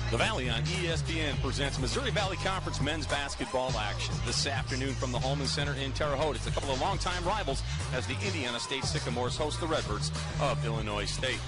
The Valley on ESPN presents Missouri Valley Conference men's basketball action this afternoon from the Holman Center in Terre Haute. It's a couple of longtime rivals as the Indiana State Sycamores host the Redbirds of Illinois State.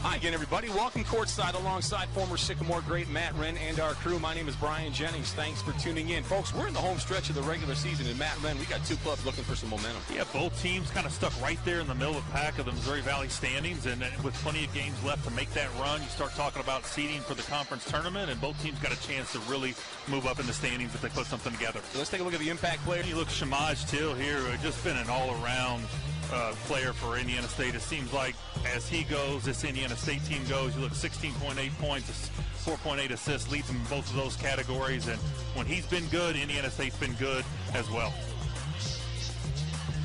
Hi again, everybody. Welcome courtside alongside former Sycamore great Matt Wren and our crew. My name is Brian Jennings. Thanks for tuning in. Folks, we're in the home stretch of the regular season, and Matt Wren, we got two clubs looking for some momentum. Yeah, both teams kind of stuck right there in the middle of the pack of the Missouri Valley standings, and with plenty of games left to make that run, you start talking about seeding for the conference tournament, and both teams got a chance to really move up in the standings if they put something together. So let's take a look at the impact player. You look Shamaj Till here, who has just been an all-around player for Indiana State. It seems like as he goes, this Indiana State team goes. You look 16.8 points, 4.8 assists, leads him in both of those categories. And when he's been good, Indiana State's been good as well.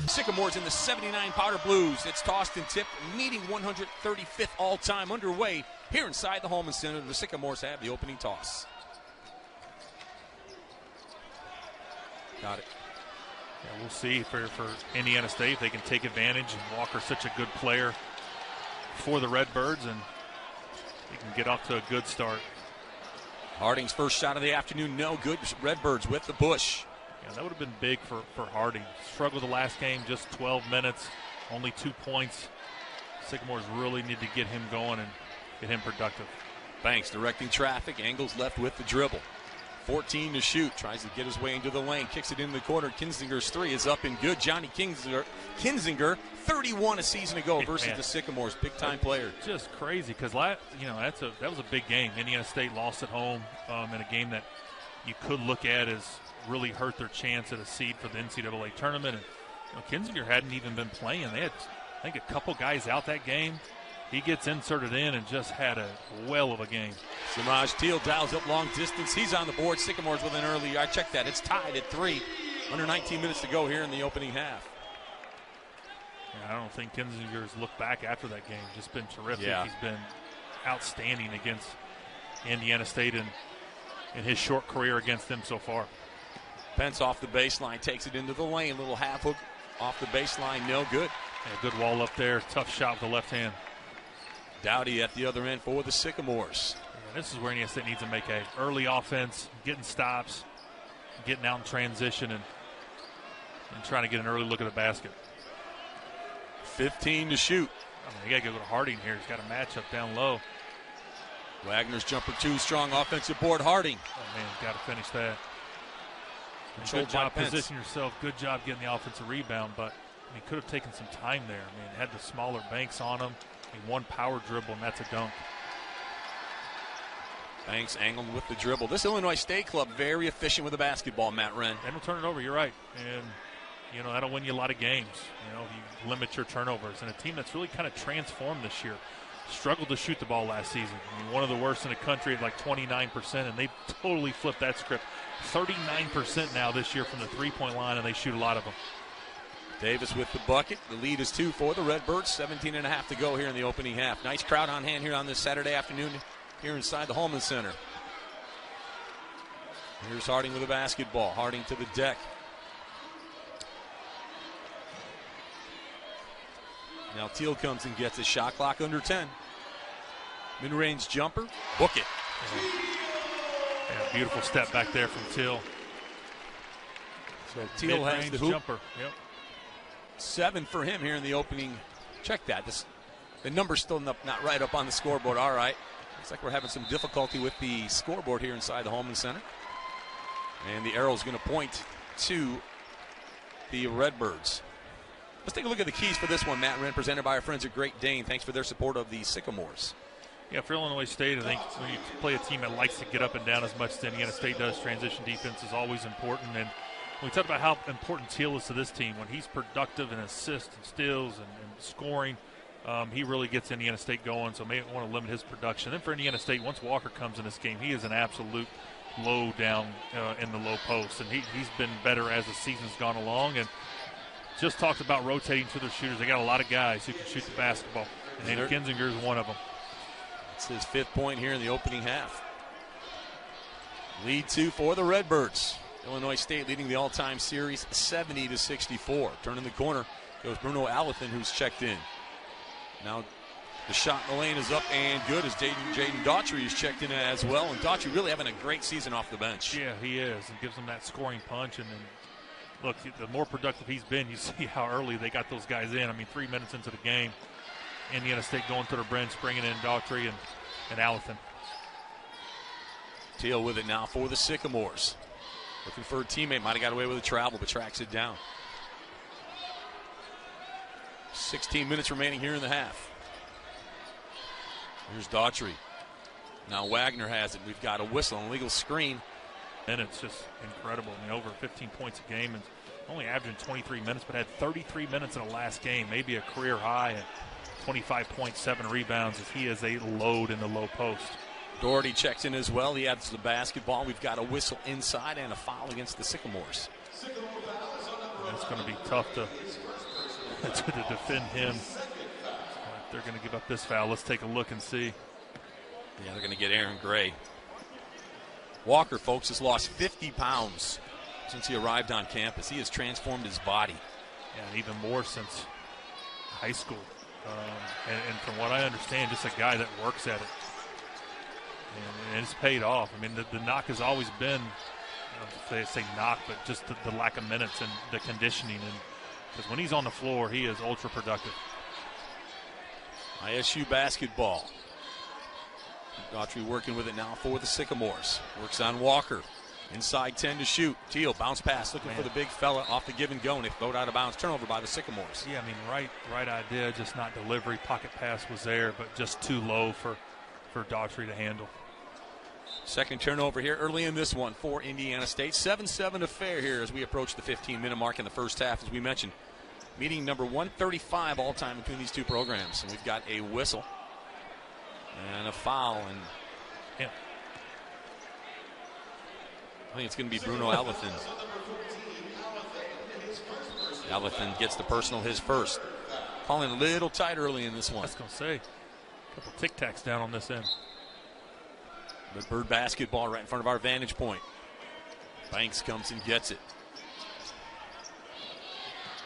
Sycamores in the 79 Powder Blues. It's tossed and tipped, meeting 135th all-time underway here inside the Holman Center. The Sycamores have the opening toss. Got it. Yeah, we'll see for Indiana State if they can take advantage. And Walker's such a good player for the Redbirds, and he can get off to a good start. Harding's first shot of the afternoon, no good. Redbirds with the push. Yeah, that would have been big for Harding. Struggled the last game, just 12 minutes, only 2 points. Sycamores really need to get him going and get him productive. Banks directing traffic, Angles left with the dribble. 14 to shoot, tries to get his way into the lane, kicks it into the corner. Kinzinger's three is up and good. Johnny Kinzinger, 31 a season ago versus the Sycamores, big-time player. Just crazy because that was a big game. Indiana State lost at home in a game that you could look at as really hurt their chance at a seed for the NCAA tournament. And Kinzinger hadn't even been playing. They had, I think, a couple guys out that game. He gets inserted in and just had a well of a game. Samaj Teal dials up long distance. He's on the board. Sycamores with an early. I checked that. It's tied at 3. Under 19 minutes to go here in the opening half. Yeah, I don't think Kinzinger's looked back after that game. Just been terrific. Yeah. He's been outstanding against Indiana State in his short career against them so far. Pence off the baseline, takes it into the lane. Little half hook off the baseline, no good. Yeah, good wall up there. Tough shot with the left hand. Dowdy at the other end for the Sycamores. Yeah, this is where Indiana State needs to make a early offense, getting stops, getting out in transition, and trying to get an early look at the basket. 15 to shoot. I mean, you got to go to Harding here. He's got a matchup down low. Wagner's jumper too strong. Offensive board, Harding. Oh, man, got to finish that. Controlled good job by Pence. positioning yourself. Good job getting the offensive rebound, but he could have taken some time there. I mean, had the smaller Banks on him. One power dribble, and that's a dunk. Banks angled with the dribble. This Illinois State club, very efficient with the basketball, Matt Wren. They don't turn it over, you're right. And, that'll win you a lot of games, if you limit your turnovers. And a team that's really kind of transformed this year. Struggled to shoot the ball last season. I mean, one of the worst in the country at like 29%, and they totally flipped that script. 39% now this year from the three-point line, and they shoot a lot of them. Davis with the bucket. The lead is 2 for the Redbirds. 17.5 to go here in the opening half. Nice crowd on hand here on this Saturday afternoon here inside the Holman Center. Here's Harding with the basketball. Harding to the deck. Now Teal comes and gets a shot clock under 10. Mid-range jumper. Book it. Yeah, beautiful step back there from Teal. So Teal has the hoop. Jumper. Yep. 7 for him here in the opening. Check that. The number's still not right up on the scoreboard. All right. Looks like we're having some difficulty with the scoreboard here inside the Holman Center. And the arrow's going to point to the Redbirds. Let's take a look at the keys for this one, Matt Wren, presented by our friends at Great Dane. Thanks for their support of the Sycamores. Yeah, for Illinois State, I think when you play a team that likes to get up and down as much as Indiana State does, transition defense is always important. And when we talk about how important Teal is to this team, when he's productive in assists and steals and scoring, he really gets Indiana State going, so may want to limit his production. Then for Indiana State, once Walker comes in this game, he is an absolute low down in the low post. And he's been better as the season's gone along. And just talked about rotating to their shooters. They got a lot of guys who can shoot the basketball. And Kinzinger is one of them. It's his 5th point here in the opening half. Lead 2 for the Redbirds. Illinois State leading the all-time series 70-64. Turning the corner goes Bruno Alathan, who's checked in. Now The shot in the lane is up and good as Jaden Daughtry is checked in as well. And Daughtry really having a great season off the bench. Yeah, he is. And gives them that scoring punch. And then, look, the more productive he's been, you see how early they got those guys in. I mean, 3 minutes into the game, Indiana State going to the bench, bringing in Daughtry and Allison. Teal with it now for the Sycamores. Looking for a teammate. Might have got away with a travel, but tracks it down. 16 minutes remaining here in the half. Here's Daughtry. Now Wagner has it. We've got a whistle, an illegal screen. And it's just incredible. I mean, over 15 points a game and only averaging 23 minutes, but had 33 minutes in the last game, maybe a career high, and 25.7 rebounds as he is a load in the low post. Doherty checks in as well. He adds the basketball. We've got a whistle inside and a foul against the Sycamores. And it's going to be tough to defend him. They're going to give up this foul. Let's take a look and see. Yeah, they're going to get Aaron Gray. Walker, folks, has lost 50 pounds since he arrived on campus. He has transformed his body. Yeah, and even more since high school. And from what I understand, just a guy that works at it. And it's paid off. I mean, the knock has always been, they say knock, but just the lack of minutes and the conditioning. And because when he's on the floor, he is ultra productive. ISU basketball. Daughtry working with it now for the Sycamores. Works on Walker. Inside 10 to shoot. Teal bounce pass looking for the big fella off the give and go, and it flowed out of bounds. Turnover by the Sycamores. Yeah, I mean, right idea, just not delivery. Pocket pass was there, but just too low for Daughtry to handle. Second turnover here early in this one for Indiana State. 7-7 affair here as we approach the 15-minute mark in the first half, as we mentioned. Meeting number 135 all-time between these two programs. And we've got a whistle and a foul. And yeah. I think it's going to be Bruno Alvathin. Alvathin gets the personal, his first. Calling a little tight early in this one. I was going to say, a couple tic-tacs down on this end. Redbird basketball right in front of our vantage point. Banks comes and gets it.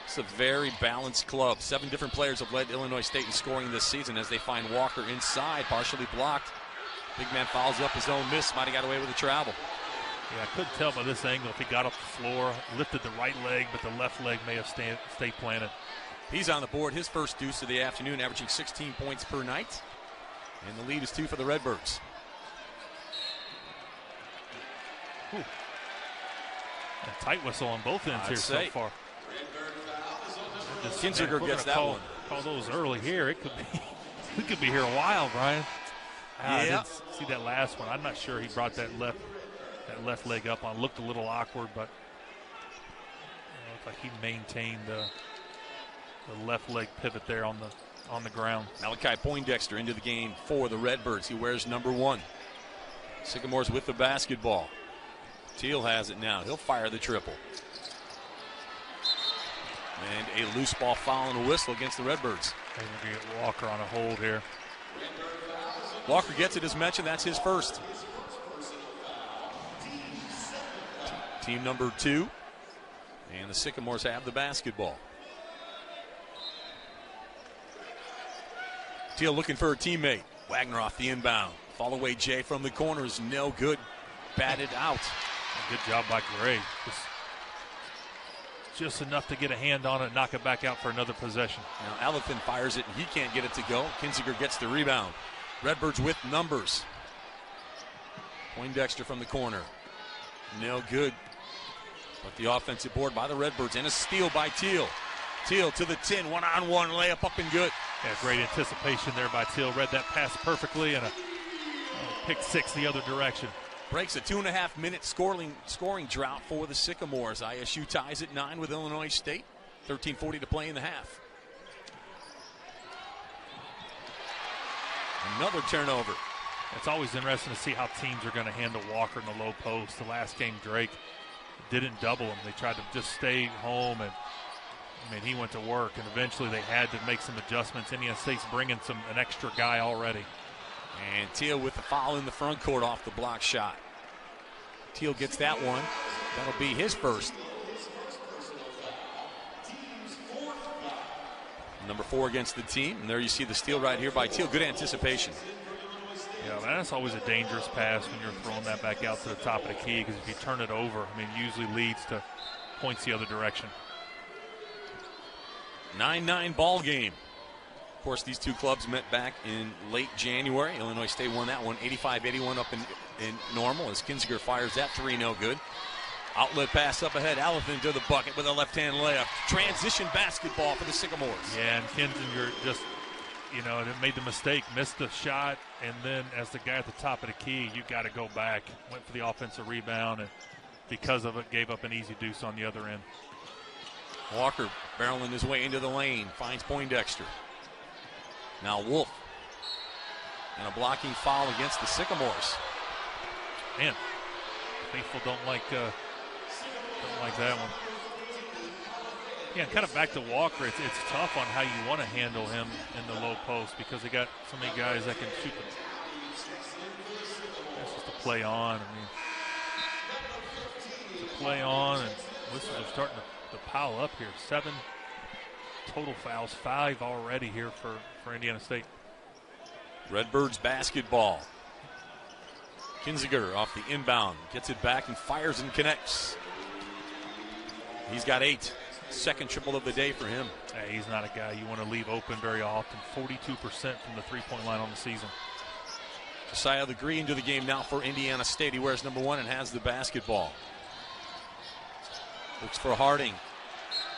It's a very balanced club. 7 different players have led Illinois State in scoring this season as they find Walker inside, partially blocked. Big man fouls up his own miss. Might have got away with a travel. Yeah, I couldn't tell by this angle if he got off the floor, lifted the right leg, but the left leg may have stayed planted. He's on the board, his first deuce of the afternoon, averaging 16 points per night. And the lead is 2 for the Redbirds. Ooh. A tight whistle on both ends here so far. Kinziger gets that one. Call those early here. It could be. We could be here a while, Brian. I didn't see that last one. I'm not sure he brought that left leg up on. Looked a little awkward, but it looked like he maintained the left leg pivot there on the ground. Malachi Poindexter into the game for the Redbirds. He wears number 1. Sycamores with the basketball. Teal has it now. He'll fire the triple. And a loose ball foul and a whistle against the Redbirds. They're going to get Walker on a hold here. Walker gets it as mentioned. That's his first. Team number 2. And the Sycamores have the basketball. Teal looking for a teammate. Wagner off the inbound. Fall away Jay from the corner is no good. Batted out. Good job by Gray. Just enough to get a hand on it, knock it back out for another possession. Now Alvathin fires it, and he can't get it to go. Kinziger gets the rebound. Redbirds with numbers. Poindexter from the corner. No good. But the offensive board by the Redbirds, and a steal by Teal. Teal to the 10, one-on-one layup up and good. Yeah, great anticipation there by Teal. Read that pass perfectly, and a pick 6 the other direction. Breaks a 2.5-minute scoring drought for the Sycamores. ISU ties at 9 with Illinois State. 13:40 to play in the half. Another turnover. It's always interesting to see how teams are going to handle Walker in the low post. The last game, Drake didn't double him. They tried to just stay home, and I mean, he went to work, and eventually they had to make some adjustments. Indiana State's bringing an extra guy already. And Teal with the foul in the front court off the block shot. Teal gets that one. That'll be his first. Number 4 against the team. And there you see the steal right here by Teal. Good anticipation. Yeah, that's always a dangerous pass when you're throwing that back out to the top of the key, because if you turn it over, I mean, it usually leads to points the other direction. 9-9 ball game. Of course, these two clubs met back in late January. Illinois State won that one 85-81 up in Normal as Kinziger fires that three, no good. Outlet pass up ahead. Allison to the bucket with a left-hand layup. Transition basketball for the Sycamores. Yeah, and Kinziger just, made the mistake, missed the shot, and then as the guy at the top of the key, you got to go back. Went for the offensive rebound, and because of it, gave up an easy deuce on the other end. Walker barreling his way into the lane, finds Poindexter. Now Wolf. And a blocking foul against the Sycamores. Man, faithful don't like that one. Yeah, kind of back to Walker. It's tough on how you want to handle him in the low post because they got so many guys that can shoot. That's just a play on. It's a play on, and whistles are starting to pile up here. 7 total fouls, 5 already here for Indiana State. Redbirds basketball. Kinziger off the inbound, gets it back and fires and connects. He's got 8. Second triple of the day for him. Hey, he's not a guy you want to leave open very often. 42% from the three-point line on the season. Josiah Legree into the game now for Indiana State. He wears number 1 and has the basketball. Looks for Harding.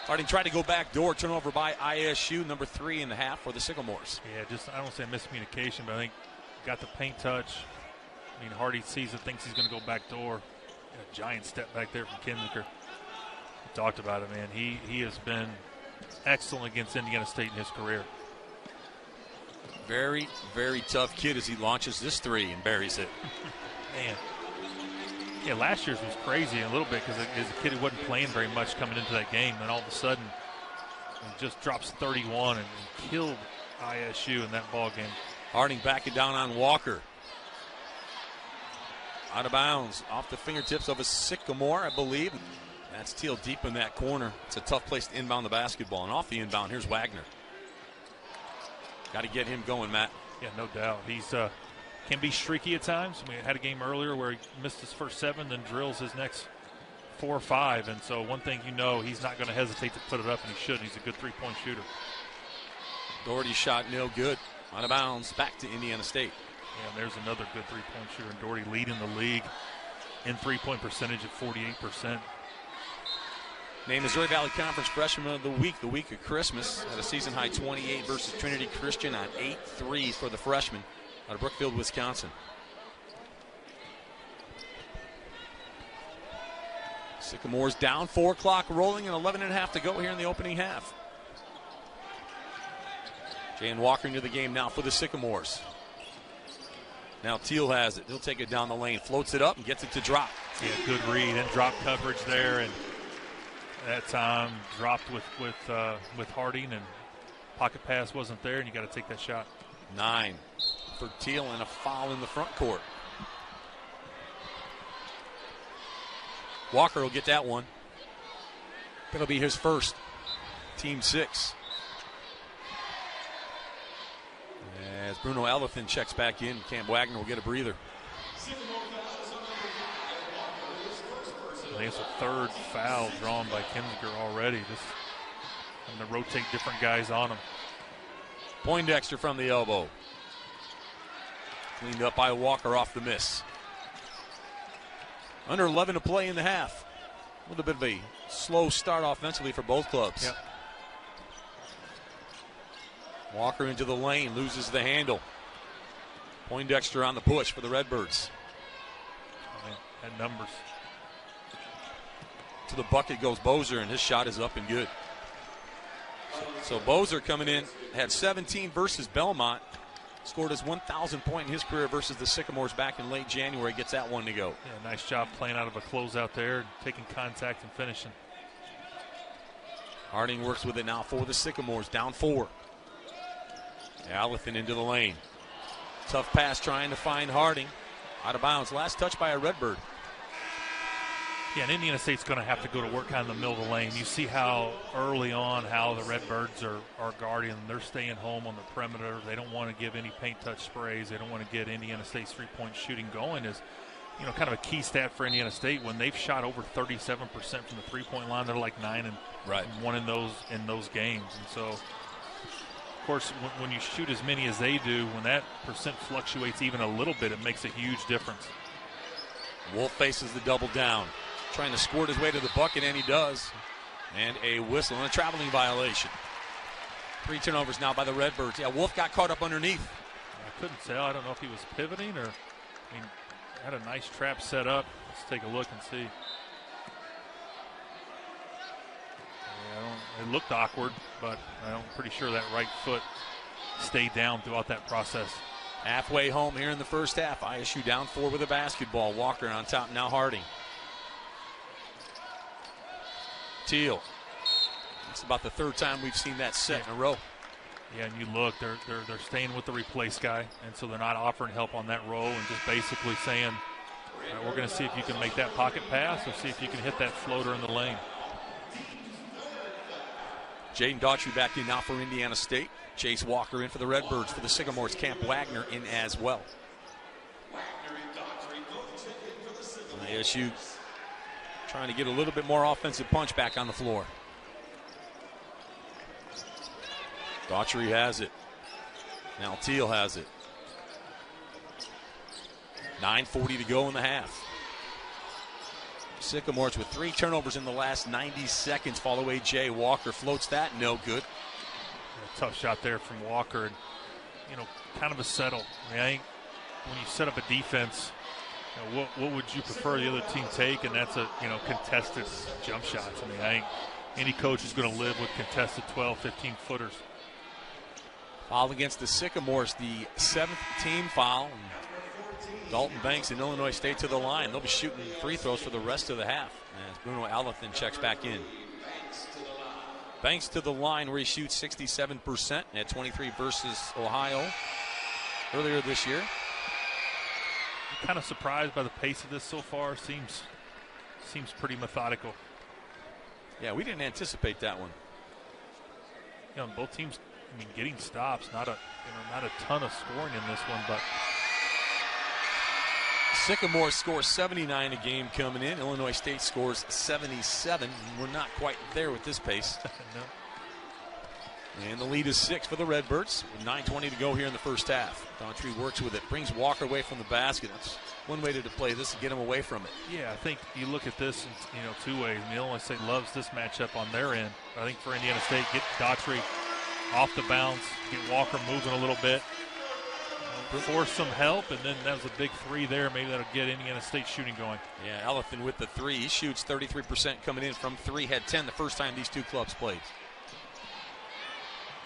Harding tried to go back door, turnover by ISU, number 3 in the half for the Sycamores. Yeah, I don't say miscommunication, but I think got the paint touch. I mean, Harding sees it, thinks he's going to go back door. A giant step back there from Kinziger. We talked about it, man. He has been excellent against Indiana State in his career. Very, very tough kid as he launches this three and buries it. Man. Yeah, last year's was crazy a little bit because as a kid who wasn't playing very much coming into that game, and all of a sudden he just drops 31 and killed ISU in that ball game. Harding backing down on Walker. Out of bounds, off the fingertips of a Sycamore, I believe. That's Teal deep in that corner. It's a tough place to inbound the basketball. And off the inbound, here's Wagner. Got to get him going, Matt. Yeah, no doubt. He's can be streaky at times. We had a game earlier where he missed his first 7, then drills his next 4 or 5. And so one thing he's not going to hesitate to put it up, and he shouldn't. He's a good three-point shooter. Doherty's shot no good. Out of bounds, back to Indiana State. Yeah, and there's another good three-point shooter. And Doherty leading the league in three-point percentage at 48%. Named Missouri Valley Conference Freshman of the week of Christmas. At a season-high 28 versus Trinity Christian on 8 threes for the freshman out of Brookfield, Wisconsin. Sycamores down, 4 clock rolling, and 11.5 to go here in the opening half. Jan Walker into the game now for the Sycamores. Now Teal has it. He'll take it down the lane, floats it up, and gets it to drop. Yeah, good read and drop coverage there, and that time dropped with Harding, and pocket pass wasn't there, and you got to take that shot. 9 for Teal and a foul in the front court. Walker will get that one. It'll be his first. Team 6. As Bruno Elephant checks back in, Cam Wagner will get a breather. I think it's a 3rd foul drawn by Kinziger already. Just having to rotate different guys on him. Poindexter from the elbow. Cleaned up by Walker off the miss. Under 11 to play in the half. A little bit of a slow start offensively for both clubs. Yep. Walker into the lane, loses the handle. Poindexter on the push for the Redbirds. And numbers. To the bucket goes Bozer, and his shot is up and good. So Bozer coming in, had 17 versus Belmont. Scored his 1,000th point in his career versus the Sycamores back in late January. Gets that one to go. Yeah, nice job playing out of a closeout there, taking contact and finishing. Harding works with it now for the Sycamores, down 4. Allison into the lane. Tough pass trying to find Harding. Out of bounds. Last touch by a Redbird. Yeah, and Indiana State's going to have to go to work kind of in the middle of the lane. You see how early on how the Redbirds are guarding. They're staying home on the perimeter. They don't want to give any paint touch sprays. They don't want to get Indiana State's three-point shooting going. Is, you know, kind of a key stat for Indiana State. When they've shot over 37% from the three-point line, they're like 9-1 in those games. And so, of course, when you shoot as many as they do, when that percent fluctuates even a little bit, it makes a huge difference. Wolf faces the double down, trying to squirt his way to the bucket, and he does. And a whistle and a traveling violation. 3 turnovers now by the Redbirds. Yeah, Wolf got caught up underneath. I couldn't tell. I don't know if he was pivoting or, had a nice trap set up. Let's take a look and see. Yeah, it looked awkward, but I'm pretty sure that right foot stayed down throughout that process. Halfway home here in the first half. ISU down 4 with a basketball. Walker on top now. Harding. Teal. It's about the 3rd time we've seen that set in a row. Yeah, and you look, they're staying with the replace guy, and so they're not offering help on that roll and just basically saying, we're going to see if you can make that pocket pass or see if you can hit that floater in the lane. Jaden Daughtry back in now for Indiana State. Chase Walker in for the Redbirds. For the Sycamores, Camp Wagner in as well. ISU trying to get a little bit more offensive punch back on the floor. Daughtry has it. Now Teal has it. 9:40 to go in the half. Sycamores with 3 turnovers in the last 90 seconds. Fall away Jay Walker floats that, no good. A tough shot there from Walker, and kind of a settle. I think when you set up a defense, what would you prefer the other team take? And that's a contested jump shots. I think any coach is going to live with contested 12, 15 footers. Foul against the Sycamores, the 7th team foul. Dalton Banks and Illinois State to the line. They'll be shooting free throws for the rest of the half as Bruno Alathan checks back in. Banks to the line where he shoots 67% at 23 versus Ohio earlier this year. I'm kind of surprised by the pace of this so far. Seems pretty methodical. Yeah, we didn't anticipate that one. Both teams, getting stops. Not a ton of scoring in this one, but Sycamore scores 79 a game coming in. Illinois State scores 77. We're not quite there with this pace. No. And the lead is 6 for the Redbirds. With 9:20 to go here in the first half. Daughtry works with it, brings Walker away from the basket. That's one way to play this, to get him away from it. Yeah, I think you look at this in 2 ways. Illinois State loves this matchup on their end. I think for Indiana State, get Daughtry off the bounce, get Walker moving a little bit, force some help, and then that was a big 3 there. Maybe that'll get Indiana State shooting going. Yeah, Alathan with the 3. He shoots 33% coming in from 3. Had 10 the first time these two clubs played.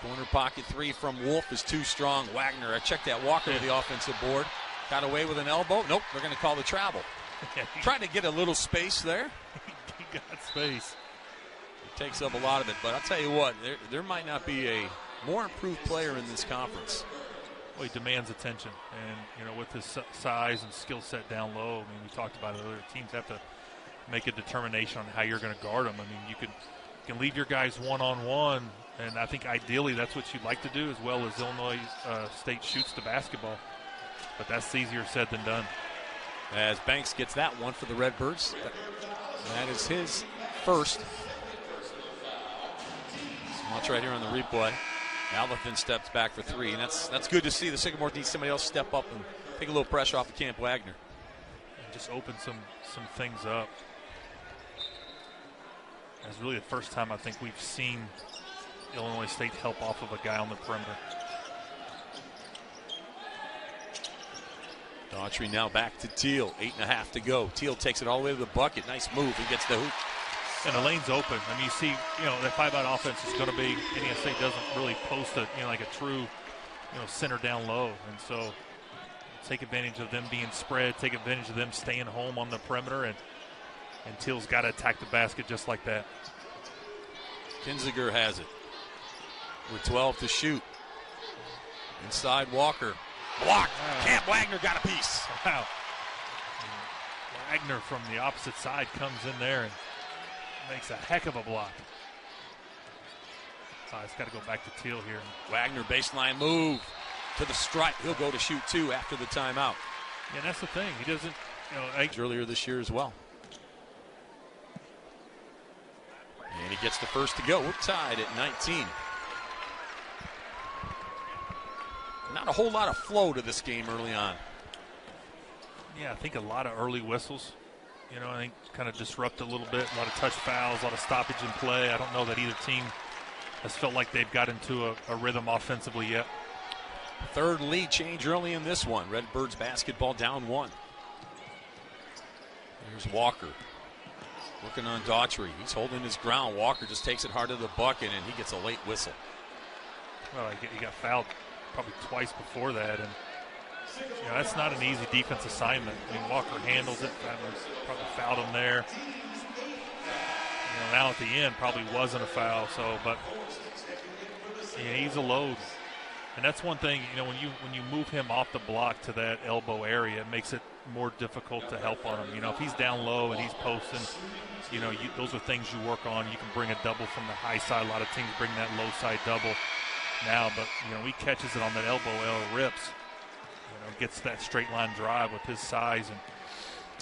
Corner pocket 3 from Wolf is too strong. Wagner, I checked that Walker with the offensive board. Got away with an elbow. Nope, they're going to call the travel. Trying to get a little space there. He got space. It takes up a lot of it, but I'll tell you what, there might not be a more improved player in this conference. Well, he demands attention, and with his size and skill set down low, we talked about it earlier. Teams have to make a determination on how you're going to guard him. You can leave your guys one-on-one, and I think ideally that's what you'd like to do, as well as Illinois State shoots the basketball. But that's easier said than done. As Banks gets that one for the Redbirds, that is his first. Watch right here on the replay. Alathan steps back for 3, and that's good to see. The Sycamores need somebody else to step up and take a little pressure off of Camp Wagner. And just open some things up. It's really the first time I think we've seen Illinois State help off of a guy on the perimeter. Daughtry now back to Teal. 8.5 to go. Teal takes it all the way to the bucket. Nice move. He gets the hoop. And the lane's open. You see, that 5-out offense is going to be, Indiana State doesn't really post like a true, center down low. And so take advantage of them being spread, take advantage of them staying home on the perimeter, and Teal's got to attack the basket just like that. Kinziger has it with 12 to shoot. Inside Walker. Blocked. Camp Wagner got a piece. Wow. Wagner from the opposite side comes in there and makes a heck of a block. It's got to go back to Teal here. Wagner baseline move to the stripe. He'll go to shoot two after the timeout. Yeah, that's the thing. He doesn't, earlier this year as well. And he gets the first to go. We're tied at 19. Not a whole lot of flow to this game early on. Yeah, I think a lot of early whistles. I think kind of disrupt a little bit. A lot of touch fouls, a lot of stoppage in play. I don't know that either team has felt like they've got into a rhythm offensively yet. Third lead change early in this one. Redbirds basketball down one. There's Walker working on Daughtry. He's holding his ground. Walker just takes it hard to the bucket, and he gets a late whistle. Well, he got fouled probably twice before that, and that's not an easy defense assignment. I mean, Walker handles it. Probably fouled him there. Now at the end, probably wasn't a foul. But he's a load. And that's one thing, when you move him off the block to that elbow area, it makes it more difficult to help on him. If he's down low and he's posting, those are things you work on. You can bring a double from the high side. A lot of teams bring that low side double now, but he catches it on that elbow, rips. Gets that straight line drive with his size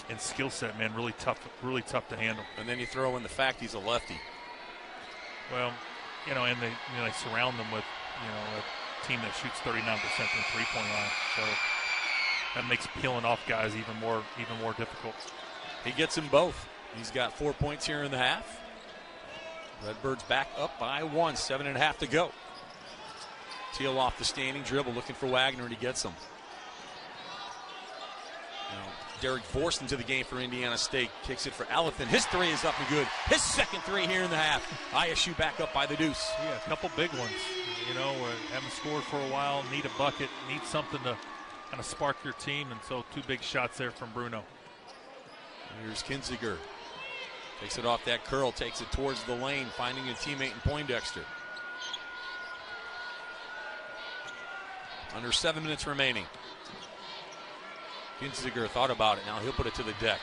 and skill set, man. Really tough to handle. And then you throw in the fact he's a lefty. Well, and they surround them with a team that shoots 39% from the three-point line. So that makes peeling off guys even more difficult. He gets them both. He's got 4 points here in the half. Redbirds back up by one, 7.5 to go. Teal off the standing dribble, looking for Wagner, and he gets him. Now, Derek Vorst into the game for Indiana State. Kicks it for Elephant. His three is up and good. His second three here in the half. ISU back up by the deuce. Yeah, a couple big ones. Haven't scored for a while. Need a bucket. Need something to kind of spark your team. And so 2 big shots there from Bruno. Here's Kinziger. Takes it off that curl. Takes it towards the lane. Finding a teammate in Poindexter. Under 7 minutes remaining. Kinziger thought about it. Now he'll put it to the deck.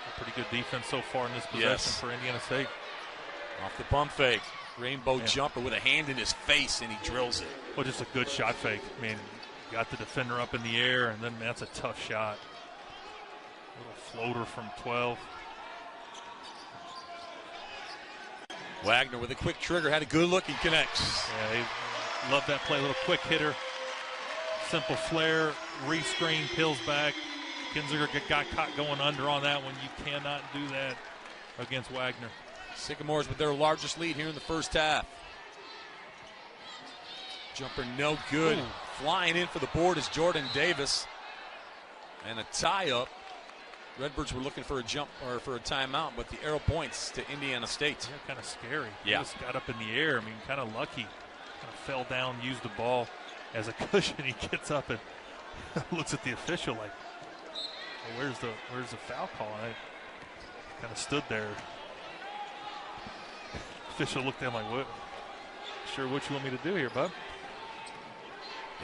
A pretty good defense so far in this possession for Indiana State. Off the pump fake. Rainbow jumper with a hand in his face, and he drills it. Well, just a good shot fake. I mean, got the defender up in the air, and then that's a tough shot. Little floater from 12. Wagner with a quick trigger. Had a good look. He connects. Yeah, he loved that play. A little quick hitter. Simple flare, re-screen, peels back. Kinziger got caught going under on that one. You cannot do that against Wagner. Sycamores with their largest lead here in the first half. Jumper no good. Ooh. Flying in for the board is Jordan Davis. And a tie-up. Redbirds were looking for a jump or for a timeout, but the arrow points to Indiana State. Yeah, kind of scary. Yeah. He just got up in the air. I mean, kind of lucky. Kind of fell down, used the ball as a cushion. He gets up and looks at the official like, well, where's the foul call? And I kind of stood there. Official looked at him like, what? Sure, what you want me to do here, bud?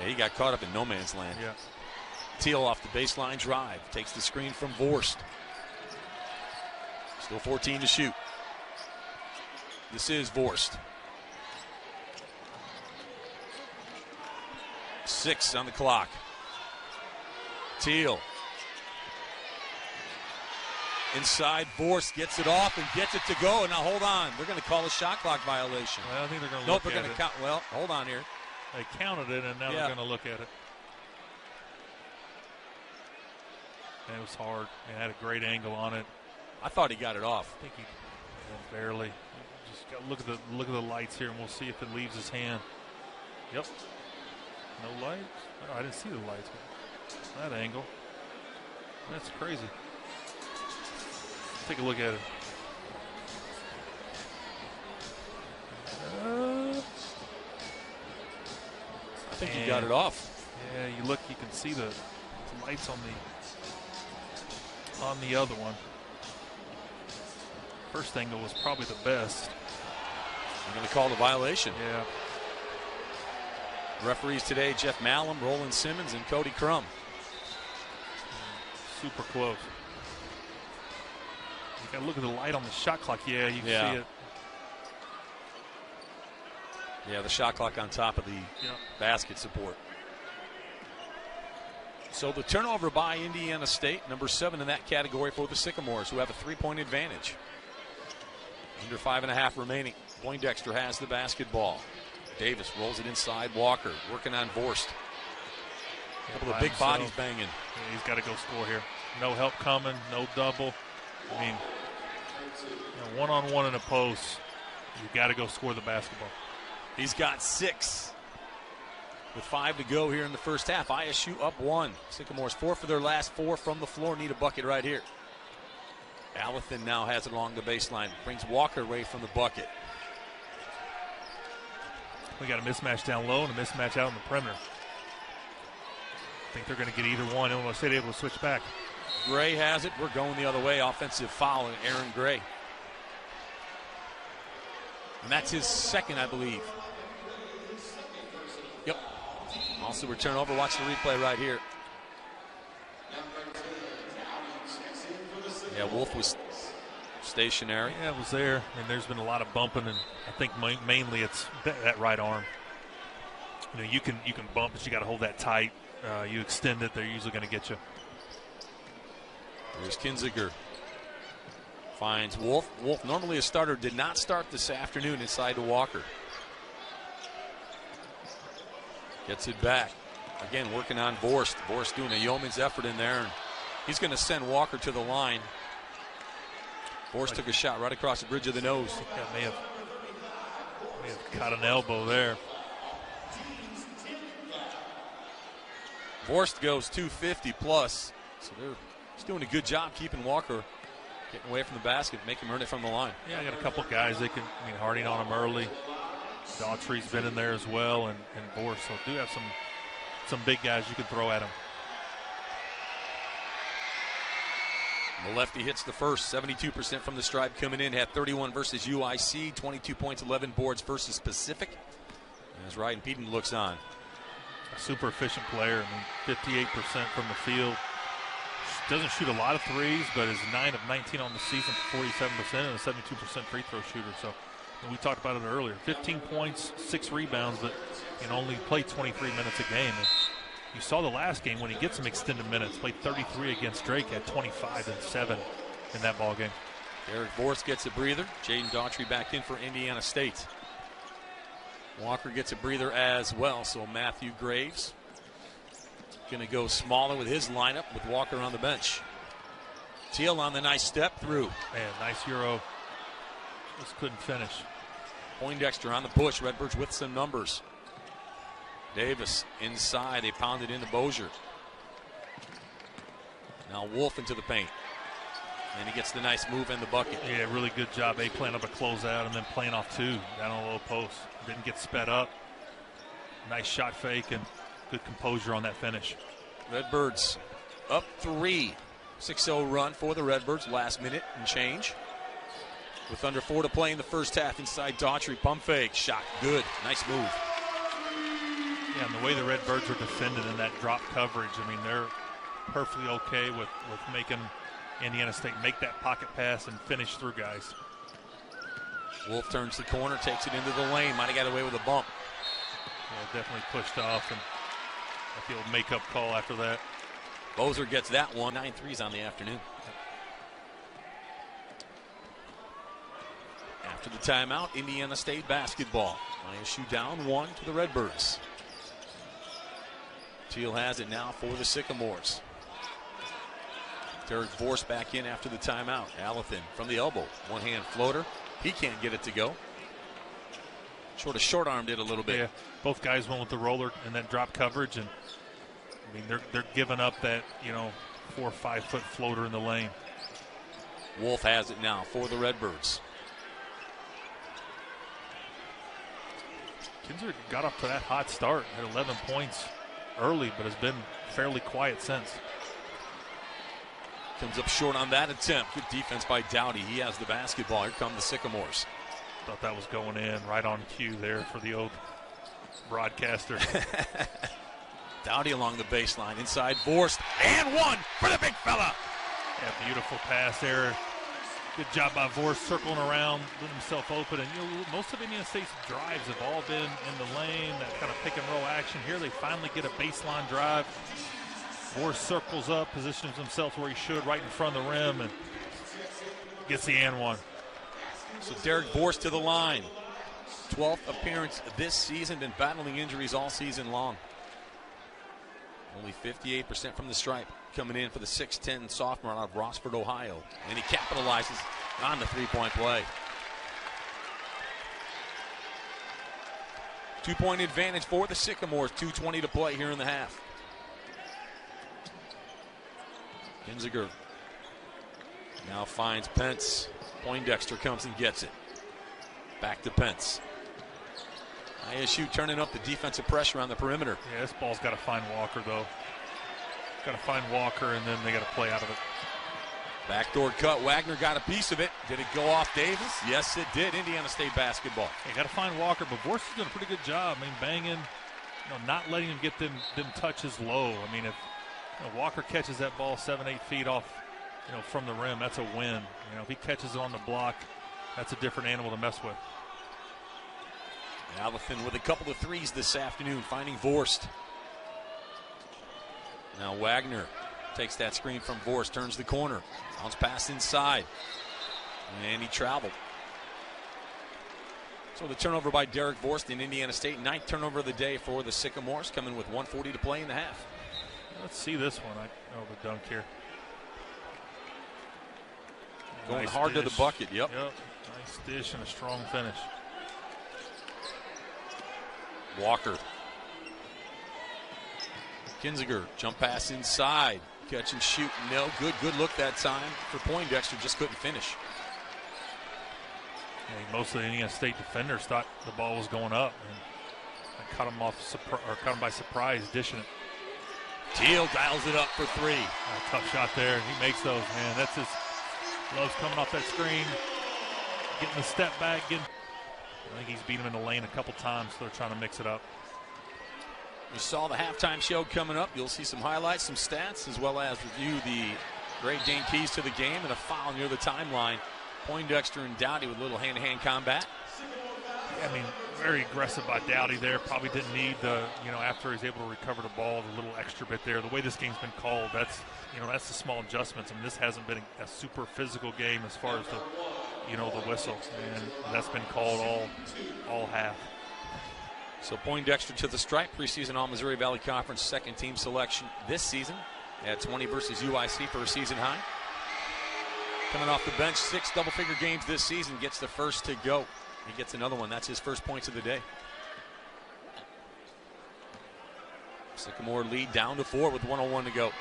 Yeah, he got caught up in no man's land. Yeah. Teal off the baseline drive. Takes the screen from Vorst. Still 14 to shoot. This is Vorst. 6 on the clock. Teal. Inside, Vorst gets it off and gets it to go. And now hold on. They're going to call a shot clock violation. Well, I think they're going to look at it. Nope, they're going to count. Well, hold on here. They counted it, and now they're going to look at it. And it was hard. It had a great angle on it. I thought he got it off. I think he barely. Just got look at the lights here, and we'll see if it leaves his hand. Yep. No lights. Oh, I didn't see the lights. That angle. That's crazy. Take a look at it. I think he got it off. Yeah, you look. You can see the lights on the other one. First angle was probably the best. They're going to call the violation. Yeah. Referees today: Jeff Malum, Roland Simmons, and Cody Crum. super close. You got to look at the light on the shot clock. Yeah, you can see it. Yeah, the shot clock on top of the basket support. So the turnover by Indiana State, number 7 in that category for the Sycamores, who have a 3-point advantage. Under 5.5 remaining. Poindexter has the basketball. Davis rolls it inside. Walker working on Vorst. A couple of big bodies banging. Yeah, he's got to go score here. No help coming, no double. I mean, one-on-one in a post, you got to go score the basketball. He's got 6 with 5 to go here in the first half. ISU up 1. Sycamores 4 for their last 4 from the floor. Need a bucket right here. Allison now has it along the baseline. Brings Walker away from the bucket. We got a mismatch down low and a mismatch out on the perimeter. I think they're going to get either one. Illinois State able to switch back. Gray has it. We're going the other way. Offensive foul on Aaron Gray. And that's his second, I believe. Yep. Also return over. Watch the replay right here. Yeah, Wolf was stationary. Yeah, it was there. And there's been a lot of bumping, and I think mainly it's that right arm. You know, you can bump, but you got to hold that tight. You extend it, they're usually going to get you. There's Kinziger. Finds Wolf. Wolf, normally a starter, did not start this afternoon inside to Walker. Gets it back. Again, working on Vorst. Vorst doing a yeoman's effort in there. And he's going to send Walker to the line. Vorst took a shot right across the bridge of the nose. May have caught an elbow there. Vorst goes 250 plus. So he's doing a good job keeping Walker getting away from the basket, making him earn it from the line. Yeah, I got a couple guys they can, Harding on him early. Daughtry's been in there as well, and Vorst. So do have some big guys you can throw at him. The lefty hits the first, 72% from the stripe coming in. Had 31 versus UIC, 22 points, 11 boards versus Pacific. As Ryan Peden looks on. A super efficient player. 58% from the field. Doesn't shoot a lot of threes, but is 9 of 19 on the season for 47% and a 72% free throw shooter. So we talked about it earlier. 15 points, 6 rebounds, but only played 23 minutes a game. And you saw the last game when he gets some extended minutes. Played 33 against Drake, had 25 and 7 in that ball game. Derek Vorst gets a breather. Jaden Daughtry back in for Indiana State. Walker gets a breather as well. So Matthew Graves going to go smaller with his lineup with Walker on the bench. Teal on the nice step through. Man, nice Euro. Just couldn't finish. Poindexter on the push. Redbirds with some numbers. Davis inside. They pounded into Bozier. Now Wolf into the paint. And he gets the nice move in the bucket. Yeah, really good job. They playing up a closeout and then playing off 2 down on the low post. Didn't get sped up. Nice shot fake and good composure on that finish. Redbirds up 3. 6-0 run for the Redbirds. Last minute and change. With under 4 to play in the first half inside Daughtry. Pump fake. Shot good. Nice move. Yeah, and the way the Redbirds are defending in that drop coverage, they're perfectly okay with making Indiana State make that pocket pass and finish through guys. Wolf turns the corner, takes it into the lane. Might have got away with a bump. Yeah, definitely pushed off, and I feel a make-up call after that. Bozier gets that one. 9 threes on the afternoon. After the timeout, Indiana State basketball. ISU down 1 to the Redbirds. Teal has it now for the Sycamores. Derek Vorst back in after the timeout. Allison from the elbow. One-hand floater. He can't get it to go. Short-armed it a little bit. Yeah, both guys went with the roller in that drop coverage, and they're giving up that 4 or 5 foot floater in the lane. Wolf has it now for the Redbirds. Kinzer got up to that hot start, had 11 points early, but has been fairly quiet since. Comes up short on that attempt. Good defense by Dowdy. He has the basketball. Here come the Sycamores. Thought that was going in right on cue there for the old broadcaster. Dowdy along the baseline, inside Vorst, and one for the big fella. Yeah, beautiful pass there. Good job by Vorst circling around, letting himself open. And most of Indiana State's drives have all been in the lane, that kind of pick and roll action. Here they finally get a baseline drive. Vorst circles up, positions himself where he should, right in front of the rim, and gets the and one. So Derek Vorst to the line. 12th appearance this season, been battling injuries all season long. Only 58% from the stripe, coming in for the 6'10 sophomore out of Rossford, Ohio. And he capitalizes on the three-point play. 2-point advantage for the Sycamores, 2:20 to play here in the half. Kinziger now finds Pence. Poindexter comes and gets it. Back to Pence. ISU turning up the defensive pressure on the perimeter. Yeah, this ball's got to find Walker, though. Got to find Walker, and then they got to play out of it. Backdoor cut. Wagner got a piece of it. Did it go off Davis? Yes, it did. Indiana State basketball. You got to find Walker, but Vorst is doing a pretty good job. I mean, banging, not letting him get them touches low. I mean, if Walker catches that ball 7-8 feet off, from the rim, that's a win. If he catches it on the block, that's a different animal to mess with. Allison with a couple of threes this afternoon, finding Vorst. Now Wagner takes that screen from Vorst, turns the corner, bounce pass inside, and he traveled. So the turnover by Derek Vorst in Indiana State, 9th turnover of the day for the Sycamores, coming with 1:40 to play in the half. Let's see this one. The dunk here. Going nice hard dish to the bucket, yep. Nice dish and a strong finish. Walker. Kinziger, jump pass inside. Catch and shoot, no good. Good look that time for Poindexter, just couldn't finish. Yeah, most of the Indiana State defenders thought the ball was going up, and caught him by surprise, dishing it. Teal dials it up for three. Tough shot there. He makes those, man. That's his loves coming off that screen, getting the step back. I think he's beat him in the lane a couple times, so they're trying to mix it up. You saw the halftime show coming up. You'll see some highlights, some stats, as well as review the Great Dane keys to the game and a foul near the timeline. Poindexter and Dowdy with a little hand-to-hand combat. Yeah, I mean, very aggressive by Dowdy there. Probably didn't need the, after he's able to recover the ball, the little extra bit there. The way this game's been called, that's the small adjustments. I mean, this hasn't been a super physical game as far as the whistle, and that's been called all half. So Poindexter to the stripe, preseason All-Missouri Valley Conference second team selection this season at 20 versus UIC for a season high. Coming off the bench, 6 double-figure games this season, gets the first to go. He gets another one. That's his first points of the day. Sycamore lead down to 4 with 1:01 to go.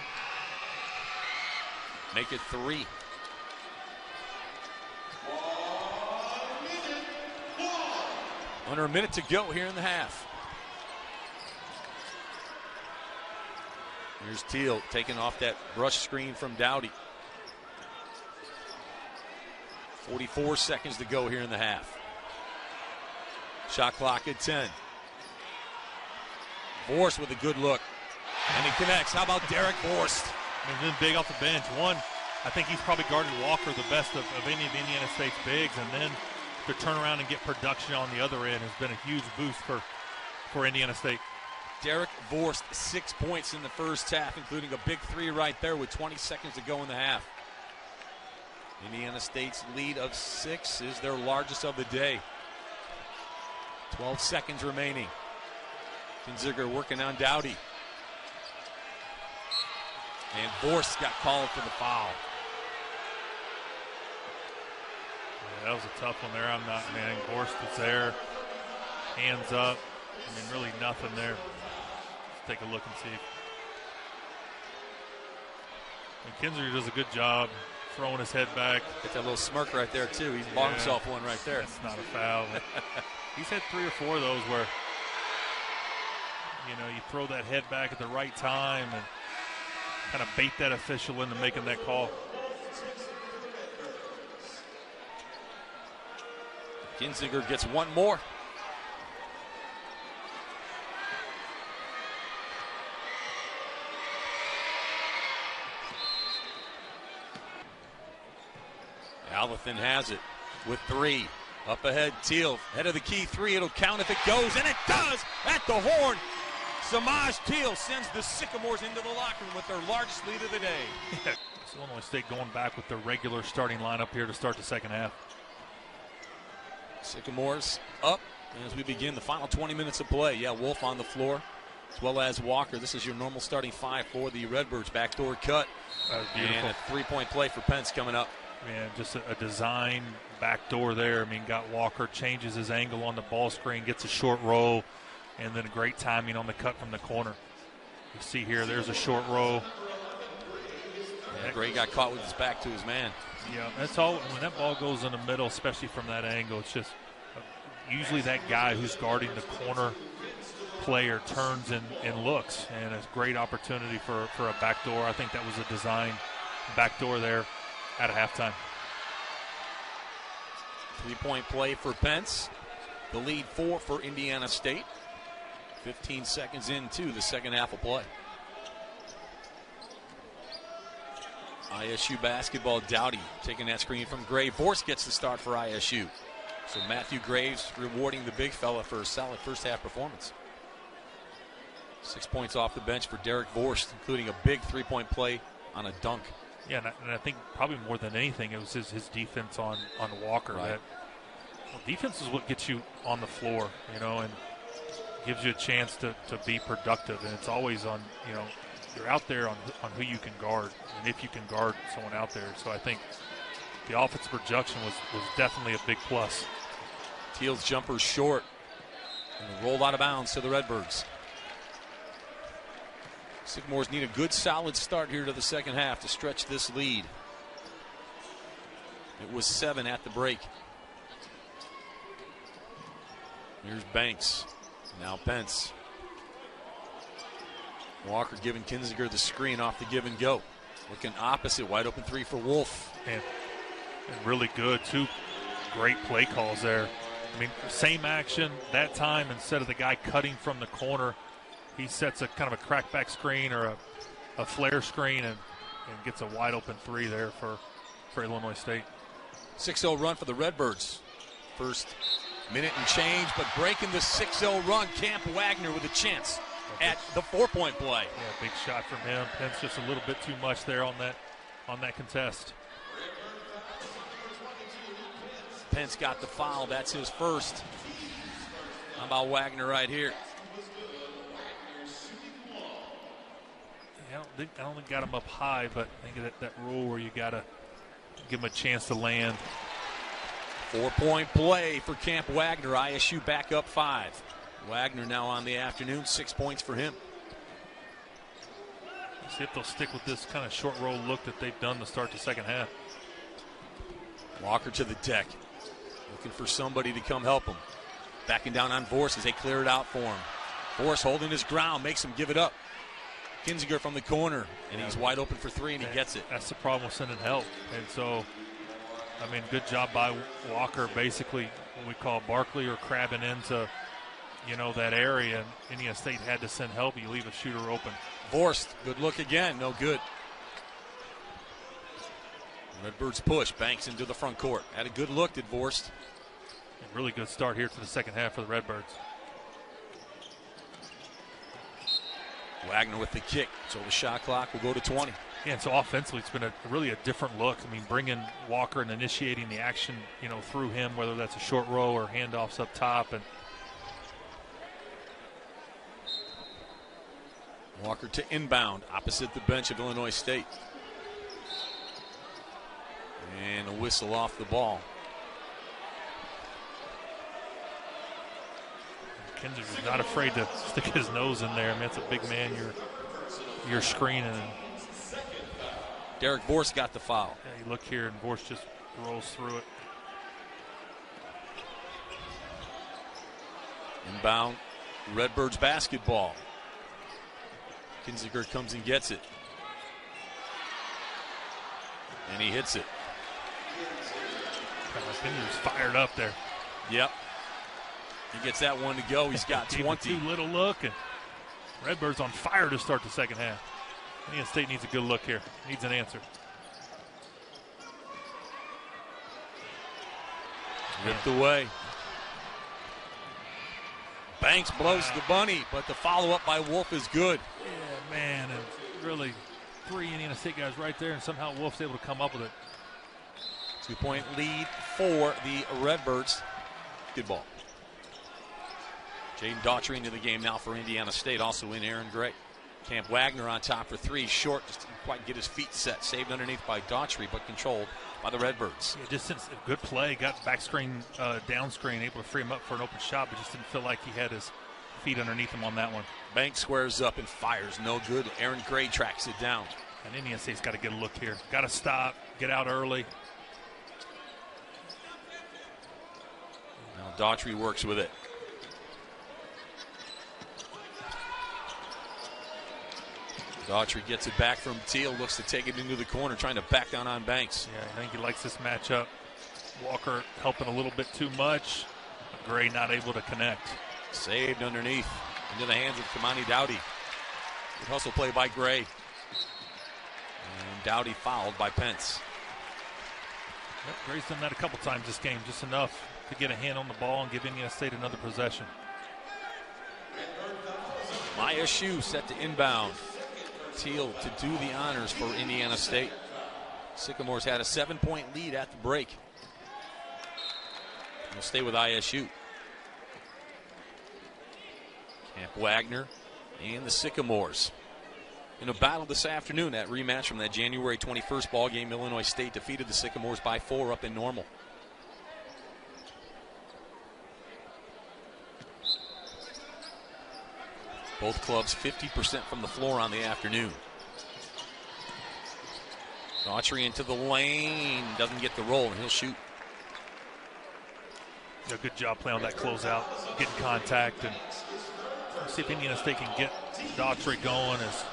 Make it 3. Under a minute to go here in the half. Here's Teal taking off that rush screen from Dowdy. 44 seconds to go here in the half. Shot clock at 10. Vorst with a good look. And he connects. How about Derek Vorst? He's been big off the bench. I think he's probably guarded Walker the best of any of Indiana State's bigs. And then to turn around and get production on the other end has been a huge boost for Indiana State. Derek Vorst, 6 points in the first half, including a big 3 right there with 20 seconds to go in the half. Indiana State's lead of 6 is their largest of the day. 12 seconds remaining. Kinziger working on Dowdy. And Vorst got called for the foul. Yeah, that was a tough one there. Vorst is there. Hands up. Really nothing there. Let's take a look and see. Kinziger does a good job throwing his head back. Get that little smirk right there, too. He's bought himself one right there. That's not a foul. He's had 3 or 4 of those where, you throw that head back at the right time and kind of bait that official into making that call. Kinziger gets one more. Gallatin has it with 3. Up ahead, Teal, head of the key 3. It'll count if it goes, and it does at the horn. Samaj Teal sends the Sycamores into the locker room with their largest lead of the day. It's Illinois State going back with their regular starting lineup here to start the second half. Sycamores up as we begin the final 20 minutes of play. Yeah, Wolf on the floor, as well as Walker. This is your normal starting 5 for the Redbirds. Backdoor cut. And a 3-point play for Pence coming up. Man, just a design backdoor there. I mean, got Walker, changes his angle on the ball screen, gets a short roll, and then a great timing on the cut from the corner. You see here, there's a short roll. Yeah, Gray got caught with his back to his man. Yeah, that's all. When that ball goes in the middle, especially from that angle, it's just usually that guy who's guarding the corner player turns and looks, and it's a great opportunity for a backdoor. I think that was a design backdoor there at halftime. 3-point play for Pence. The lead 4 for Indiana State. 15 seconds into the second half of play. ISU basketball, Dowdy taking that screen from Gray. Vorst gets the start for ISU. So Matthew Graves rewarding the big fella for a solid first half performance. 6 points off the bench for Derek Vorst, including a big 3-point play on a dunk. Yeah, and I think probably more than anything, it was his defense on Walker. Right. Defense is what gets you on the floor, and gives you a chance to be productive. And it's always on, you're out there on who you can guard and if you can guard someone out there. So I think the offensive production was definitely a big plus. Teal's jumper short and rolled out of bounds to the Redbirds. Sycamores need a good solid start here to the second half to stretch this lead. It was 7 at the break. Here's Banks. Now Pence. Walker giving Kinziger the screen off the give and go. Looking opposite, wide open 3 for Wolf. And really good, 2 great play calls there. I mean, same action that time. Instead of the guy cutting from the corner, he sets a kind of a crackback screen or a flare screen and gets a wide open 3 there for Illinois State. 6-0 run for the Redbirds. First minute and change, but breaking the 6-0 run, Camp Wagner with a chance at the 4-point play. Yeah, big shot from him. Pence just a little bit too much there on that contest. Pence got the foul. That's his first. How about Wagner right here? I don't think got him up high, but I think that rule where you got to give him a chance to land. 4-point play for Camp Wagner. ISU back up 5. Wagner now on the afternoon, 6 points for him. Let's see if they'll stick with this kind of short roll look that they've done to start the second half. Walker to the deck, looking for somebody to come help him. Backing down on Vorst as they clear it out for him. Vorst holding his ground, makes him give it up. Kinziger from the corner, and he's wide open for 3, and he gets it. That's the problem with sending help. And so, I mean, good job by Walker, basically what we call Barkley or crabbing into, that area. And Indiana State had to send help. You leave a shooter open. Vorst, good look again, no good. Redbirds push, Banks into the front court. Had a good look, did Vorst. A really good start here to the second half for the Redbirds. Wagner with the kick, so the shot clock will go to 20. Yeah, and so offensively, it's been really a different look. I mean, bringing Walker and initiating the action, through him, whether that's a short roll or handoffs up top. And Walker to inbound, opposite the bench of Illinois State. And a whistle off the ball. Kinziger's not afraid to stick his nose in there. I mean, it's a big man you're screening. Derek Vorst got the foul. Yeah, you look here, and Vorst just rolls through it. Inbound, Redbirds basketball. Kinziger comes and gets it. And he hits it. Kinziger's fired up there. Yep. He gets that one to go. He's got 20. Too little look, and Redbirds on fire to start the second half. Indiana State needs a good look here. Needs an answer. Ripped away. Banks blows the bunny, but the follow-up by Wolf is good. Yeah, man, and really 3 Indiana State guys right there, and somehow Wolf's able to come up with it. 2-point lead for the Redbirds. Good ball. Jaden Daughtry into the game now for Indiana State, also in Aaron Gray. Camp Wagner on top for 3, short, just didn't quite get his feet set. Saved underneath by Daughtry, but controlled by the Redbirds. Yeah, just since a good play, got back screen, down screen, able to free him up for an open shot, but just didn't feel like he had his feet underneath him on that one. Banks squares up and fires, no good. Aaron Gray tracks it down. And Indiana State's got to get a look here. Got to stop, get out early. Now Daughtry works with it. Daughtry gets it back from Teal, looks to take it into the corner, trying to back down on Banks. Yeah, I think he likes this matchup. Walker helping a little bit too much. Gray not able to connect. Saved underneath into the hands of Kamani Dowdy. Good hustle play by Gray. And Dowdy fouled by Pence. Yep, Gray's done that a couple times this game, just enough to get a hand on the ball and give Indiana State another possession. Maya Shue set to inbound. Teal to do the honors for Indiana State. Sycamores had a 7-point lead at the break. We'll stay with ISU. Camp Wagner and the Sycamores in a battle this afternoon. That rematch from that January 21st ball game. Illinois State defeated the Sycamores by 4 up in Normal. Both clubs 50% from the floor on the afternoon. Daughtry into the lane, doesn't get the roll, and he'll shoot. Yeah, good job playing on that closeout, getting contact, and see if Indiana State can get Daughtry going. As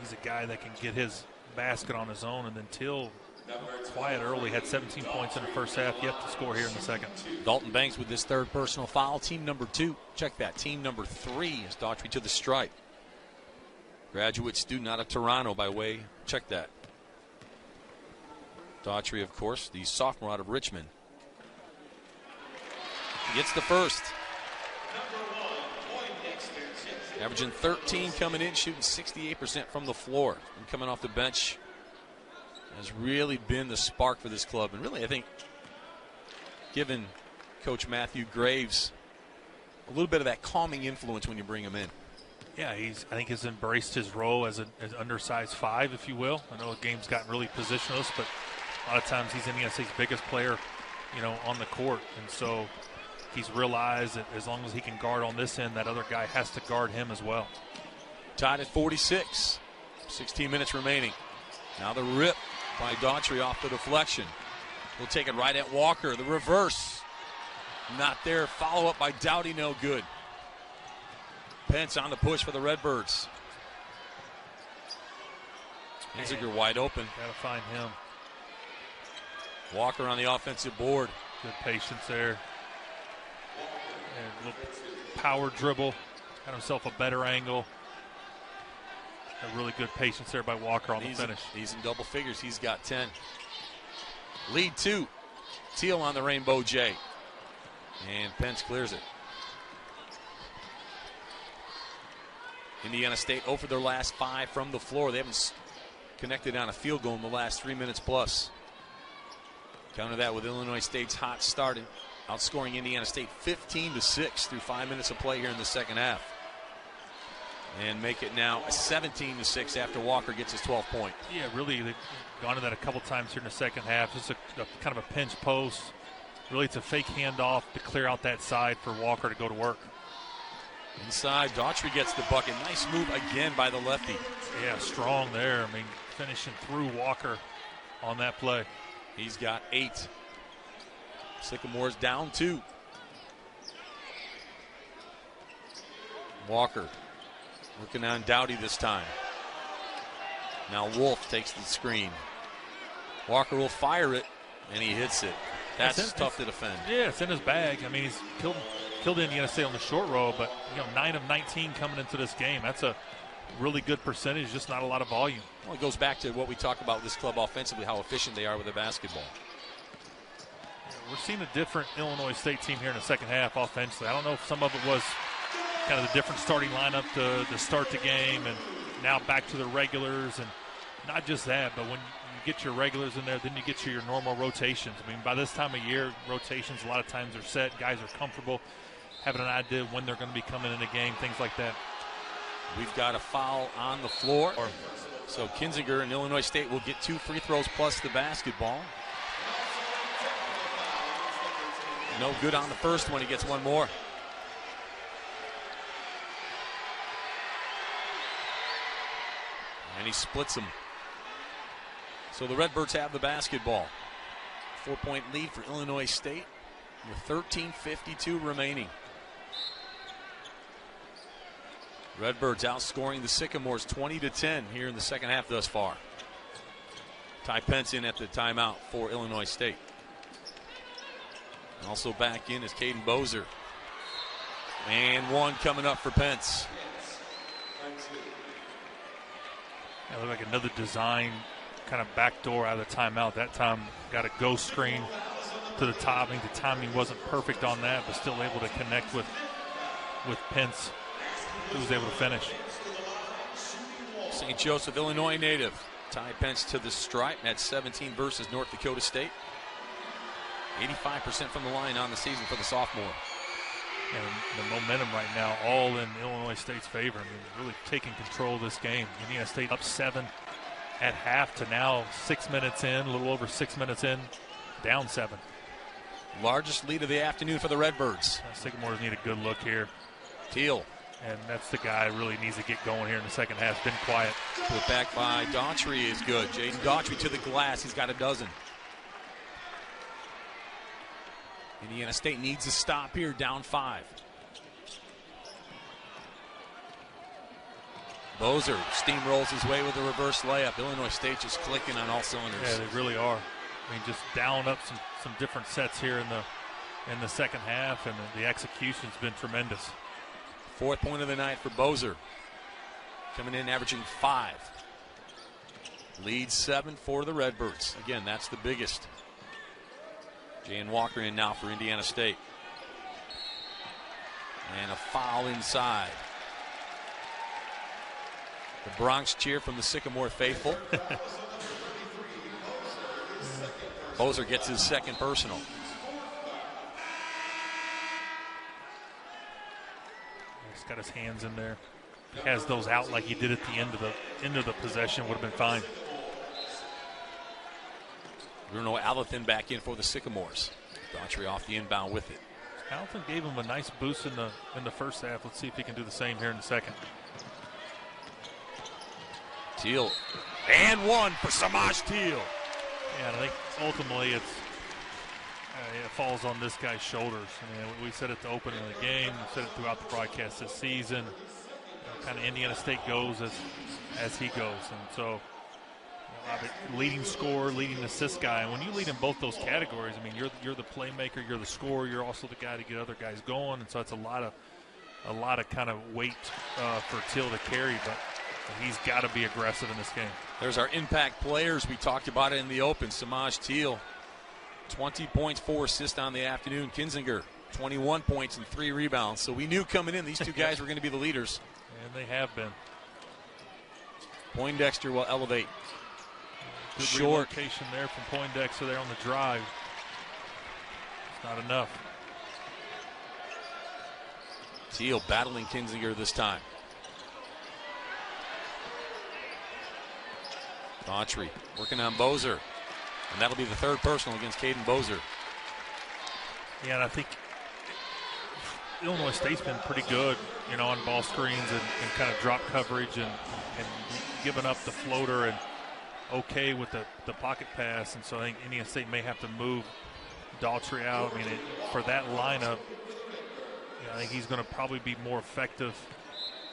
he's a guy that can get his basket on his own, and then Till, quiet early, had 17 points in the first half, yet to score here in the second. Dalton Banks with his 3rd personal foul, team number 2. Check that, team number 3 is Daughtry to the stripe. Graduate student out of Toronto by way, check that. Daughtry, of course, the sophomore out of Richmond. He gets the first. Averaging 13 coming in, shooting 68% from the floor. And coming off the bench has really been the spark for this club. And really, I think, given Coach Matthew Graves a little bit of that calming influence when you bring him in. Yeah, I think he's embraced his role as an undersized 5, if you will. I know the game's gotten really positionless, but a lot of times he's Indiana State's biggest player, on the court. And so he's realized that as long as he can guard on this end, that other guy has to guard him as well. Tied at 46. 16 minutes remaining. Now the rip by Daughtry off the deflection. He'll take it right at Walker. The reverse. Not there. Follow up by Dowdy, no good. Pence on the push for the Redbirds. Hinziger wide open. Got to find him. Walker on the offensive board. Good patience there. And a little power dribble. Got himself a better angle. A really good patience there by Walker on the finish. He's in double figures. He's got 10. Lead 2. Teal on the Rainbow J. And Pence clears it. Indiana State 0 for their last 5 from the floor. They haven't connected on a field goal in the last 3 minutes plus. Counter that with Illinois State's hot start and outscoring Indiana State 15-6 through 5 minutes of play here in the second half. And make it now 17-6 after Walker gets his 12th point. Yeah, really, they've gone to that a couple times here in the second half. Just a kind of a pinch post. Really, it's a fake handoff to clear out that side for Walker to go to work. Inside, Daughtry gets the bucket. Nice move again by the lefty. Yeah, strong there. I mean, finishing through Walker on that play. He's got 8. Sycamore's down 2. Walker working on Dowdy this time. Now Wolf takes the screen. Walker will fire it, and he hits it. That's tough to defend. Yeah, it's in his bag. I mean, he's killed Indiana State on the short row, but 9 of 19 coming into this game. That's a really good percentage, just not a lot of volume. Well, it goes back to what we talk about with this club offensively, how efficient they are with the basketball. we're seeing a different Illinois State team here in the second half offensively. I don't know if some of it was kind of the different starting lineup to start the game, and now back to the regulars, and not just that, but when you get your regulars in there, then you get your normal rotations. I mean, by this time of year, rotations a lot of times are set. Guys are comfortable, having an idea when they're going to be coming in the game, things like that. We've got a foul on the floor. So Kinzinger and Illinois State will get 2 free throws plus the basketball. No good on the first one. He gets one more. And he splits them. So the Redbirds have the basketball. 4-point lead for Illinois State with 13:52 remaining. Redbirds outscoring the Sycamores 20-10 here in the second half thus far. Ty Pence in at the timeout for Illinois State. Also back in is Caden Bozer. And one coming up for Pence. That looked like another design kind of backdoor out of the timeout. That time got a ghost screen to the top. I think the timing wasn't perfect on that, but still able to connect with Pence, who was able to finish. St. Joseph, Illinois native. Ty Pence to the stripe at 17 versus North Dakota State. 85% from the line on the season for the sophomore. And the momentum right now all in Illinois State's favor. I mean, really taking control of this game. Indiana State up 7 at half to now 6 minutes in, a little over 6 minutes in, down 7. Largest lead of the afternoon for the Redbirds. Sycamores need a good look here. Teal. And that's the guy who really needs to get going here in the second half. Been quiet. Put back by Daughtry is good. Jaden Daughtry to the glass. He's got a dozen. Indiana State needs a stop here, down 5. Bozer steamrolls his way with a reverse layup. Illinois State just clicking on all cylinders. Yeah, they really are. I mean, just down up some different sets here in the second half, and the execution's been tremendous. 4th point of the night for Bozer. Coming in averaging 5. Lead 7 for the Redbirds. Again, that's the biggest. Jan Walker in now for Indiana State. And a foul inside. The Bronx cheer from the Sycamore faithful. Bozer gets his second personal. He's got his hands in there. He has those out like he did at the end of the possession. Would have been fine. Bruno Allethin back in for the Sycamores. Daughtry off the inbound with it. Allethin gave him a nice boost in the first half. Let's see if he can do the same here in the second. Teal. And one for Samaj Teal. Yeah, and I think ultimately it falls on this guy's shoulders. I mean, we said it at the opening of the game. We said it throughout the broadcast this season. Kind of Indiana State goes as he goes. And so leading scorer, leading assist guy. And when you lead in both those categories, I mean, you're the playmaker, you're the scorer, you're also the guy to get other guys going. And so it's a lot of kind of weight for Teal to carry, but he's got to be aggressive in this game. There's our impact players. We talked about it in the open. Samaj Teal, 20 points, 4 assists on the afternoon. Kinzinger, 21 points and 3 rebounds. So we knew coming in these two guys were going to be the leaders. And they have been. Poindexter will elevate. Good Short relocation there from Poindexter there on the drive. It's not enough. Teal battling Kinzinger this time. Daughtry working on Bozer. And that'll be the 3rd personal against Caden Bozer. Yeah, and I think Illinois State's been pretty good, on ball screens and kind of drop coverage and giving up the floater and okay with the pocket pass. And so I think Indiana State may have to move Daughtry out. I mean, for that lineup, I think he's going to probably be more effective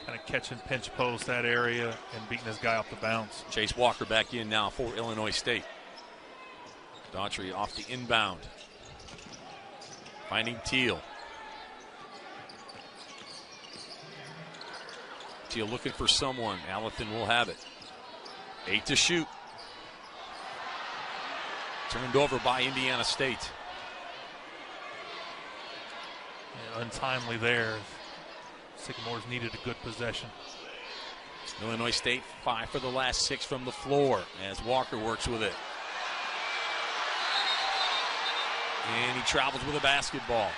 kind of catching pinch post that area and beating this guy off the bounce. Chase Walker back in now for Illinois State. Daughtry off the inbound. Finding Teal. Teal looking for someone. Allethin will have it. 8 to shoot. Turned over by Indiana State. untimely there. Sycamores needed a good possession. Illinois State 5 for the last 6 from the floor as Walker works with it. And he travels with a basketball.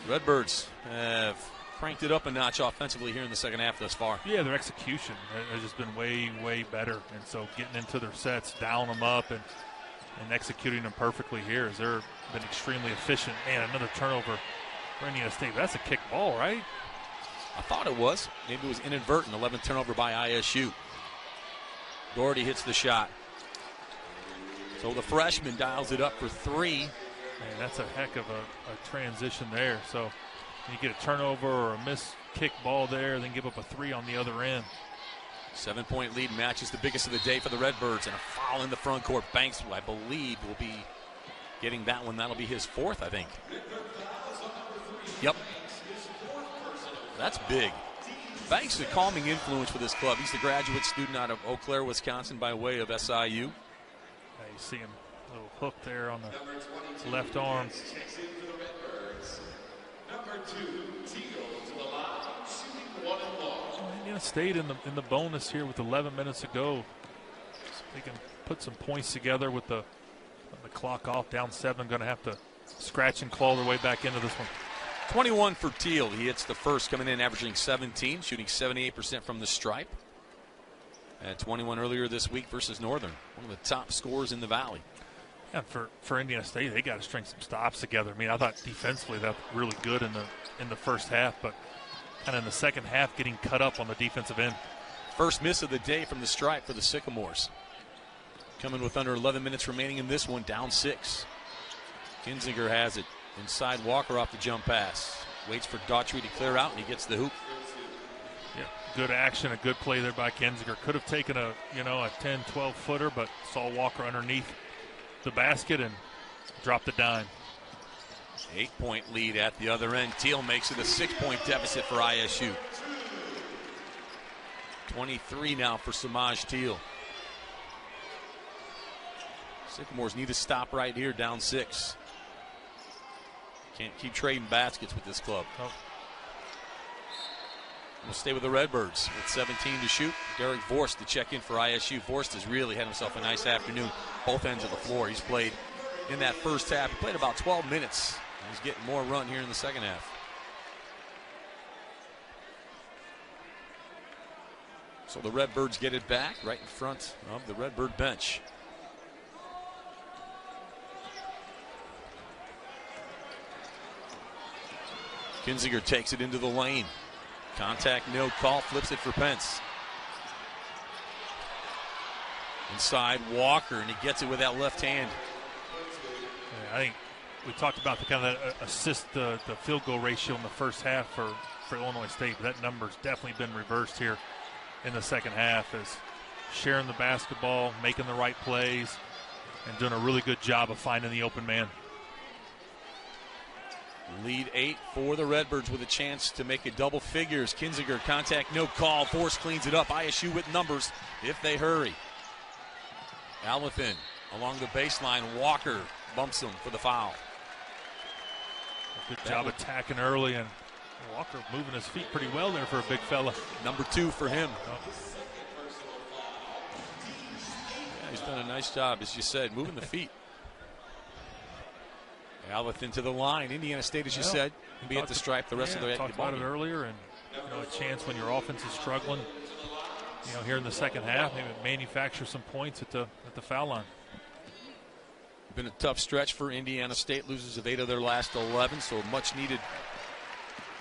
Redbirds have cranked it up a notch offensively here in the second half thus far. Yeah, their execution has just been way, way better. And so getting into their sets, down them up, and executing them perfectly here as they've been extremely efficient. And another turnover for Indiana State. That's a kick ball, right? I thought it was. Maybe it was inadvertent. 11th turnover by ISU. Doherty hits the shot. So the freshman dials it up for 3. Man, that's a heck of a transition there. So you get a turnover or a missed kick ball there, then give up a 3 on the other end. 7-point lead matches the biggest of the day for the Redbirds, and a foul in the front court. Banks, I believe, will be getting that one. That'll be his 4th, I think. Yep. That's big. Banks is a calming influence for this club. He's the graduate student out of Eau Claire, Wisconsin, by way of SIU. You see him, a little hook there on the left arm. Indiana State in the bonus here with 11 minutes to go. So they can put some points together with the clock off, down 7. Going to have to scratch and claw their way back into this one. 21 for Teal. He hits the first, coming in averaging 17, shooting 78% from the stripe. At 21 earlier this week versus Northern, one of the top scorers in the Valley. Yeah, for Indiana State, they got to string some stops together. I mean, I thought defensively that was really good in the first half, but kind of in the second half, getting cut up on the defensive end. First miss of the day from the stripe for the Sycamores. Coming with under 11 minutes remaining in this one, down 6. Kinzinger has it. Inside Walker off the jump pass. Waits for Daughtry to clear out, and he gets the hoop. Yeah, good action, a good play there by Kinzinger. Could have taken a 10, 12 footer, but saw Walker underneath the basket and dropped the dime. 8-point lead at the other end. Teal makes it a 6-point deficit for ISU. 23 now for Samaj Teal. Sycamores need to stop right here, down 6. Can't keep trading baskets with this club. Oh. We'll stay with the Redbirds with 17 to shoot. Derek Vorst to check in for ISU. Vorst has really had himself a nice afternoon, both ends of the floor. He's played in that first half. He played about 12 minutes. He's getting more run here in the second half. So the Redbirds get it back right in front of the Redbird bench. Kinzinger takes it into the lane. Contact, no call, flips it for Pence. Inside Walker, and he gets it with that left hand. Yeah, I think we talked about the kind of assist, the field goal ratio in the first half for Illinois State, but that number's definitely been reversed here in the second half as sharing the basketball, making the right plays, and doing a really good job of finding the open man. Lead 8 for the Redbirds with a chance to make it double figures. Kinzinger, contact, no call. Force cleans it up. ISU with numbers if they hurry. Alathan along the baseline. Walker bumps him for the foul. Good job attacking early, and Walker moving his feet pretty well there for a big fella. Number 2 for him. Yeah, he's done a nice job, as you said, moving the feet. Alathan to the line. Indiana State, as you said, can be at the stripe the rest of the talked about it earlier, and a chance when your offense is struggling, here in the second half, maybe manufacture some points at the foul line. Been a tough stretch for Indiana State. Losers of 8 of their last 11, so a much-needed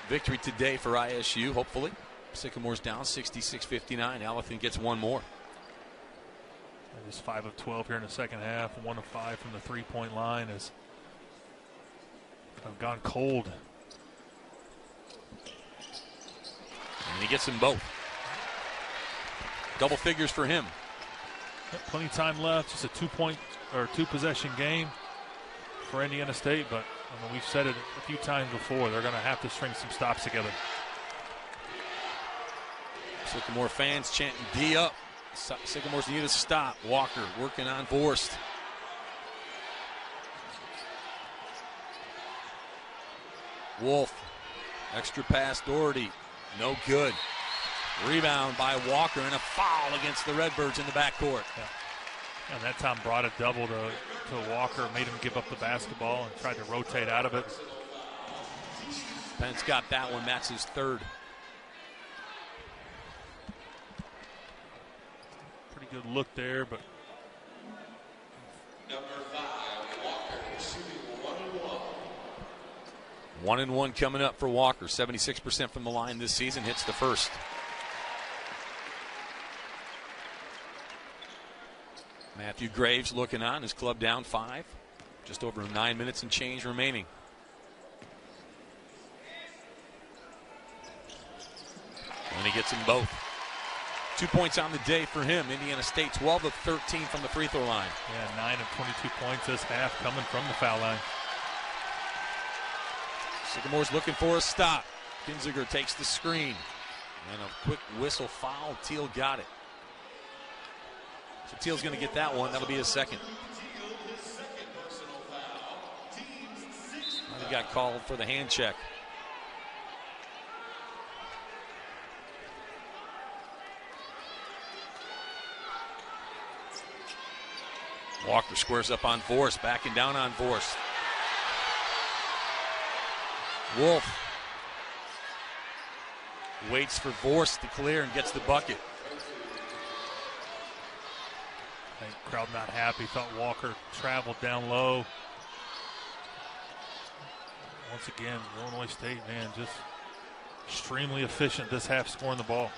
victory today for ISU, hopefully. Sycamores down 66-59. Alathan gets one more. Just 5 of 12 here in the second half. 1 of 5 from the three-point line has gone cold. And he gets them both. Double figures for him. Plenty of time left. Just a 2-point or 2-possession game for Indiana State, but we've said it a few times before. They're going to have to string some stops together. Sycamore fans chanting D up. Sycamores need to stop. Walker working on Vorst. Wolf, extra pass, Doherty, no good. Rebound by Walker and a foul against the Redbirds in the backcourt. Yeah. And that time brought a double to Walker, made him give up the basketball and tried to rotate out of it. Pence got that one, that's his third. Pretty good look there, but Number 5, Walker, shooting 1-1. 1-1 coming up for Walker. 76% from the line this season, hits the first. Matthew Graves looking on, his club down 5. Just over 9 minutes and change remaining. And he gets them both. 2 points on the day for him. Indiana State 12 of 13 from the free throw line. Yeah, 9 of 22 points this half coming from the foul line. Sycamore's looking for a stop. Kinziger takes the screen. And a quick whistle foul. Teal got it. So Teal's going to get that one. That'll be his second. He got called for the hand check. Walker squares up on Vorst, backing down on Vorst. Wolf waits for Vorst to clear and gets the bucket. I think crowd not happy, thought Walker traveled down low. Once again, Illinois State, man, just extremely efficient this half scoring the ball.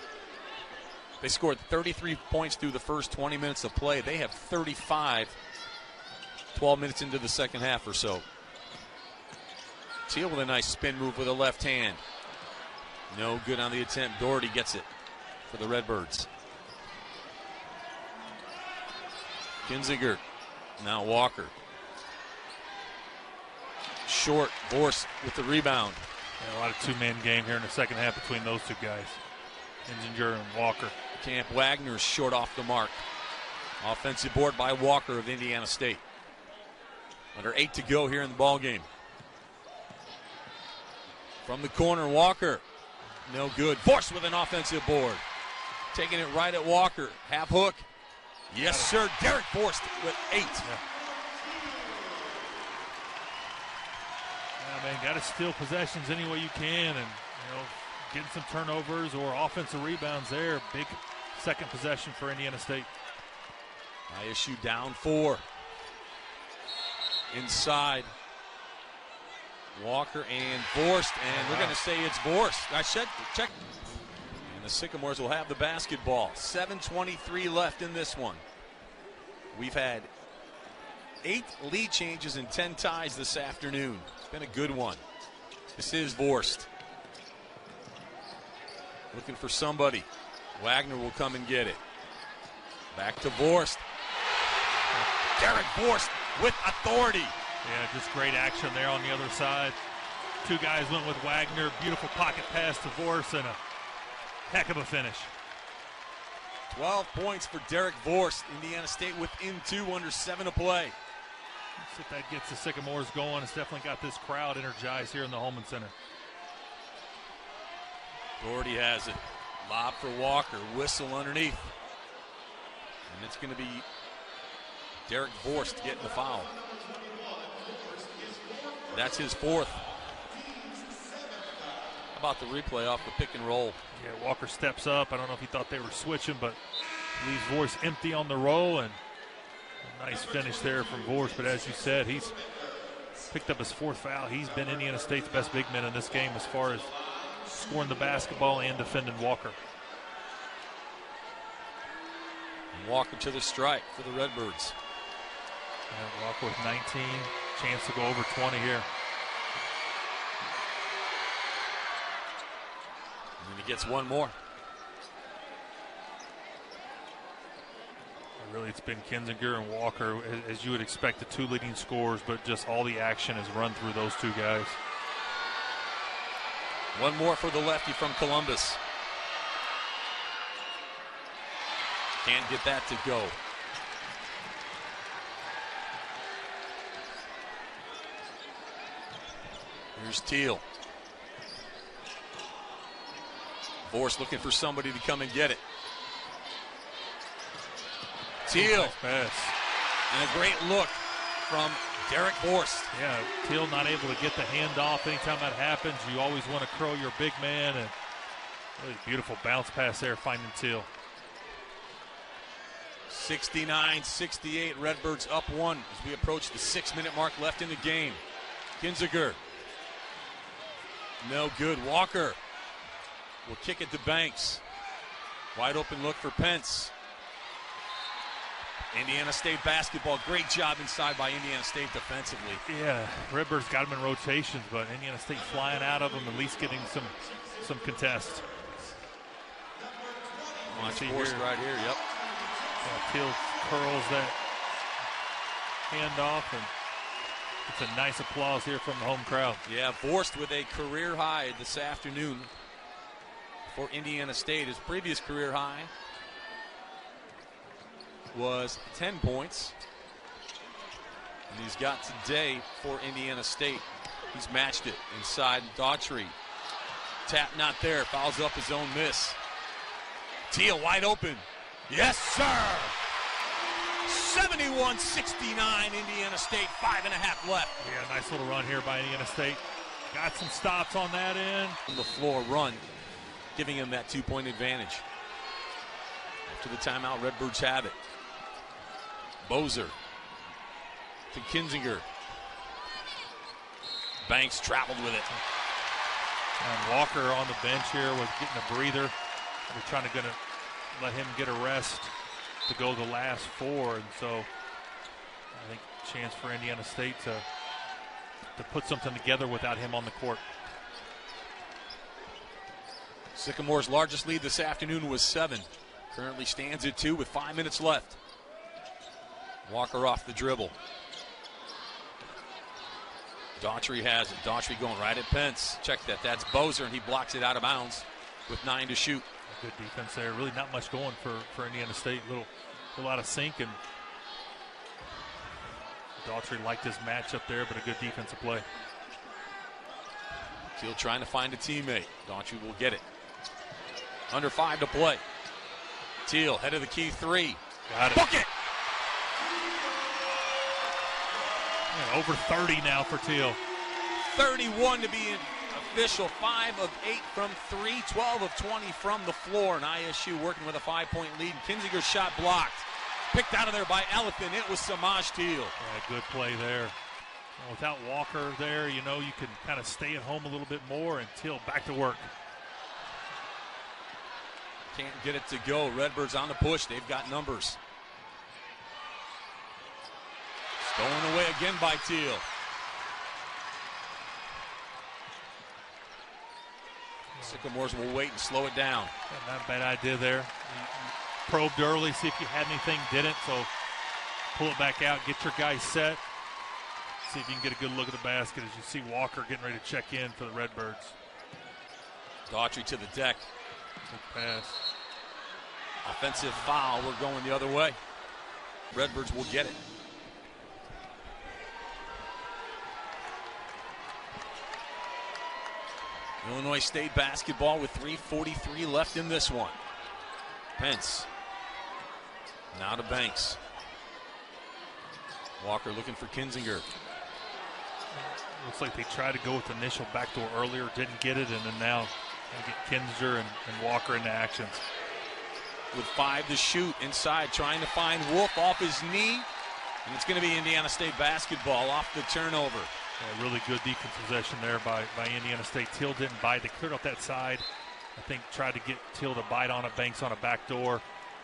They scored 33 points through the first 20 minutes of play. They have 35 12 minutes into the second half or so. Teal with a nice spin move with a left hand. No good on the attempt. Doherty gets it for the Redbirds. Kinziger, now Walker. Short, Vorst with the rebound. Yeah, a lot of two-man game here in the second half between those two guys. Kinziger and Walker. Camp Wagner's short off the mark. Offensive board by Walker of Indiana State. Under 8 to go here in the ball game. From the corner, Walker. No good. Vorst with an offensive board. Taking it right at Walker. Half hook. Yes, sir. Derek Vorst with 8. Yeah, man, got to steal possessions any way you can, and getting some turnovers or offensive rebounds there. Big second possession for Indiana State. ISU down 4. Inside. Walker and Vorst, and we're going to say it's Vorst. I said check. And the Sycamores will have the basketball. 7:23 left in this one. We've had 8 lead changes and 10 ties this afternoon. It's been a good one. This is Vorst. Looking for somebody. Wagner will come and get it. Back to Vorst. Derek Vorst with authority. Yeah, just great action there on the other side. Two guys went with Wagner. Beautiful pocket pass to Vorst and a heck of a finish. 12 points for Derek Vorst. Indiana State within 2 under 7 to play. Let's see if that gets the Sycamores going. It's definitely got this crowd energized here in the Holman Center. Doherty has it. Lob for Walker. Whistle underneath. And it's going to be Derek Vorst getting the foul. That's his 4th. How about the replay off the pick and roll? Yeah, Walker steps up. I don't know if he thought they were switching, but leaves Vorst empty on the roll, and a nice finish there from Vorst. But as you said, he's picked up his 4th foul. He's been Indiana State's best big man in this game as far as scoring the basketball and defending Walker. And Walker to the strike for the Redbirds. And Walker with 19, chance to go over 20 here. And then he gets one more. Really, it's been Kinziger and Walker, as you would expect, the 2 leading scorers, but just all the action has run through those 2 guys. One more for the lefty from Columbus. Can't get that to go. Here's Teal. Force looking for somebody to come and get it. Teal. Nice pass. And a great look from Derek Forst. Yeah, Teal not able to get the handoff. Anytime that happens, you always want to curl your big man. And really beautiful bounce pass there, finding Teal. 69-68, Redbirds up one as we approach the 6-minute mark left in the game. Kinziger. No good. Walker will kick it to Banks. Wide open look for Pence. Indiana State basketball, great job inside by Indiana State defensively. Yeah, Redbirds got them in rotations, but Indiana State flying out of them, at least getting some contest. Watch Force right here, yep. Teal curls that handoff, and it's a nice applause here from the home crowd. Yeah, Forst with a career high this afternoon for Indiana State. His previous career high was 10 points. And he's got today for Indiana State. He's matched it inside Daughtry. Tap not there, fouls up his own miss. Teal wide open. Yes, sir! 71-69, Indiana State, 5.5 left. Yeah, nice little run here by Indiana State. Got some stops on that end. On the floor run, giving him that 2-point advantage. After the timeout, Redbirds have it. Bozer to Kinzinger. Banks traveled with it. And Walker on the bench here was getting a breather. We're trying to let him get a rest to go the last four, and so I think chance for Indiana State to put something together without him on the court. Sycamore's largest lead this afternoon was 7. Currently stands at 2 with 5 minutes left. Walker off the dribble. Daughtry has it. Daughtry going right at Pence. Check that. That's Bozer, and he blocks it out of bounds with 9 to shoot. Good defense there. Really not much going for Indiana State. A lot of sink, and Daughtry liked his match up there, but a good defensive play. Teal trying to find a teammate. Daughtry will get it. Under 5 to play. Teal, head of the key 3. Got it. Book it! Yeah, over 30 now for Teal. 31 to be official. 5 of 8 from 3, 12 of 20 from the floor. And ISU working with a 5-point lead. Kinzinger's shot blocked. Picked out of there by Elephant. It was Samaj Teal. Yeah, good play there. And without Walker there, you can kind of stay at home a little bit more, and Teal back to work. Can't get it to go. Redbirds on the push. They've got numbers. Stolen away again by Teal. Sycamores will wait and slow it down. Not a bad idea there. You probed early, see if you had anything, didn't. So pull it back out, get your guys set. See if you can get a good look at the basket as you see Walker getting ready to check in for the Redbirds. Daughtry to the deck. Good pass. Offensive foul. We're going the other way. Redbirds will get it. Illinois State basketball with 3:43 left in this one. Pence. Now to Banks. Walker looking for Kinzinger. Looks like they tried to go with the initial backdoor earlier, didn't get it, and then now they get Kinzinger and Walker into actions. With 5 to shoot inside, trying to find Wolf off his knee. And it's going to be Indiana State basketball off the turnover. Yeah, really good defense possession there by Indiana State. Teal didn't bite. They cleared off that side. I think tried to get Teal to bite on it. Banks on a backdoor.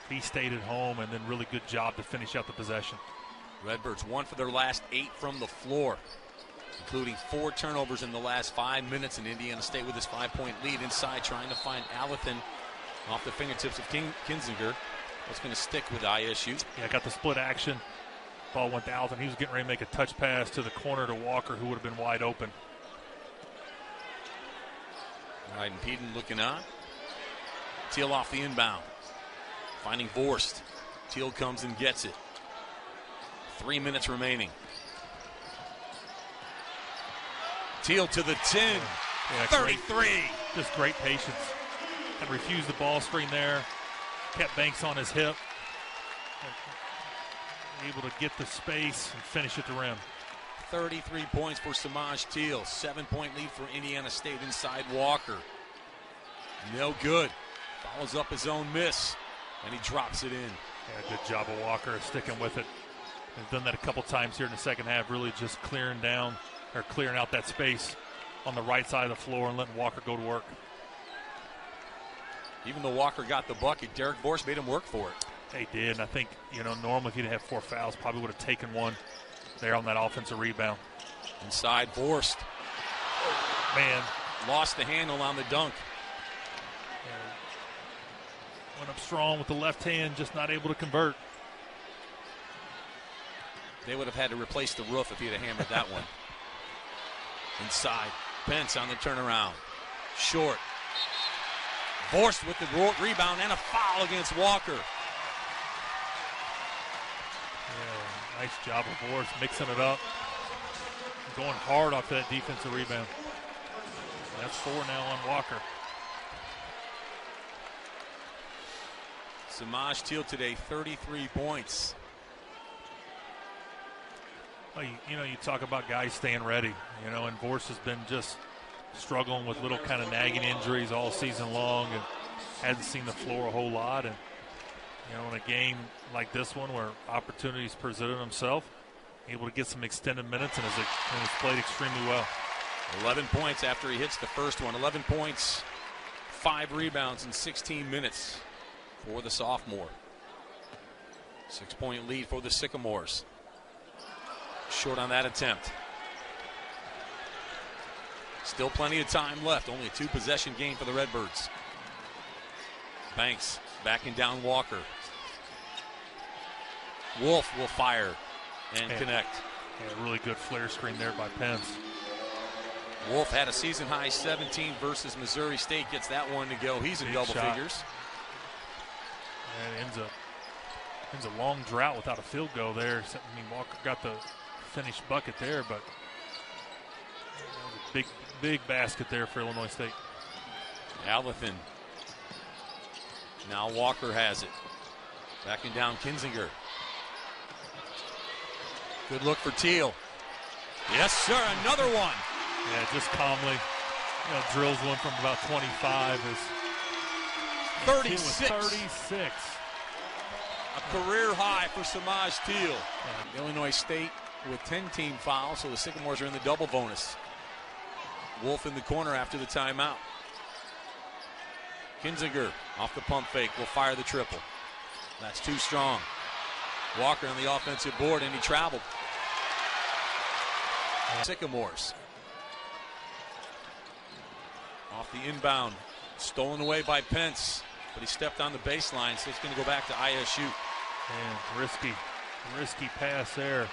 He stayed at home, and then really good job to finish out the possession. Redbirds 1 for their last 8 from the floor, including 4 turnovers in the last 5 minutes. And Indiana State with this 5-point lead inside, trying to find Allethan off the fingertips of Kinzinger. That's going to stick with ISU. Yeah, got the split action. Ball went to Allethan. He was getting ready to make a touch pass to the corner to Walker, who would have been wide open. All right, and Peden looking on. Teal off the inbound. Finding Vorst. Teal comes and gets it. 3 minutes remaining. Teal to the 10. Yeah, 33. Just great patience. and refused the ball screen there. Kept Banks on his hip. Able to get the space and finish at the rim. 33 points for Samaj Teal. 7-point lead for Indiana State inside Walker. No good. Follows up his own miss, and he drops it in. Yeah, good job of Walker sticking with it. He's done that a couple times here in the second half, really just clearing out that space on the right side of the floor and letting Walker go to work. Even though Walker got the bucket, Derek Vorst made him work for it. He did, and I think, normally if he didn't have 4 fouls, probably would have taken one there on that offensive rebound. Inside Vorst. Man. Lost the handle on the dunk. Went up strong with the left hand, just not able to convert. They would have had to replace the roof if he had hammered that one. Inside, Pence on the turnaround. Short. Vorst with the rebound and a foul against Walker. Yeah, nice job of Vorst mixing it up. Going hard off that defensive rebound. That's 4 now on Walker. Samaj Teal today, 33 points. Well, you talk about guys staying ready, and Vorst has been just struggling with little kind of nagging injuries all season long and hasn't seen the floor a whole lot. And, in a game like this one where opportunities presented himself, able to get some extended minutes and has played extremely well. 11 points after he hits the first one. 11 points, 5 rebounds in 16 minutes for the sophomore. 6-point lead for the Sycamores. Short on that attempt. Still plenty of time left. Only a 2-possession game for the Redbirds. Banks backing down Walker. Wolf will fire and connect. Yeah, really good flare screen there by Pence. Wolf had a season-high 17 versus Missouri State. Gets that one to go. He's in double figures. And ends a long drought without a field goal there. Walker got the finished bucket there, but big basket there for Illinois State. Alvithan. Now Walker has it. Backing down Kinzinger. Good look for Teal. Yes, sir, another one. Yeah, just calmly. Drills one from about 25. 36. 36. A career high for Samaj Teal. Illinois State with 10 team fouls, so the Sycamores are in the double bonus. Wolf in the corner after the timeout. Kinzinger off the pump fake will fire the triple. That's too strong. Walker on the offensive board, and he traveled. Sycamores. Off the inbound. Stolen away by Pence, but he stepped on the baseline, so it's going to go back to ISU. And risky pass there.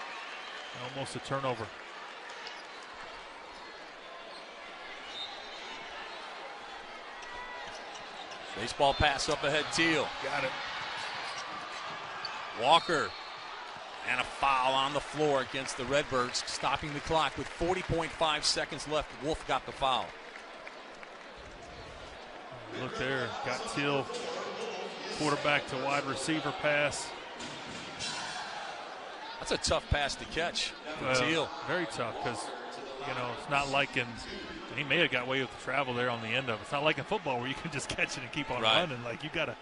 Almost a turnover. Baseball pass up ahead, Teal. Got it. Walker. And a foul on the floor against the Redbirds, stopping the clock with 40.5 seconds left. Wolf got the foul. Look there, got Teal, quarterback to wide receiver pass. That's a tough pass to catch for Teal. Very tough, because it's not like he may have got away with the travel there on the end of it. It's not like in football where you can just catch it and keep on running. Like you gotta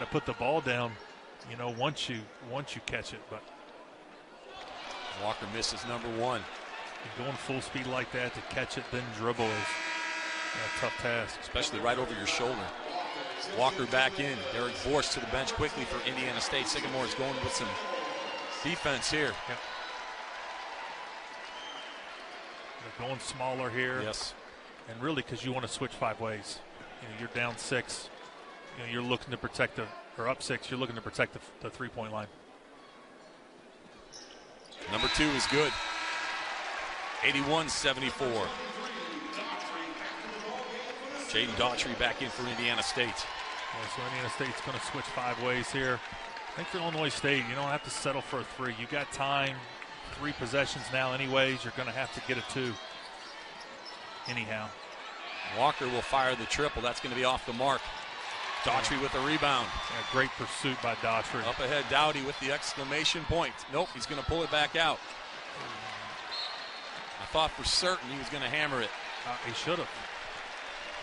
put the ball down, once you catch it. But Walker misses number 1. Going full speed like that to catch it, then dribble is a tough task. Especially right over your shoulder. Walker back in. Derek Vorst to the bench quickly for Indiana State. Sycamores going with some defense here. Yep. They're going smaller here. Yes. And really, because you want to switch 5 ways. You're down 6. You're looking to protect or up 6. You're looking to protect the 3-point line. Number 2 is good. 81-74. Jaden Daughtry back in for Indiana State. Yeah, so Indiana State's going to switch 5 ways here. I think for Illinois State, you don't have to settle for a 3. You got time, 3 possessions now anyways. You're going to have to get a 2 anyhow. Walker will fire the triple. That's going to be off the mark. Daughtry with the rebound. Yeah, great pursuit by Daughtry. Up ahead, Dowdy with the exclamation point. Nope, he's going to pull it back out. I thought for certain he was going to hammer it. He should have.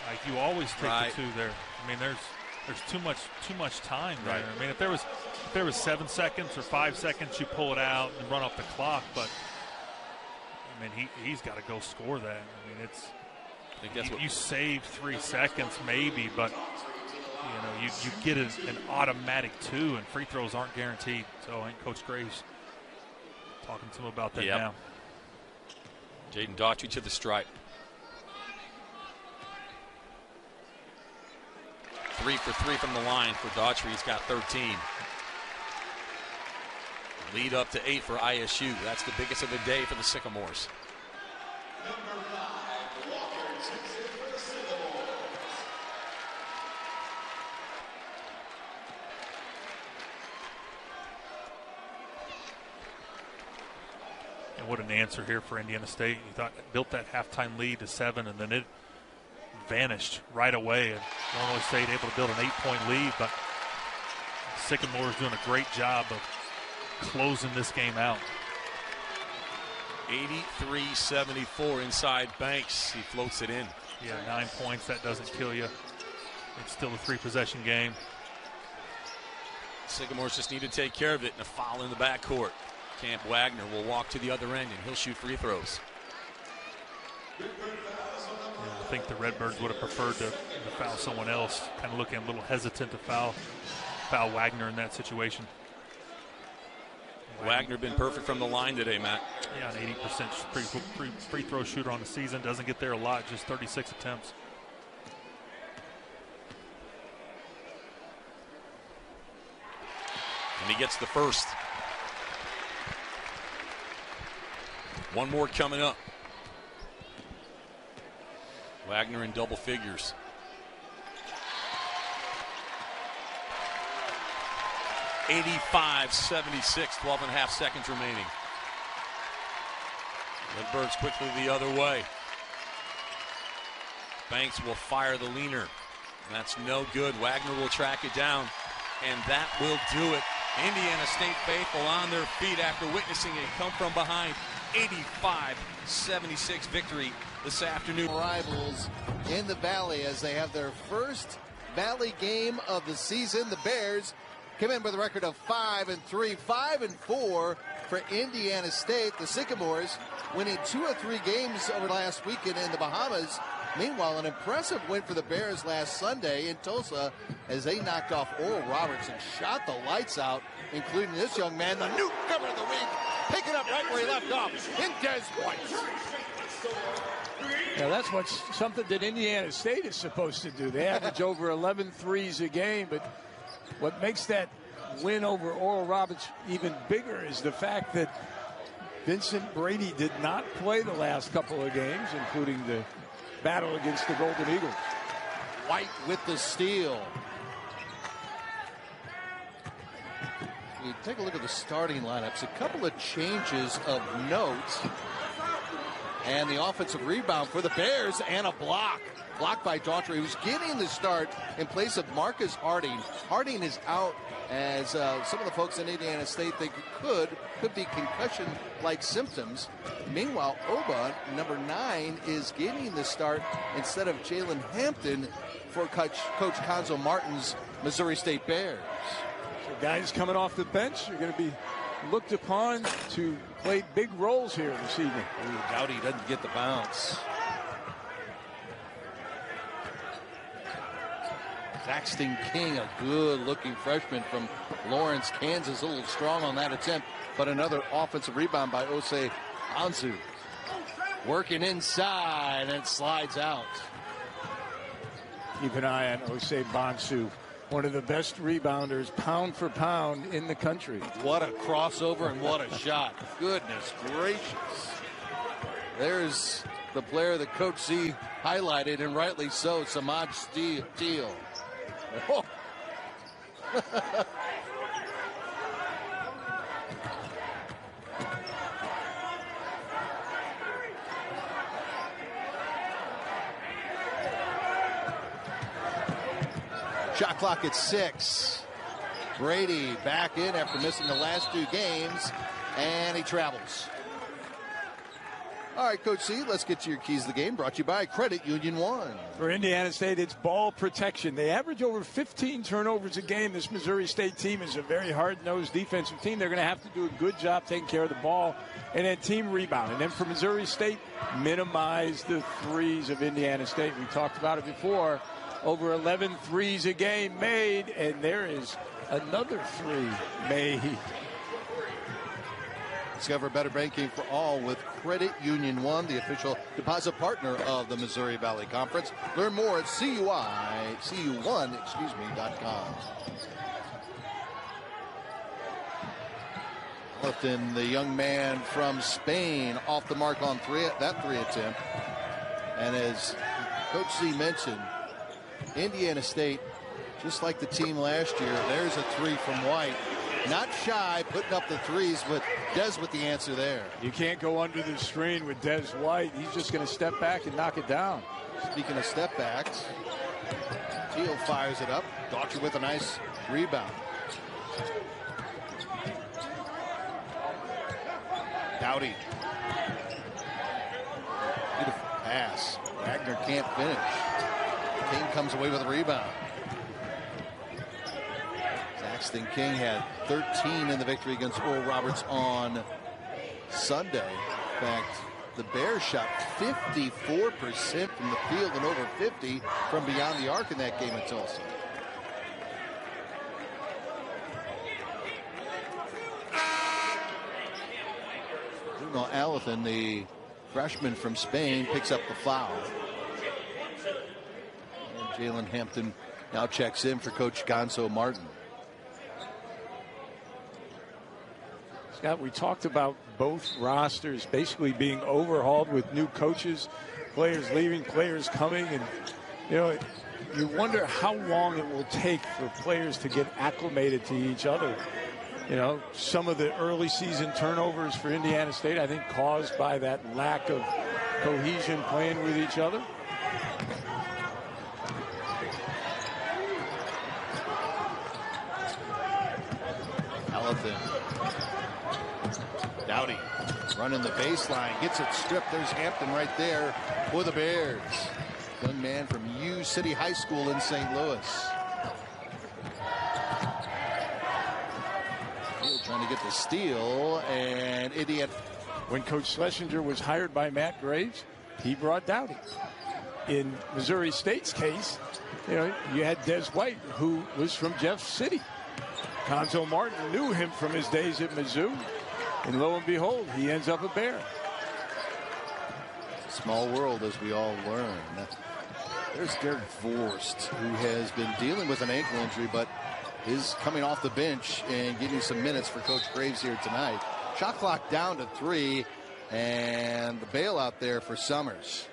Like you always take Right. the two there. I mean, there's too much time there. Right. I mean, if there was 7 seconds or 5 seconds, you pull it out and run off the clock. But I mean, he's got to go score that. I mean, I think that's what you save 3 seconds maybe, but you get an automatic 2, and free throws aren't guaranteed. So I think Coach Gray's talking to him about that now. Jaden Daughtry to the stripe. 3 for 3 from the line for Daughtry. He's got 13. Lead up to 8 for ISU. That's the biggest of the day for the Sycamores. And what an answer here for Indiana State. You thought built that halftime lead to 7, and then it vanished right away. And Illinois State able to build an 8-point lead, but Sycamore is doing a great job of closing this game out. 83-74 inside Banks. He floats it in. Yeah, 9 points. That doesn't kill you. It's still a 3-possession game. Sycamores just need to take care of it, and a foul in the backcourt. Camp Wagner will walk to the other end, and he'll shoot free throws. Yeah, I think the Redbirds would have preferred to foul someone else. Kind of looking a little hesitant to foul Wagner in that situation. Wagner been perfect from the line today, Matt. Yeah, an 80% free throw shooter on the season. Doesn't get there a lot, just 36 attempts. And he gets the first. One more coming up. Wagner in double figures. (85-76), 12 and a half seconds remaining. Redbirds quickly the other way. Banks will fire the leaner. That's no good. Wagner will track it down, and that will do it. Indiana State faithful on their feet after witnessing a come from behind 85-76 victory this afternoon. Rivals in the Valley as they have their first Valley game of the season. The Bears come in with a record of 5-3, 5-4 for Indiana State. The Sycamores winning 2 of 3 games over last weekend in the Bahamas. Meanwhile, an impressive win for the Bears last Sunday in Tulsa as they knocked off Oral Roberts and shot the lights out, including this young man, the newcomer of the week, picking up right where he left off in Des White. Yeah, that's something that Indiana State is supposed to do. They average over 11 threes a game, but what makes that win over Oral Roberts even bigger is the fact that Vincent Brady did not play the last couple of games, including the battle against the Golden Eagles. White with the steal. You take a look at the starting lineups. A couple of changes of note. And the offensive rebound for the Bears and a block. Blocked by Daughtry, who's getting the start in place of Marcus Harding. Harding is out as some of the folks in Indiana State think could be concussion-like symptoms. Meanwhile, Oba, number 9, is getting the start instead of Jalen Hampton for Coach Conzo Martin's Missouri State Bears. So guys coming off the bench are going to be looked upon to play big roles here this evening. Ooh, Dowdy doesn't get the bounce. Saxton King, a good-looking freshman from Lawrence, Kansas, a little strong on that attempt, but another offensive rebound by Osei Anzu. Working inside and slides out. Keep an eye on Osei Bonsu, one of the best rebounders, pound for pound, in the country. What a crossover and what a shot. Goodness gracious. There's the player that Coach Z highlighted, and rightly so, Samaj Steele. Oh. Shot clock at 6. Brady back in after missing the last 2 games, and he travels. All right, Coach C, let's get to your keys of the game. Brought to you by Credit Union 1. For Indiana State, it's ball protection. They average over 15 turnovers a game. This Missouri State team is a very hard-nosed defensive team. They're going to have to do a good job taking care of the ball. And then team rebound. And then for Missouri State, minimize the threes of Indiana State. We talked about it before. Over 11 threes a game made, and there is another 3 made. Discover better banking for all with Credit Union 1, the official deposit partner of the Missouri Valley Conference. Learn more at cu1.com. Clifton, the young man from Spain, off the mark on that 3 attempt. And as Coach Z mentioned, Indiana State, just like the team last year, there's a 3 from White. Not shy, putting up the threes with Des with the answer there. You can't go under the screen with Des White. He's just going to step back and knock it down. Speaking of step backs, Teal fires it up. Daughtry with a nice rebound. Dowdy. Beautiful pass. Wagner can't finish. King comes away with a rebound. Saxton King had 13 in the victory against Oral Roberts on Sunday. In fact, the Bears shot 54% from the field and over 50 from beyond the arc in that game at Tulsa. Bruno Alathan, the freshman from Spain, picks up the foul. And Jalen Hampton now checks in for Coach Gonzo Martin. Scott, we talked about both rosters basically being overhauled with new coaches, players leaving, players coming, and you wonder how long it will take for players to get acclimated to each other. Some of the early season turnovers for Indiana State, I think, caused by that lack of cohesion playing with each other. Alathan. Dowdy running the baseline, gets it stripped. There's Hampton right there for the Bears. Young man from U City High School in St. Louis. Trying to get the steal, and Indiana. When Coach Schlesinger was hired by Matt Graves, he brought Dowdy. In Missouri State's case, you had Des White, who was from Jeff City. Gonzo Martin knew him from his days at Mizzou. And lo and behold, he ends up a Bear. Small world, as we all learn. There's Derek Vorst, who has been dealing with an ankle injury, but is coming off the bench and getting some minutes for Coach Graves here tonight. Shot clock down to 3, and the bailout there for Summers.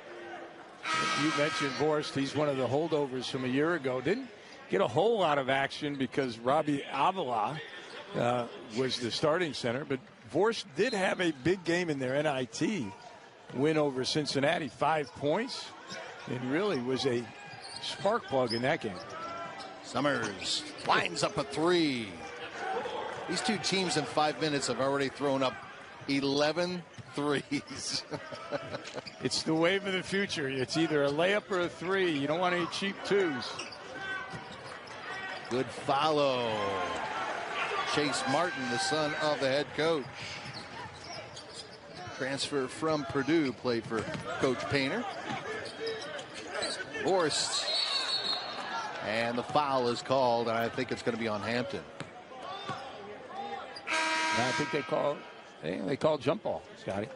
You mentioned Vorst. He's one of the holdovers from a year ago. Didn't get a whole lot of action because Robbie Avila was the starting center, but Vorst did have a big game in their NIT win over Cincinnati, 5 points, and really was a spark plug in that game. Summers lines up a 3. These two teams in 5 minutes have already thrown up 11 threes. It's the wave of the future. It's either a layup or a 3. You don't want any cheap 2s. Good follow. Chase Martin, the son of the head coach. Transfer from Purdue, played for Coach Painter. Vorst. And the foul is called, and I think it's going to be on Hampton. I think they call jump ball, Scotty.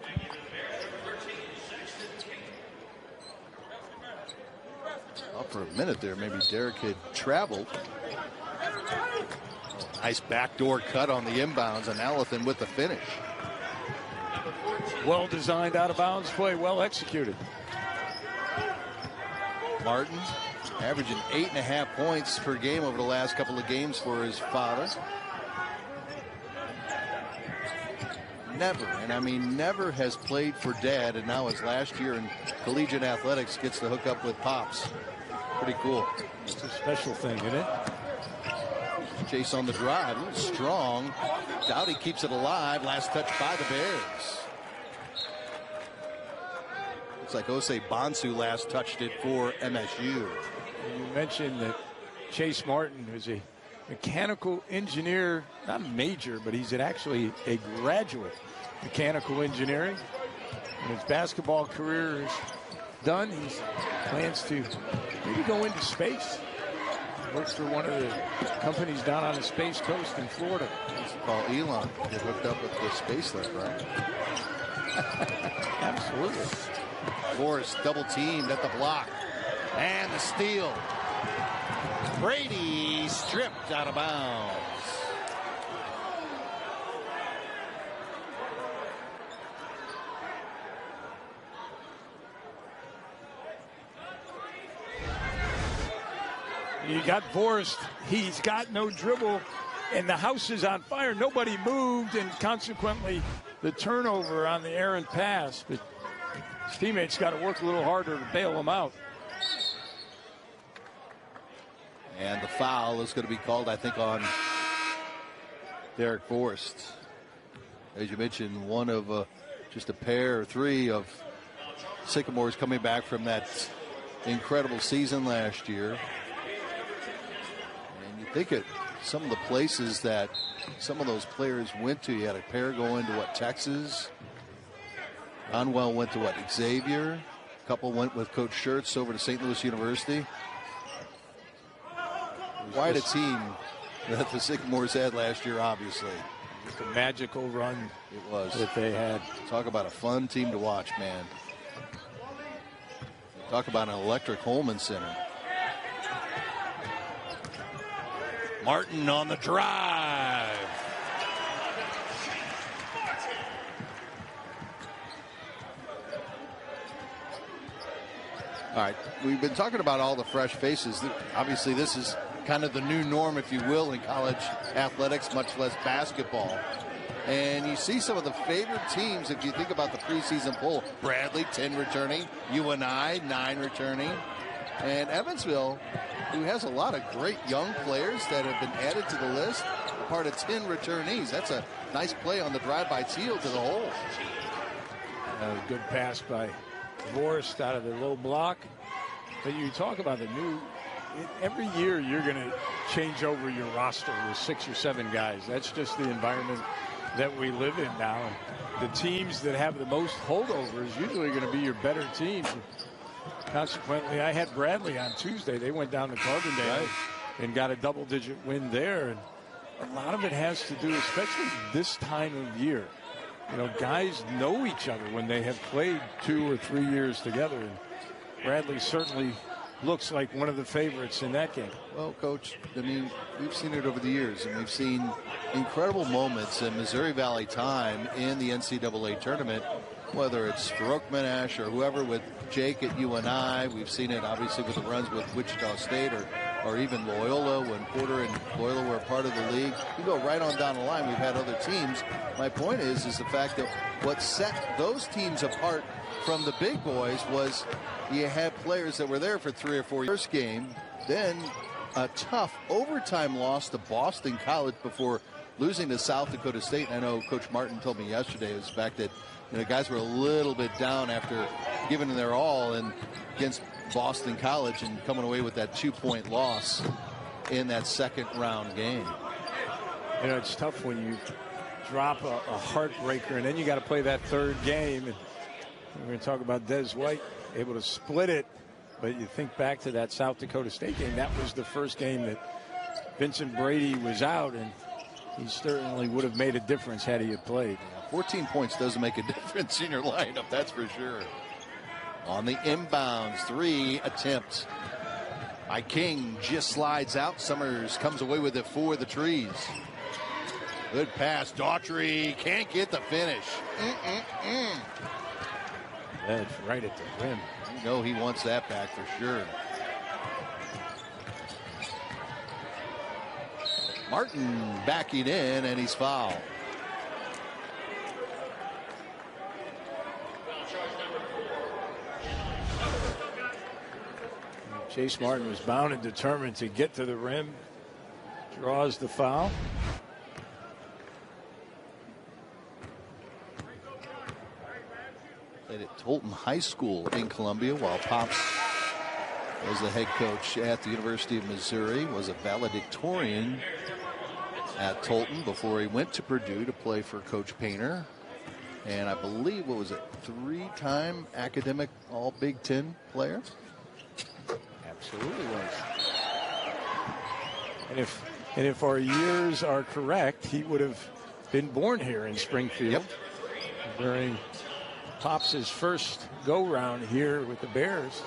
Well, for a minute there, maybe Derek had traveled. Nice backdoor cut on the inbounds, and Alathan with the finish. Well designed out of bounds play, well executed. Martin averaging 8.5 points per game over the last couple of games for his father. Never, and I mean never, has played for Dad, and now his last year in collegiate athletics gets to hook up with Pops. Pretty cool. It's a special thing, isn't it? Chase on the drive. Ooh, strong. Dowdy keeps it alive. Last touch by the Bears. Looks like Osei Bonsu last touched it for MSU. You mentioned that Chase Martin is a mechanical engineer, not a major, but he's actually a graduate mechanical engineering. When his basketball career is done, he plans to maybe go into space. Works for one of the companies down on the Space Coast in Florida. It's called Elon. Get hooked up with the space lift, right? Absolutely. Forrest double teamed at the block. And the steal. Brady stripped out of bounds. You got Forrest. He's got no dribble, and the house is on fire. Nobody moved, and consequently, the turnover on the errant pass. But his teammates got to work a little harder to bail him out. And the foul is going to be called, I think, on Derek Forrest. As you mentioned, one of just a pair or three of Sycamores coming back from that incredible season last year. And you think of some of the places that some of those players went to. You had a pair going to, Texas. Onwell went to, Xavier. A couple went with Coach Schertz over to St. Louis University. Quite a team that the Sycamores had last year, obviously. Just a magical run it was that they had. Talk about a fun team to watch, man. Talk about an electric Holman Center. Martin on the drive. All right, we've been talking about all the fresh faces. Obviously, this is kind of the new norm, if you will, in college athletics, much less basketball. And you see some of the favorite teams, if you think about the preseason poll. Bradley, 10 returning. UNI, 9 returning. And Evansville, who has a lot of great young players that have been added to the list, part of 10 returnees. That's a nice play on the drive-by Teal to the hole. A good pass by Forrest out of the low block. But you talk about the new, every year you're going to change over your roster with 6 or 7 guys. That's just the environment that we live in now. And the teams that have the most holdovers usually going to be your better teams. Consequently, I had Bradley on Tuesday. They went down to Carbondale and got a double-digit win there. And a lot of it has to do, especially this time of year. You know, guys know each other when they have played 2 or 3 years together. And Bradley certainly looks like one of the favorites in that game. Well, Coach, I mean, we've seen it over the years, and we've seen incredible moments in Missouri Valley time in the NCAA tournament, whether it's Farouk Minash or whoever with Jake at UNI. We've seen it, obviously, with the runs with Wichita State or even Loyola when Porter and Loyola were a part of the league. You go right on down the line. We've had other teams. My point is the fact that what set those teams apart from the big boys was you had players that were there for 3 or 4 years. First game, then a tough overtime loss to Boston College before losing to South Dakota State. And I know Coach Martin told me yesterday was the fact that guys were a little bit down after giving their all against Boston College and coming away with that 2-point loss in that second round game. You know, it's tough when you drop a heartbreaker and then you got to play that third game. And we're going to talk about Des White able to split it, but you think back to that South Dakota State game. That was the first game that Vincent Brady was out, and he certainly would have made a difference had he had played. 14 points doesn't make a difference in your lineup, that's for sure. On the inbounds, 3 attempts by King, just slides out. Summers comes away with it for the Trees. Good pass. Daughtry can't get the finish. That's right at the rim. You know he wants that back for sure. Martin backing in, and he's fouled. Chase Martin was bound and determined to get to the rim. Draws the foul. Played at Tolton High School in Columbia while Pops was the head coach at the University of Missouri. Was a valedictorian at Tolton before he went to Purdue to play for Coach Painter. And I believe, what was it, 3-time academic All Big Ten player? Absolutely was. And if our years are correct, he would have been born here in Springfield during Pops' first go-round here with the Bears.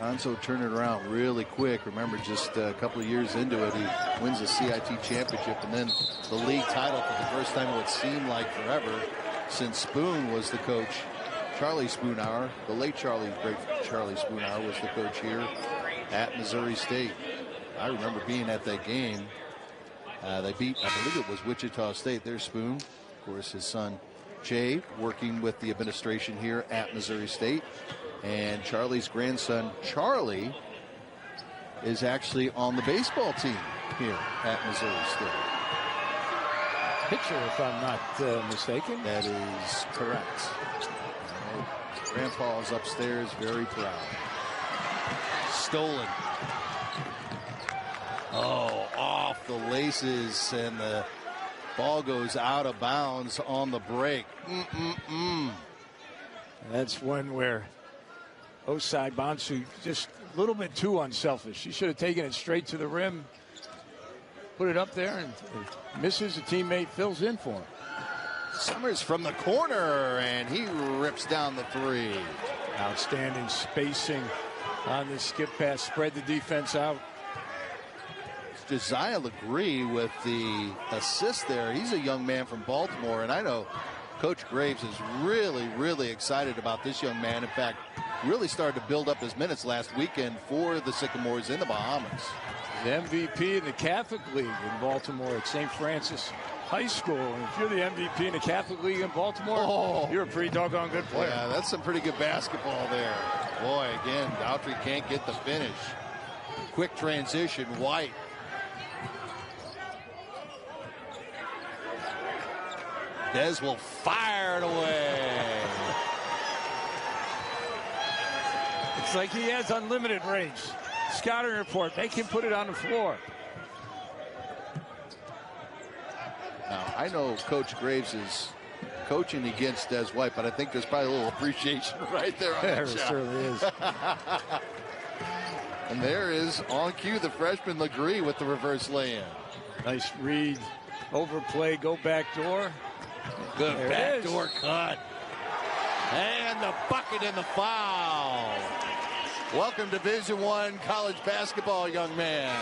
Hanzo turned it around really quick. Remember, just a couple of years into it, he wins the CIT championship and then the league title for the first time in what seemed like forever since Spoon was the coach. Charlie Spoonhour, the late great Charlie Spoonhour, was the coach here at Missouri State. I remember being at that game. They beat, I believe it was Wichita State. There's Spoon. Of course, his son Jay working with the administration here at Missouri State. And Charlie's grandson, Charlie, is actually on the baseball team here at Missouri State. Pitcher, if I'm not mistaken. That is correct. Grandpa is upstairs, very proud. Stolen. Oh, off the laces, and the ball goes out of bounds on the break. That's one where Osai Bonsu just a little bit too unselfish. She should have taken it straight to the rim, put it up there, and misses. A teammate fills in for him. Summers from the corner, and he rips down the three. Outstanding spacing on this skip pass, spread the defense out. Josiah Legree with the assist there. He's a young man from Baltimore, and I know Coach Graves is really, really excited about this young man. In fact, really started to build up his minutes last weekend for the Sycamores in the Bahamas. The MVP in the Catholic League in Baltimore at St. Francis High School. And if you're the MVP in the Catholic League in Baltimore, you're a pretty doggone good player. Yeah, that's some pretty good basketball there. Boy, again, Daughtry can't get the finish. Quick transition, White. Des will fire it away. It's like he has unlimited range. Scouting report, make him put it on the floor. Now, I know Coach Graves is coaching against Des White, but I think there's probably a little appreciation right there on that shot. There certainly is. And there is, on cue, the freshman Legree with the reverse lay-in. Nice read, overplay, go back door. Good backdoor cut. And the bucket and the foul. Welcome to Division I college basketball, young man.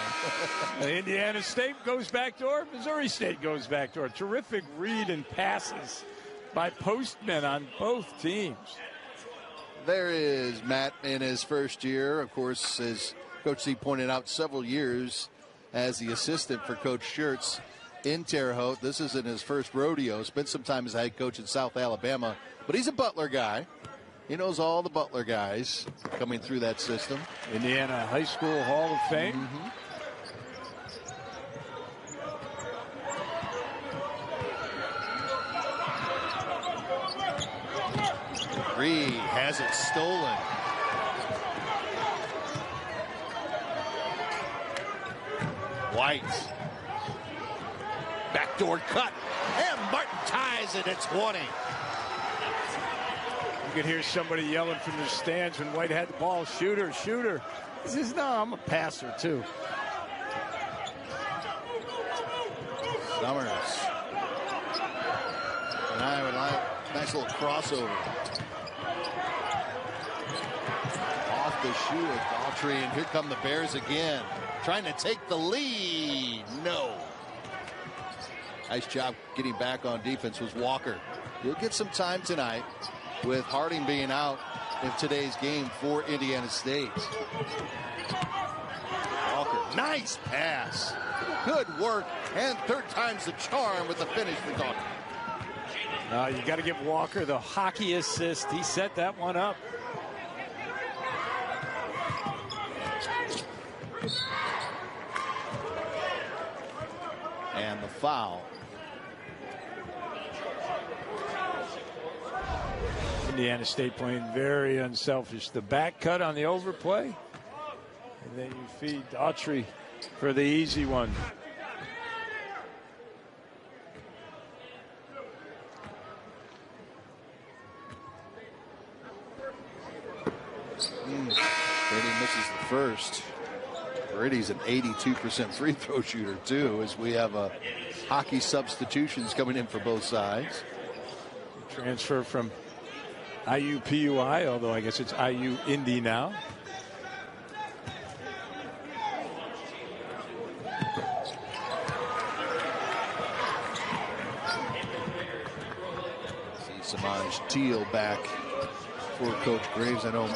Indiana State goes backdoor. Missouri State goes backdoor. Terrific read and passes by postmen on both teams. There is Matt in his first year. Of course, as Coach C pointed out, several years as the assistant for Coach Schertz in Terre Haute. This isn't his first rodeo. Spent some time as a head coach in South Alabama, but he's a Butler guy. He knows all the Butler guys coming through that system. Indiana High School Hall of Fame. Reed has it stolen. White. Backdoor cut. And Martin ties it at 20. You could hear somebody yelling from the stands when White had the ball. Shooter, shooter. He says, no, I'm a passer, too. Summers. And I would like a nice little crossover. Off the shoe of Daughtry, and here come the Bears again. Trying to take the lead. No. Nice job getting back on defense was Walker. He'll get some time tonight with Harding being out in today's game for Indiana State. Walker, nice pass. Good work, and third time's the charm with the finish for Daughtry. You got to give Walker the hockey assist. He set that one up. And the foul. Indiana State playing very unselfish. The back cut on the overplay, and then you feed Daughtry for the easy one. Brady misses the first. Brady's an 82% free throw shooter too, as we have hockey substitutions coming in for both sides. Transfer from IUPUI, although I guess it's IU Indy now. See Samaj Teal back for Coach Graves. I know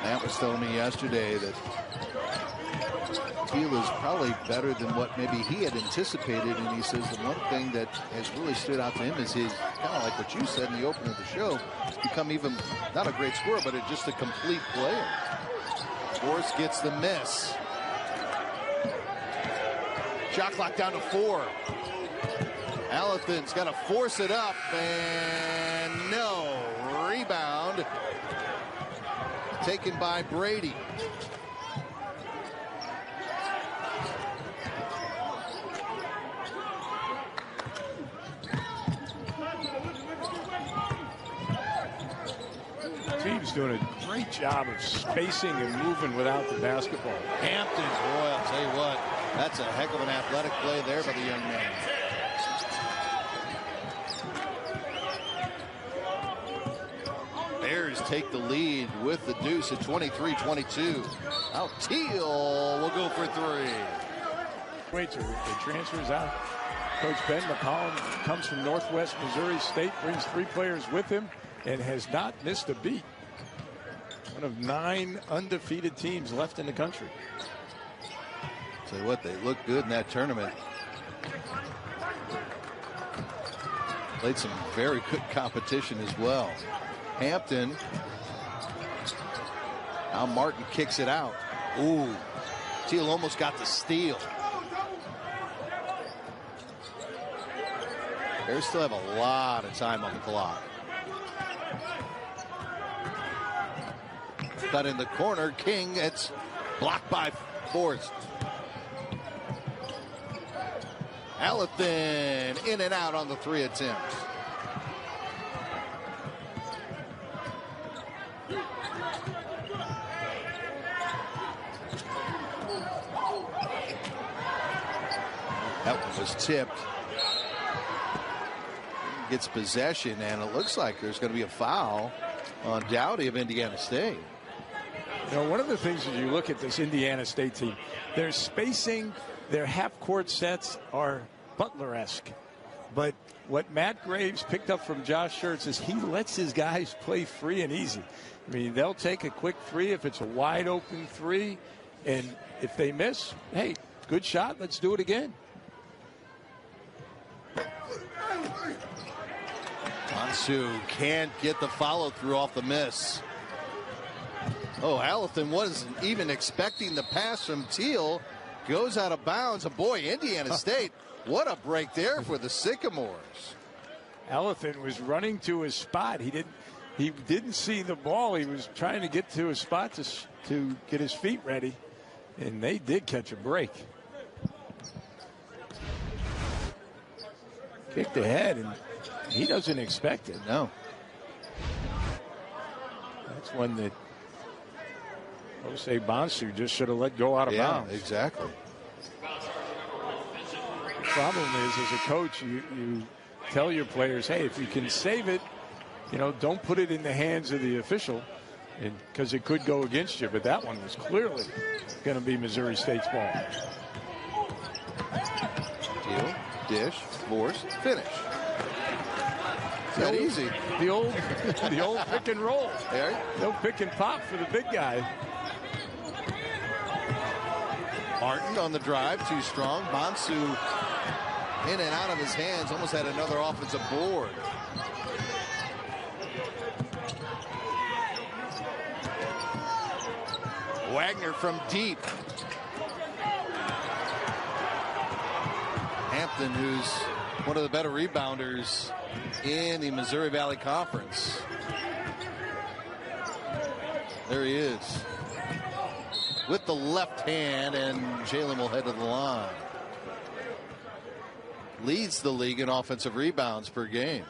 Matt was telling me yesterday that Teal is probably better than what maybe he had anticipated, and he says the one thing that has really stood out to him is his, kind of like what you said in the opening of the show, he's become even not a great scorer, but just a complete player. Force gets the miss. Shot clock down to 4. Allen's got to force it up, and no. Rebound taken by Brady. Team's doing a great job of spacing and moving without the basketball. Hampton, boy, I'll tell you what, that's a heck of an athletic play there by the young man. Bears take the lead with the deuce at 23-22. Now Teal will go for 3. Wait, it transfers out. Coach Ben McCollum comes from Northwest Missouri State, brings 3 players with him, and has not missed a beat. One of 9 undefeated teams left in the country. Tell you what, they look good in that tournament. Played some very good competition as well. Hampton. Now Martin kicks it out. Ooh, Teal almost got the steal. Bears still have a lot of time on the clock. But in the corner, King, it's blocked by Forrest. Allenton in and out on the 3 attempts. That one was tipped. Gets possession, and it looks like there's going to be a foul on Dowdy of Indiana State. You know, one of the things as you look at this Indiana State team, their spacing, their half-court sets are Butler-esque. But what Matt Graves picked up from Josh Schertz is he lets his guys play free and easy. I mean, they'll take a quick 3 if it's a wide-open 3, and if they miss, hey, good shot, let's do it again. Monsu can't get the follow-through off the miss. Oh, Allenton wasn't even expecting the pass from Teal. Goes out of bounds. And boy, Indiana State, what a break there for the Sycamores. Allenton was running to his spot. He didn't see the ball. He was trying to get to his spot to get his feet ready. And they did catch a break. Kicked ahead, and he doesn't expect it. No. That's one that Jose Bonsu just should have let go out of bounds. Yeah, exactly. The problem is, as a coach, you tell your players, hey, if you can save it, you know, don't put it in the hands of the official, because it could go against you. But that one was clearly going to be Missouri State's ball. Deal, dish, force, finish. It's that easy. The old pick and roll. There. No pick and pop for the big guy. Martin on the drive, too strong. Bonsu in and out of his hands, almost had another offensive board. Wagner from deep. Hampton, who's one of the better rebounders in the Missouri Valley Conference. There he is with the left hand, and Jalen will head to the line. Leads the league in offensive rebounds per game.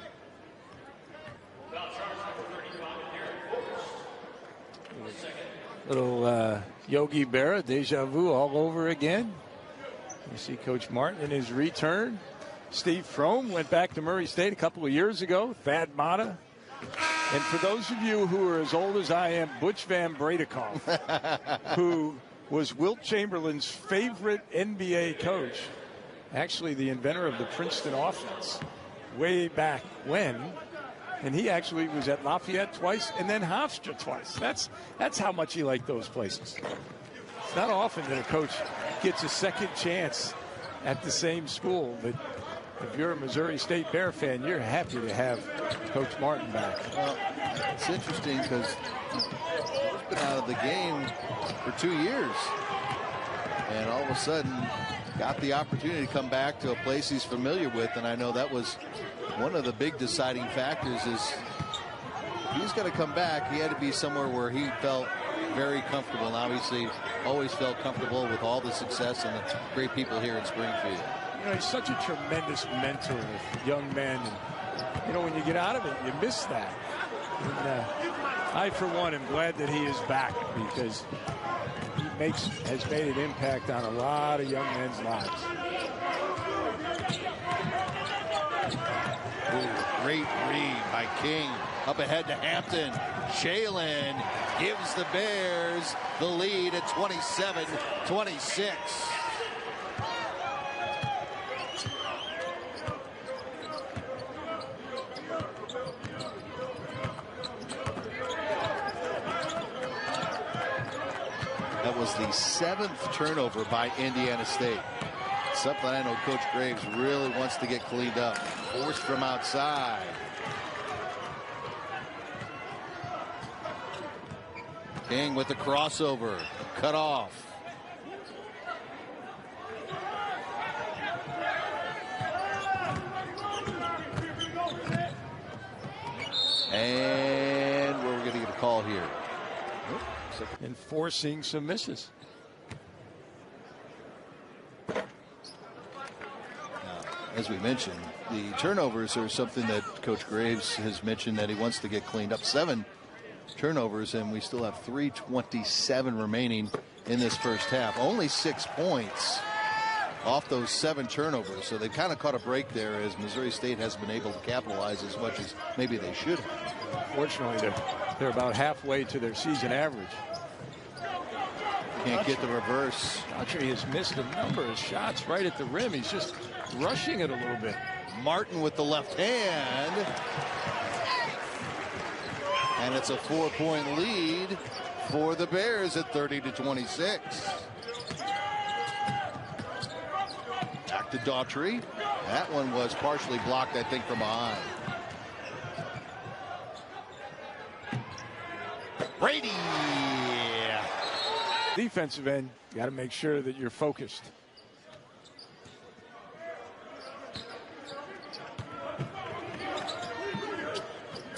Little Yogi Berra deja vu all over again. You see Coach Martin in his return. Steve Fromm went back to Murray State a couple of years ago. Thad Matta. And for those of you who are as old as I am, Butch Van Bredekhoff, who was Wilt Chamberlain's favorite NBA coach, actually the inventor of the Princeton offense way back when. And he actually was at Lafayette twice and then Hofstra twice. That's how much he liked those places. It's not often that a coach gets a second chance at the same school, but if you're a Missouri State Bear fan, you're happy to have Coach Martin back. Well, it's interesting because he's been out of the game for 2 years. And all of a sudden got the opportunity to come back to a place he's familiar with. And I know that was one of the big deciding factors is if he's going to come back, he had to be somewhere where he felt very comfortable. And obviously always felt comfortable with all the success and the great people here in Springfield. You know, he's such a tremendous mentor with young men. And, you know, when you get out of it, you miss that. And, I, for one, am glad that he is back because he has made an impact on a lot of young men's lives. Ooh, great read by King. Up ahead to Hampton. Jalen gives the Bears the lead at 27-26. That was the 7th turnover by Indiana State. Something I know Coach Graves really wants to get cleaned up. Forced from outside. King with the crossover. Cut off. And we're going to get a call here. Enforcing some misses. As we mentioned, the turnovers are something that Coach Graves has mentioned that he wants to get cleaned up. 7 turnovers, and we still have 3:27 remaining in this first half. Only 6 points off those 7 turnovers, so they kind of caught a break there as Missouri State hasn't been able to capitalize as much as maybe they should have. Fortunately, they're about halfway to their season average. Can't get the reverse. Autry has missed a number of shots right at the rim. He's just rushing it a little bit. Martin with the left hand. And it's a 4-point lead for the Bears at 30-26. Back to Daughtry. That one was partially blocked, I think, from behind. Brady. Defensive end, you got to make sure that you're focused.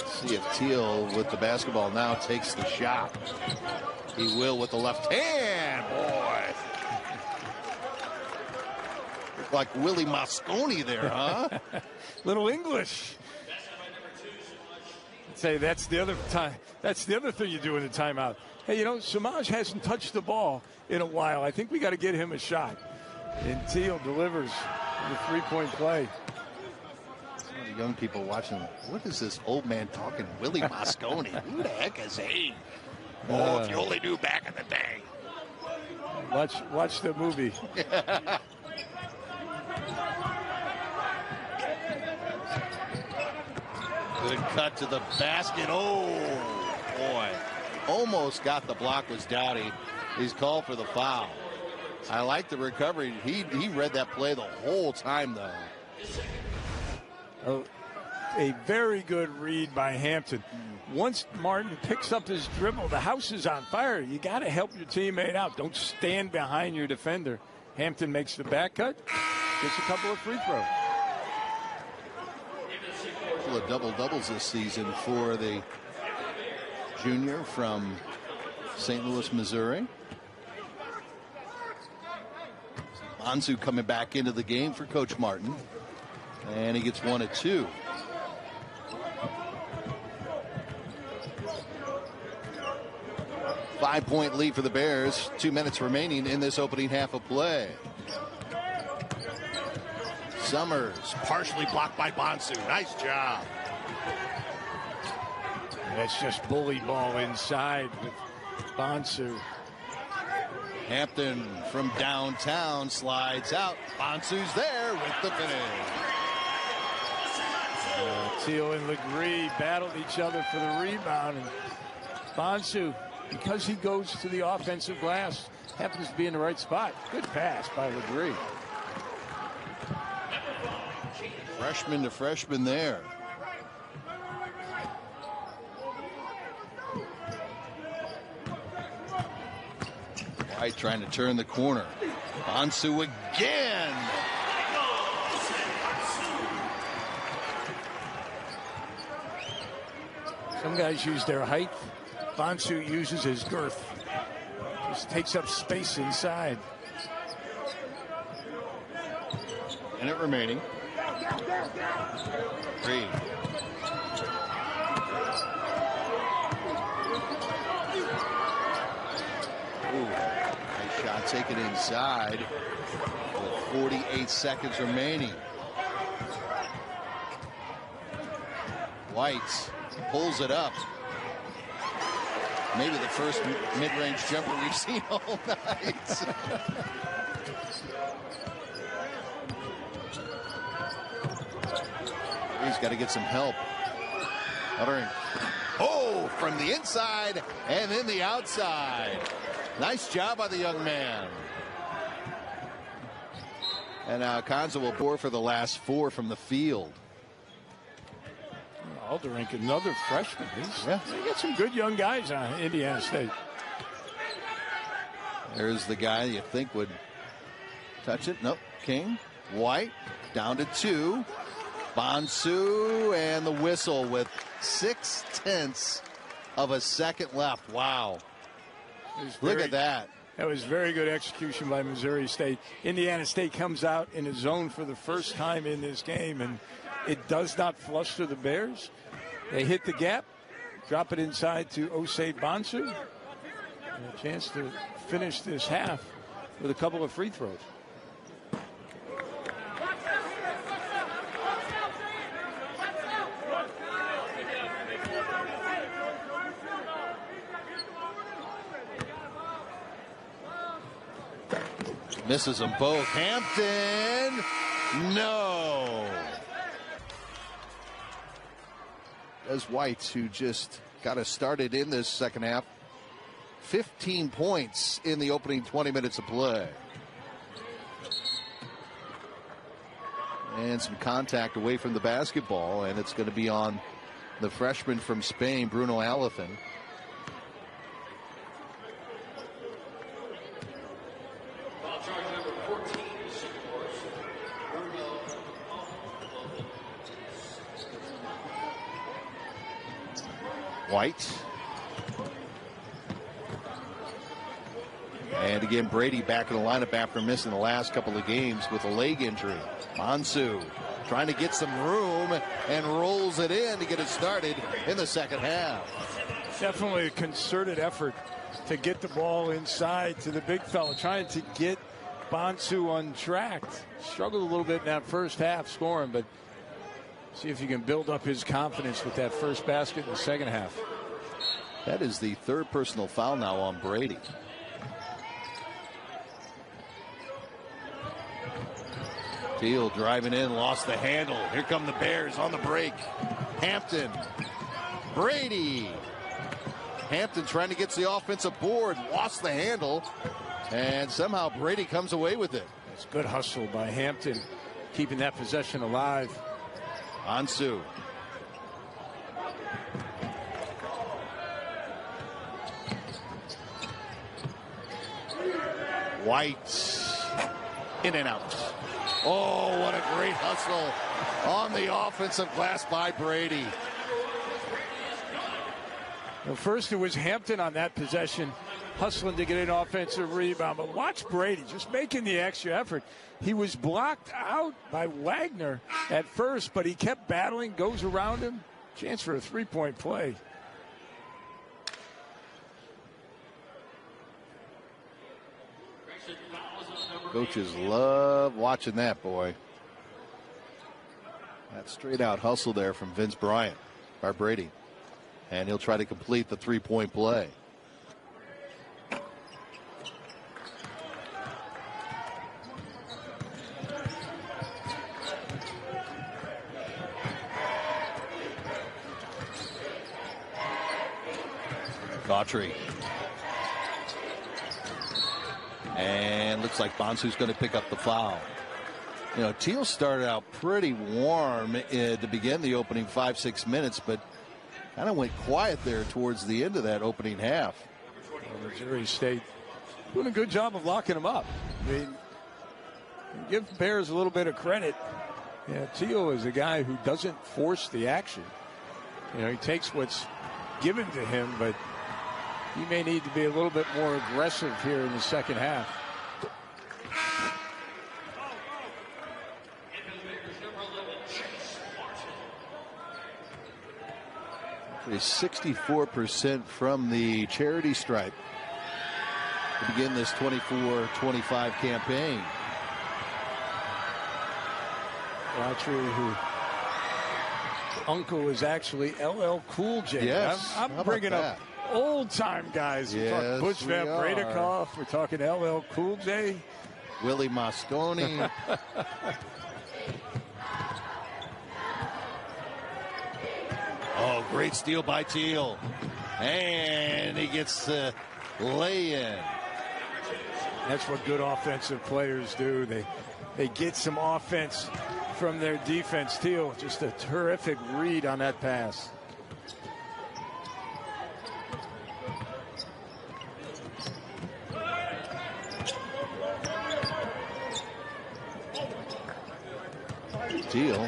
See if Teal with the basketball now takes the shot. He will with the left hand. Boy. Looked like Willie Mosconi there, huh? Little English. I'd say that's the other time. That's the other thing you do in the timeout. Hey, you know, Samaj hasn't touched the ball in a while. I think we got to get him a shot. And Teal delivers the 3-point play. Some of the young people watching, what is this old man talking? Willie Mosconi. Who the heck is he? Oh, if you only knew back in the day. Watch the movie. Good cut to the basket. Oh, boy. Almost got the block, was Dowdy. He's called for the foul. I like the recovery. He read that play the whole time, though. A very good read by Hampton. Once Martin picks up his dribble, the house is on fire. You got to help your teammate out. Don't stand behind your defender. Hampton makes the back cut, gets a couple of free throws. A couple of double-doubles this season for the junior from St. Louis, Missouri. Bonsu coming back into the game for Coach Martin. And he gets 1 of 2. Five-point lead for the Bears. 2 minutes remaining in this opening half of play. Summers partially blocked by Bonsu. Nice job. That's just bully ball inside with Bonsu. Hampton from downtown slides out. Bonsu's there with the finish. Teal and Legree battled each other for the rebound. And Bonsu, because he goes to the offensive glass, happens to be in the right spot. Good pass by Legree. Freshman to freshman there. White trying to turn the corner. Bonsu again. Some guys use their height. Bonsu uses his girth. Just takes up space inside. Minute remaining. Reed. Nice shot taken inside with 48 seconds remaining. White pulls it up. Maybe the first mid-range jumper we've seen all night. He's got to get some help. Uttering. Oh, from the inside and then the outside. Nice job by the young man. And now Konza will pour for the last 4 from the field. Alderink, another freshman. They got some good young guys on Indiana State. There's the guy you think would touch it. Nope. King. White. Down to 2. Bonsu and the whistle with 0.6 of a second left. Wow. Look at that. That was very good execution by Missouri State. Indiana State comes out in a zone for the first time in this game, and it does not fluster the Bears. They hit the gap, drop it inside to Osei Bonsu. And a chance to finish this half with a couple of free throws. Misses them both. Hampton. No. As White, who just got us started in this second half. 15 points in the opening 20 minutes of play. And some contact away from the basketball, and it's going to be on the freshman from Spain, Bruno Alifin. White. And again, Brady back in the lineup after missing the last couple of games with a leg injury. Bonsu trying to get some room and rolls it in to get it started in the second half. Definitely a concerted effort to get the ball inside to the big fella, trying to get Bonsu untracked. Struggled a little bit in that first half scoring, but see if you can build up his confidence with that first basket in the second half. That is the third personal foul now on Brady. Teal driving in, lost the handle. Here come the Bears on the break. Hampton. Brady. Hampton trying to get to the offensive board, lost the handle, and somehow Brady comes away with it. It's good hustle by Hampton, keeping that possession alive. Bonsu. White. In and out. Oh, what a great hustle on the offensive glass by Brady. Well, first it was Hampton on that possession, hustling to get an offensive rebound. But watch Brady just making the extra effort. He was blocked out by Wagner at first, but he kept battling, goes around him. Chance for a three-point play. Coaches love watching that, boy. That straight-out hustle there from Vince Bryant, by Brady. And he'll try to complete the three-point play. Daughtry. And looks like Bonsu's going to pick up the foul. You know, Teal started out pretty warm to begin the opening 5-6 minutes, but kind of went quiet there towards the end of that opening half. Well, Missouri State doing a good job of locking them up. I mean, give Bears a little bit of credit. Yeah, Teal is a guy who doesn't force the action. You know, he takes what's given to him, but he may need to be a little bit more aggressive here in the second half. Is 64% from the charity stripe to begin this 24-25 campaign. Daughtry, who uncle is actually LL Cool J. Yes, I'm bringing up old-time guys. Yes, We're talking Butch Van Bredikoff. We're talking LL Cool J. Willie Mosconi. Oh, great steal by Teal. And he gets the lay-in. That's what good offensive players do. They get some offense from their defense. Teal, just a terrific read on that pass. Teal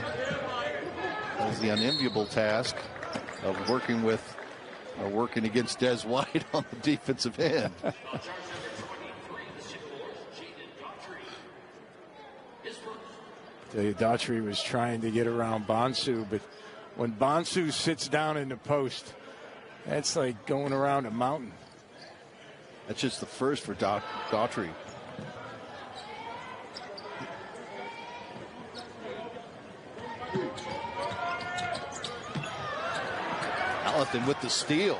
has the unenviable task of working against Des White on the defensive end. Daughtry was trying to get around Bonsu, but when Bonsu sits down in the post, that's like going around a mountain. That's just the first for Daughtry. Allison with the steal.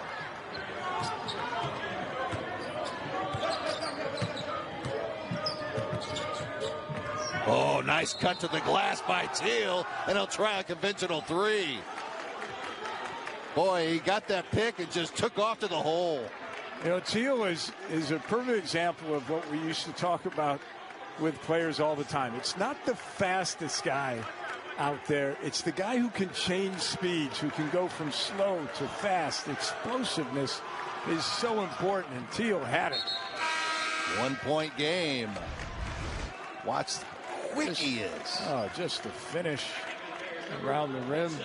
Oh, nice cut to the glass by Teal, and he'll try a conventional three. Boy, he got that pick and just took off to the hole. You know, Teal is a perfect example of what we used to talk about with players all the time. It's not the fastest guy out there. It's the guy who can change speeds, who can go from slow to fast. Explosiveness is so important, and Teal had it. 1 point game. Watch how quick he is. Oh, just the finish around the rim.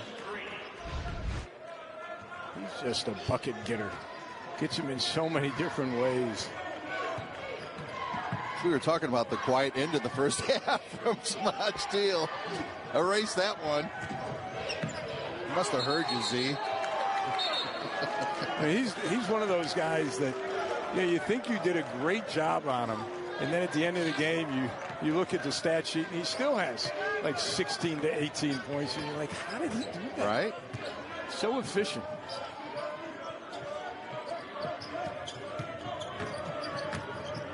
He's just a bucket getter. Gets him in so many different ways. We were talking about the quiet end of the first half from Samaj Teal. Erase that one. Must have heard you, Z. I mean, he's one of those guys that, you know, you think you did a great job on him, and then at the end of the game, you look at the stat sheet, and he still has like 16 to 18 points, and you're like, how did he do that? Right? So efficient.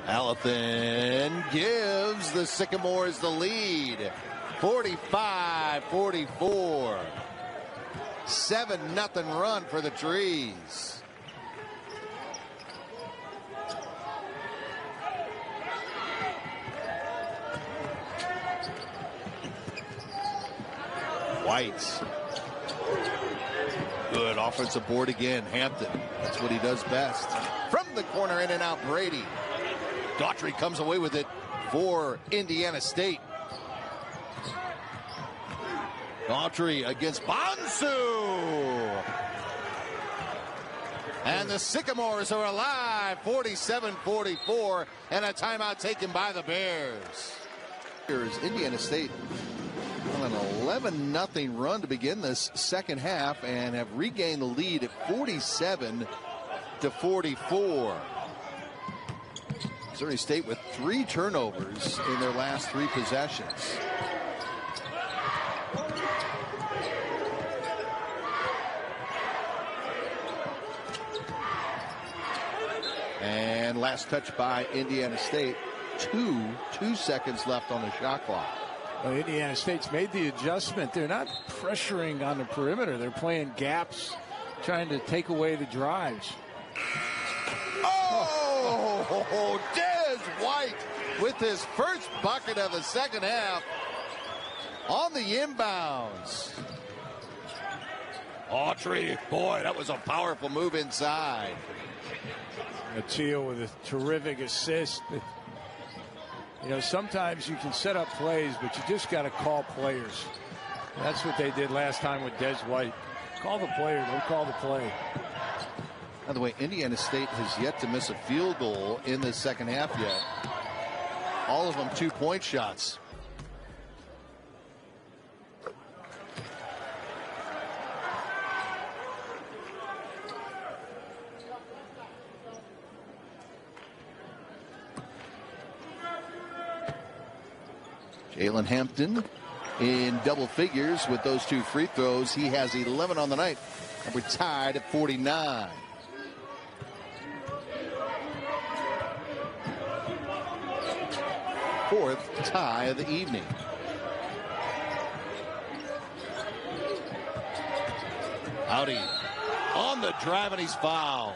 Allethen gives the Sycamores the lead. 45-44. 7-0 run for the Trees. White. Good offensive board again. Hampton. That's what he does best. From the corner, in and out, Brady. Daughtry comes away with it for Indiana State. Daughtry against Bonsu. And the Sycamores are alive, 47-44, and a timeout taken by the Bears. Here's Indiana State on an 11-0 run to begin this second half and have regained the lead at 47-44. Missouri State with 3 turnovers in their last 3 possessions. And last touch by Indiana State. 2 seconds left on the shot clock. Well, Indiana State's made the adjustment. They're not pressuring on the perimeter. They're playing gaps, trying to take away the drives. Oh, Des White with his first bucket of the second half on the inbounds. Autry, boy, that was a powerful move inside. Teal with a terrific assist. You know, sometimes you can set up plays, but you just got to call players. That's what they did last time with Des White. Call the player, don't call the play. By the way, Indiana State has yet to miss a field goal in the second half yet. All of them 2-point shots. Jalen Hampton in double figures with those 2 free throws. He has 11 on the night, and we're tied at 49. Fourth tie of the evening. Howdy on the drive, and he's fouled.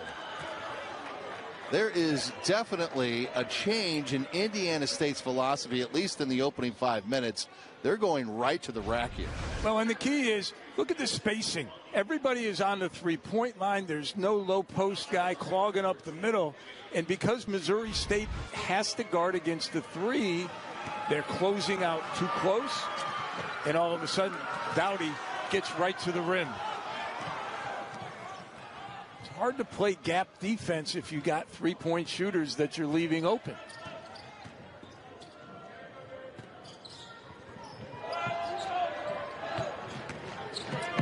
There is definitely a change in Indiana State's philosophy, at least in the opening 5 minutes. They're going right to the rack here. Well, and the key is, look at the spacing. Everybody is on the 3-point line. There's no low post guy clogging up the middle. And because Missouri State has to guard against the 3, they're closing out too close. And all of a sudden, Dowdy gets right to the rim. It's hard to play gap defense if you got 3-point shooters that you're leaving open.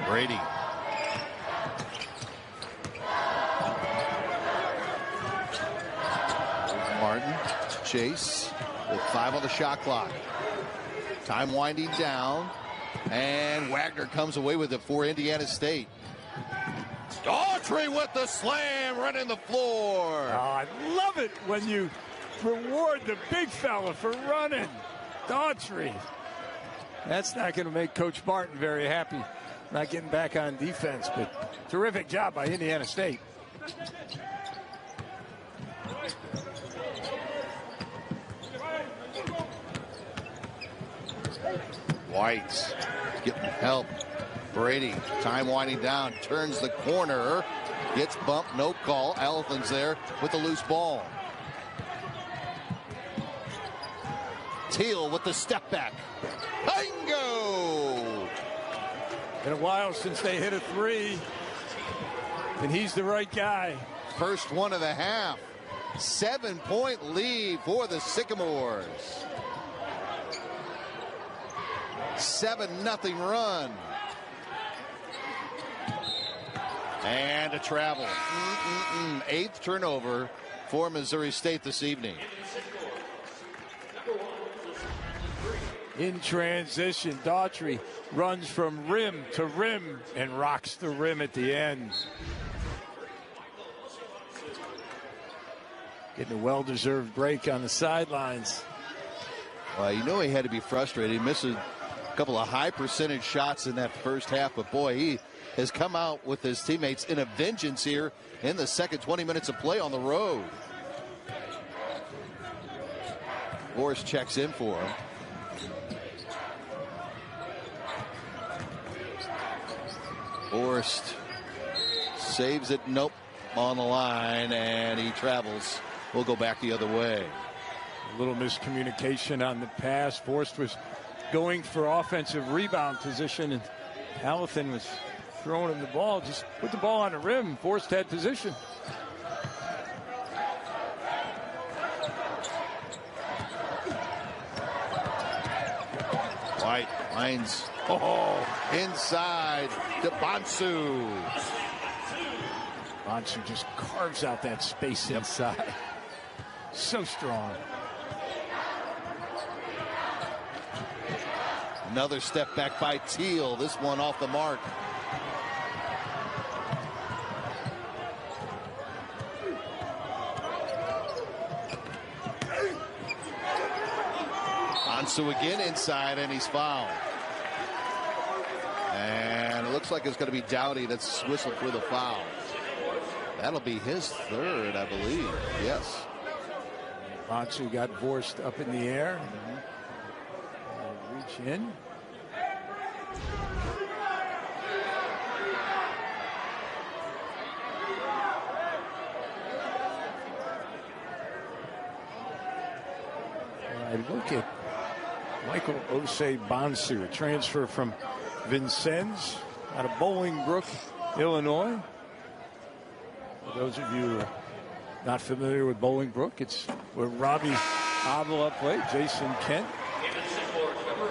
Brady. Martin, Chase with 5 on the shot clock. Time winding down, and Wagner comes away with it for Indiana State. Daughtry with the slam, running the floor. Oh, I love it when you reward the big fella for running. Daughtry. That's not going to make Coach Martin very happy. Not getting back on defense, but terrific job by Indiana State. White getting help. Brady, time winding down, turns the corner, gets bumped, no call. Allison's there with the loose ball. Teal with the step back. Bingo! Been a while since they hit a 3, and he's the right guy. First one of the half. 7-point lead for the Sycamores. 7-0 run. And a travel. 8th turnover for Missouri State this evening. In transition, Daughtry runs from rim to rim and rocks the rim at the end. Getting a well-deserved break on the sidelines. Well, you know he had to be frustrated. He missed a couple of high percentage shots in that first half, but boy, he has come out with his teammates in a vengeance here in the second 20 minutes of play on the road. Morris checks in for him. Forrest saves it, nope, on the line, and he travels. We'll go back the other way. A little miscommunication on the pass. Forrest was going for offensive rebound position, and Hallinan was throwing him the ball. Just put the ball on the rim, forced that position. White lines inside to Bonsu. Bonsu just carves out that space inside. So strong. Another step back by Teal. This one off the mark. Bonsu again inside, and he's fouled. And it looks like it's going to be Dowdy that's whistled for the foul. That'll be his third, I believe. Yes. Bonsu got forced up in the air. Reach in. I look at Michael Osei Bonsu, a transfer from Vincennes out of Bolingbrook, Illinois. For those of you who are not familiar with Bolingbrook, it's where Robbie Avila played, Jason Kent.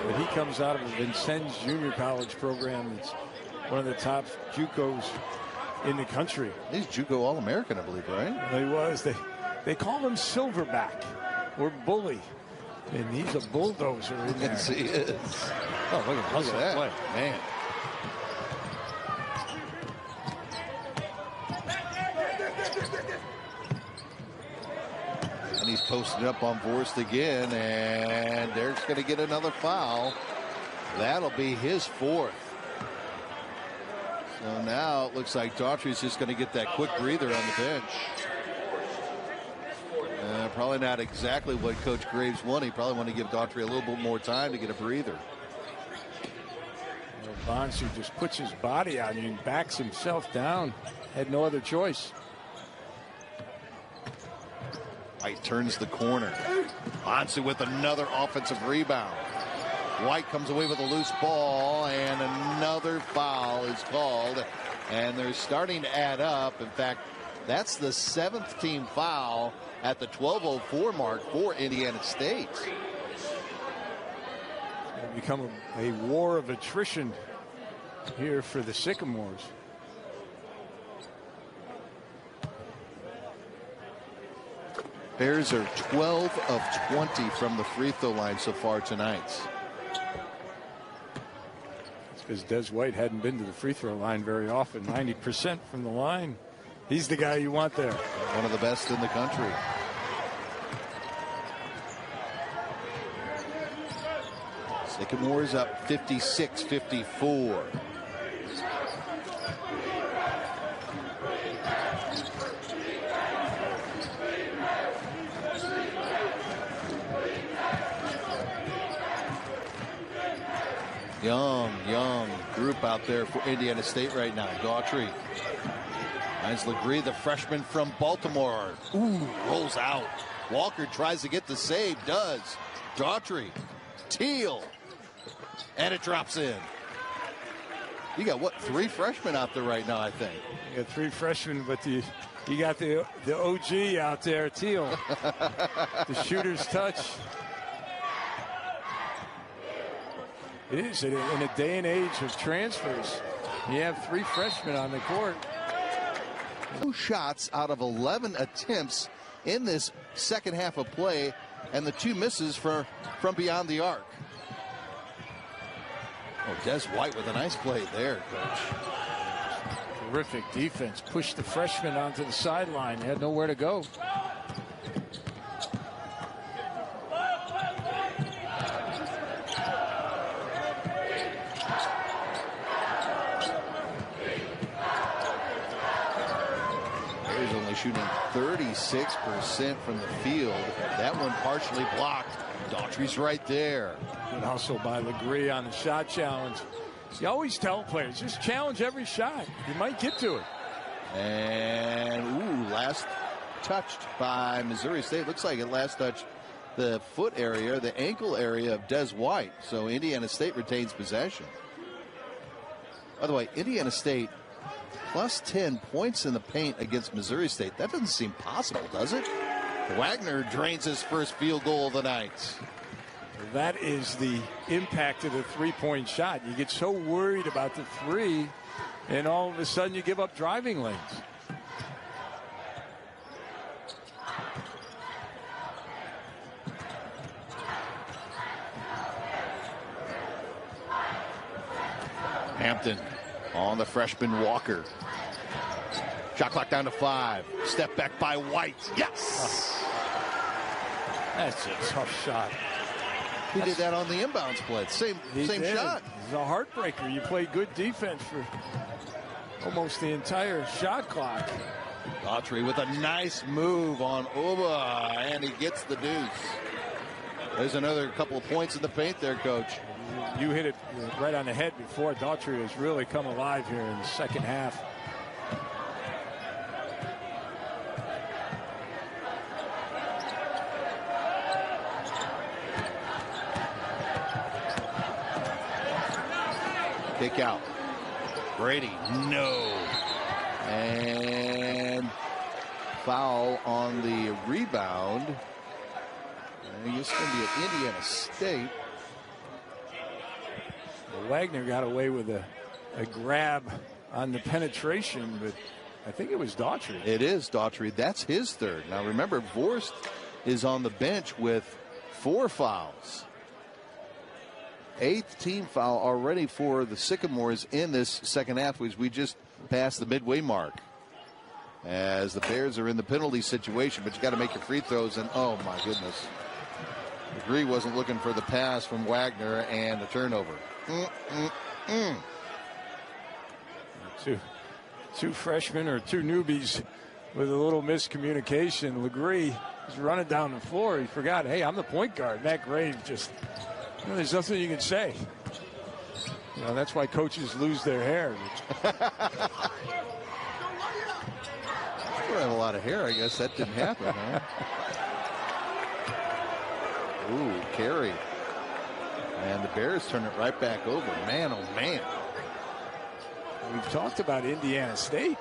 But he comes out of the Vincennes Junior College program. It's one of the top JUCOs in the country. He's JUCO All-American, I believe, right? He was. They call him Silverback or Bully. And he's a bulldozer in there. Yes, he is. Oh, look at that play. Man. And he's posted up on Vorst again, and Derek's going to get another foul. That'll be his fourth. So now it looks like Daughtry's just going to get that quick breather on the bench. Probably not exactly what Coach Graves wanted. He probably wanted to give Daughtry a little bit more time to get a breather. Bonsu just puts his body on you and backs himself down. Had no other choice. White turns the corner. Bonsu with another offensive rebound. White comes away with a loose ball, and another foul is called. And they're starting to add up. In fact, that's the 7th team foul at the 12:04 mark for Indiana State. It's become a war of attrition here for the Sycamores. Bears are 12 of 20 from the free throw line so far tonight. It's because Des White hadn't been to the free throw line very often. 90% from the line. He's the guy you want there. One of the best in the country. Sycamores up 56-54. Young group out there for Indiana State right now. Daughtry. Finds Legree, the freshman from Baltimore. Rolls out. Walker tries to get the save. Does. Daughtry. Teal. And it drops in. You got, what, 3 freshmen out there right now, I think. You got 3 freshmen, but you got the OG out there, Teal. The shooter's touch. It is in a day and age of transfers. You have 3 freshmen on the court. 2 shots out of 11 attempts in this second half of play, and the 2 misses from beyond the arc. Oh, Des White with a nice play there, Coach. Terrific defense. Pushed the freshman onto the sideline. They had nowhere to go. Shooting 36% from the field. That one partially blocked. Daughtry's right there. And also by Legree on the shot challenge. You always tell players, just challenge every shot. You might get to it. And, last touched by Missouri State. Looks like it last touched the foot area, the ankle area of Des White. So Indiana State retains possession. By the way, Indiana State plus 10 points in the paint against Missouri State. That doesn't seem possible, does it? Wagner drains his first field goal of the night. That is the impact of the three-point shot. You get so worried about the three, and all of a sudden you give up driving lanes. Hampton on the freshman Walker. Shot clock down to 5. Step back by White. Yes! That's a tough shot. He did that on the inbounds play. Same shot. It's a heartbreaker. You play good defense for almost the entire shot clock. Daughtry with a nice move on Uba, and he gets the deuce. There's another couple of points in the paint there, Coach. You hit it right on the head before. Daughtry has really come alive here in the second half. Kick out. Brady, no. And foul on the rebound. And it's going to be at Indiana State. Well, Wagner got away with a grab on the penetration, but I think it was Daughtry. It is Daughtry. That's his third. Now remember, Vorst is on the bench with 4 fouls. 8th team foul already for the Sycamores in this second half, as we just passed the midway mark. As the Bears are in the penalty situation, but you got to make your free throws, and oh my goodness. Degree wasn't looking for the pass from Wagner and the turnover. Two freshmen or two newbies with a little miscommunication. Legree is running down the floor. He forgot, hey, I'm the point guard. Matt Graves just, there's nothing you can say. That's why coaches lose their hair. I have a lot of hair. I guess that didn't happen, huh? Ooh, carry. And the Bears turn it right back over. Man, oh, man. We've talked about Indiana State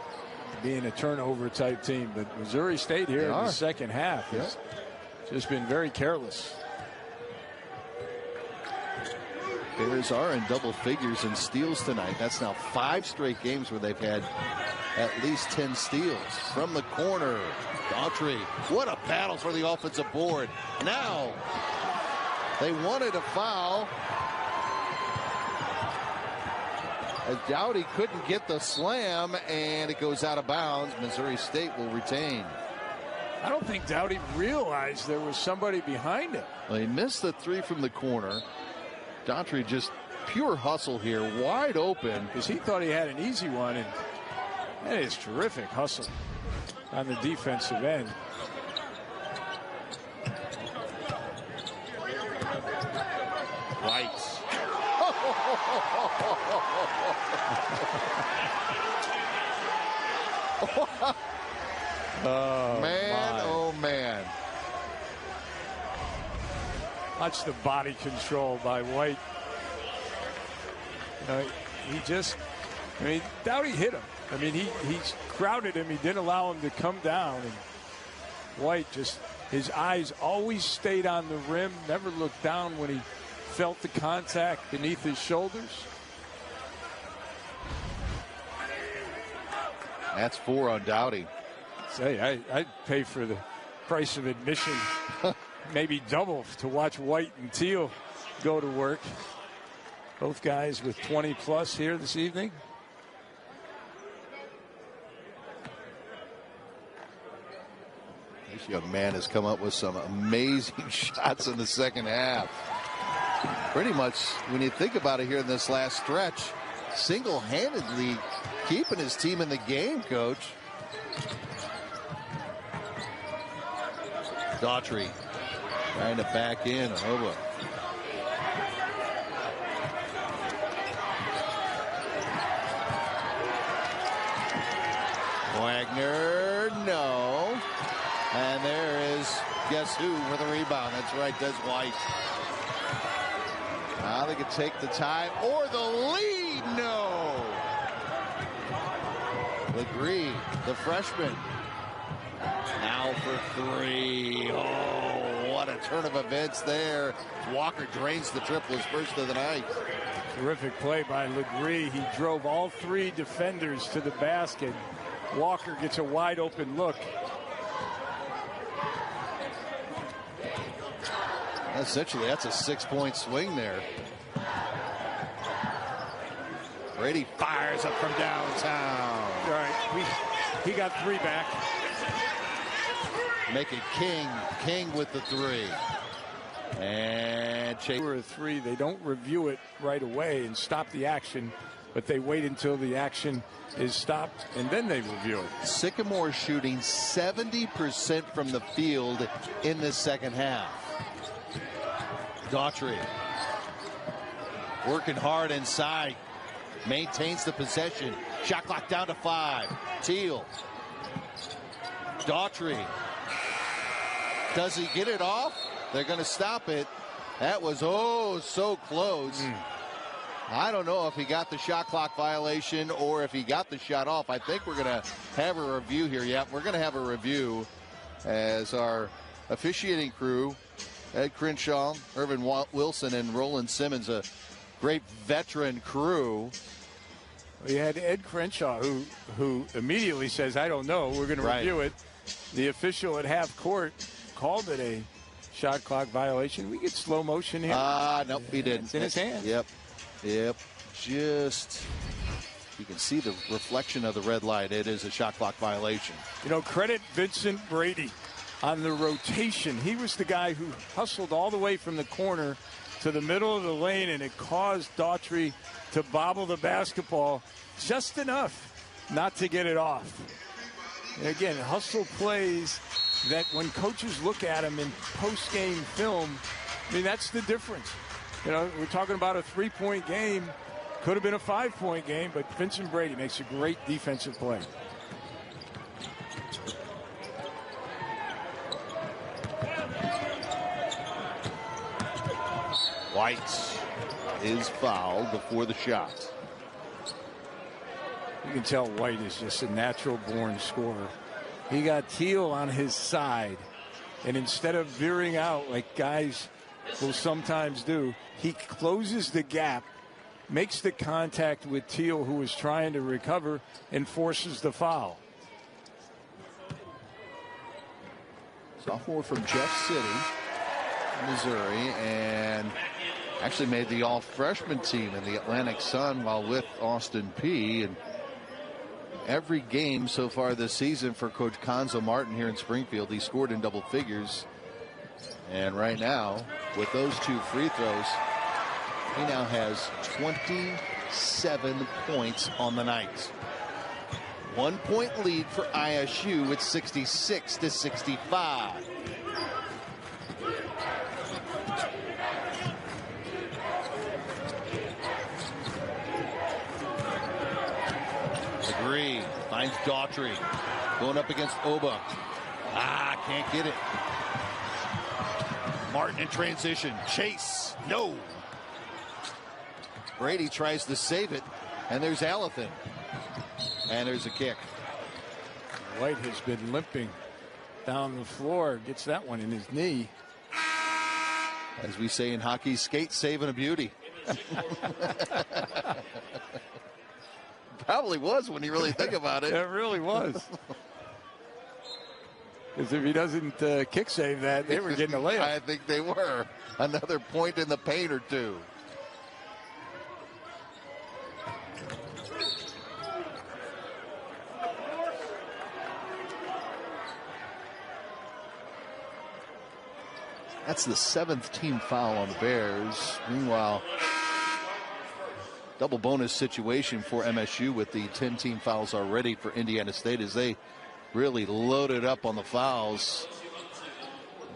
being a turnover type team, but Missouri State here in the second half has just been very careless. Bears are in double figures in steals tonight. That's now 5 straight games where they've had at least 10 steals. From the corner, Daughtry. What a battle for the offensive board. Now, they wanted a foul. As Dowdy couldn't get the slam, and it goes out of bounds. Missouri State will retain. I don't think Dowdy realized there was somebody behind him. Well, he missed the 3 from the corner. Daughtry just pure hustle here, wide open. Because he thought he had an easy one, and that is terrific hustle on the defensive end. White. Oh, man. Watch the body control by White. Dowdy hit him. He crowded him. He didn't allow him to come down. And White his eyes always stayed on the rim, never looked down when he felt the contact beneath his shoulders. That's 4 on Dowdy. Say, I'd pay for the price of admission, maybe double, to watch White and Teal go to work. Both guys with 20 plus here this evening. This young man has come up with some amazing shots in the second half. Pretty much, when you think about it here in this last stretch, single-handedly keeping his team in the game, Coach. Daughtry trying to back in. Oba. Wagner, no. And there is guess who for the rebound. That's right, Des White. Now they could take the tie or the lead. No. Legree, the freshman. Now for three. Oh, what a turn of events there. Walker drains the triple, his first of the night. Terrific play by Legree. He drove all three defenders to the basket. Walker gets a wide open look. Essentially, that's a 6-point swing there. Brady fires up from downtown. All right, he got three back. Make it King with the three. And Chase. For a three, they don't review it right away and stop the action, but they wait until the action is stopped and then they review it. Sycamore shooting 70% from the field in the second half. Daughtry working hard inside, maintains the possession. Shot clock down to 5. Teal. Daughtry. Does he get it off? They're going to stop it. That was so close. I don't know if he got the shot clock violation or if he got the shot off. I think we're going to have a review here. Yeah, we're going to have a review as our officiating crew, Ed Crenshaw, Irvin Wilson, and Roland Simmons, a great veteran crew. You had Ed Crenshaw, who immediately says, I don't know, we're going to review it. The official at half court called it a shot clock violation. We get slow motion here. Nope, he didn't. It's in his hand. Yep. Just, you can see the reflection of the red light. It is a shot clock violation. Credit Vincent Brady on the rotation. He was the guy who hustled all the way from the corner to the middle of the lane, and it caused Daughtry to bobble the basketball just enough not to get it off. And again, hustle plays that when coaches look at them in post-game film, that's the difference. We're talking about a 3-point game. Could have been a 5-point game, but Vincent Brady makes a great defensive play. White is fouled before the shot. You can tell White is just a natural-born scorer. He got Teal on his side, and instead of veering out like guys will sometimes do, he closes the gap, makes the contact with Teal, who is trying to recover, and forces the foul. Sophomore from Jeff City, Missouri, and actually made the all-freshman team in the Atlantic Sun while with Austin Peay. And every game so far this season for Coach Conzo Martin here in Springfield, he scored in double figures. And right now, with those two free throws, he now has 27 points on the night. 1-point lead for ISU with 66-65. Legree finds Daughtry going up against Oba. Can't get it. Martin in transition. Chase. No. Brady tries to save it, and there's Alathan. And there's a kick. White has been limping down the floor. Gets that one in his knee. As we say in hockey, skate saving a beauty. Probably was when you really think about it. It really was. Because if he doesn't kick save that, they were getting a layup. I think they were. Another point in the paint or two. That's the 7th team foul on the Bears. Meanwhile, double bonus situation for MSU with the 10 team fouls already for Indiana State as they really loaded up on the fouls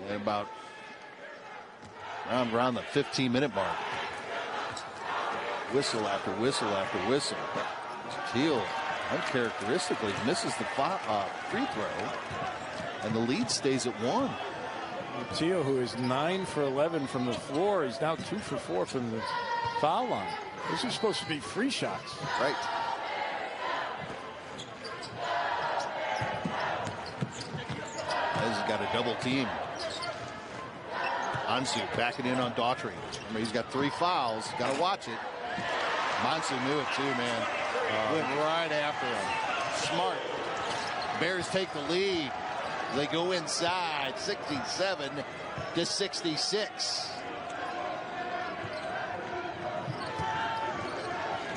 at about around the 15-minute mark. Whistle after whistle after whistle. Teal uncharacteristically misses the free throw, and the lead stays at 1. Teal, who is 9 for 11 from the floor, he's now 2 for 4 from the foul line. This is supposed to be free shots. Right. He's got a double team. Ansu backing in on Daughtry. Remember, he's got 3 fouls. Got to watch it. Monsu knew it too, man. Went right after him. Smart. Bears take the lead. They go inside, 67 to 66.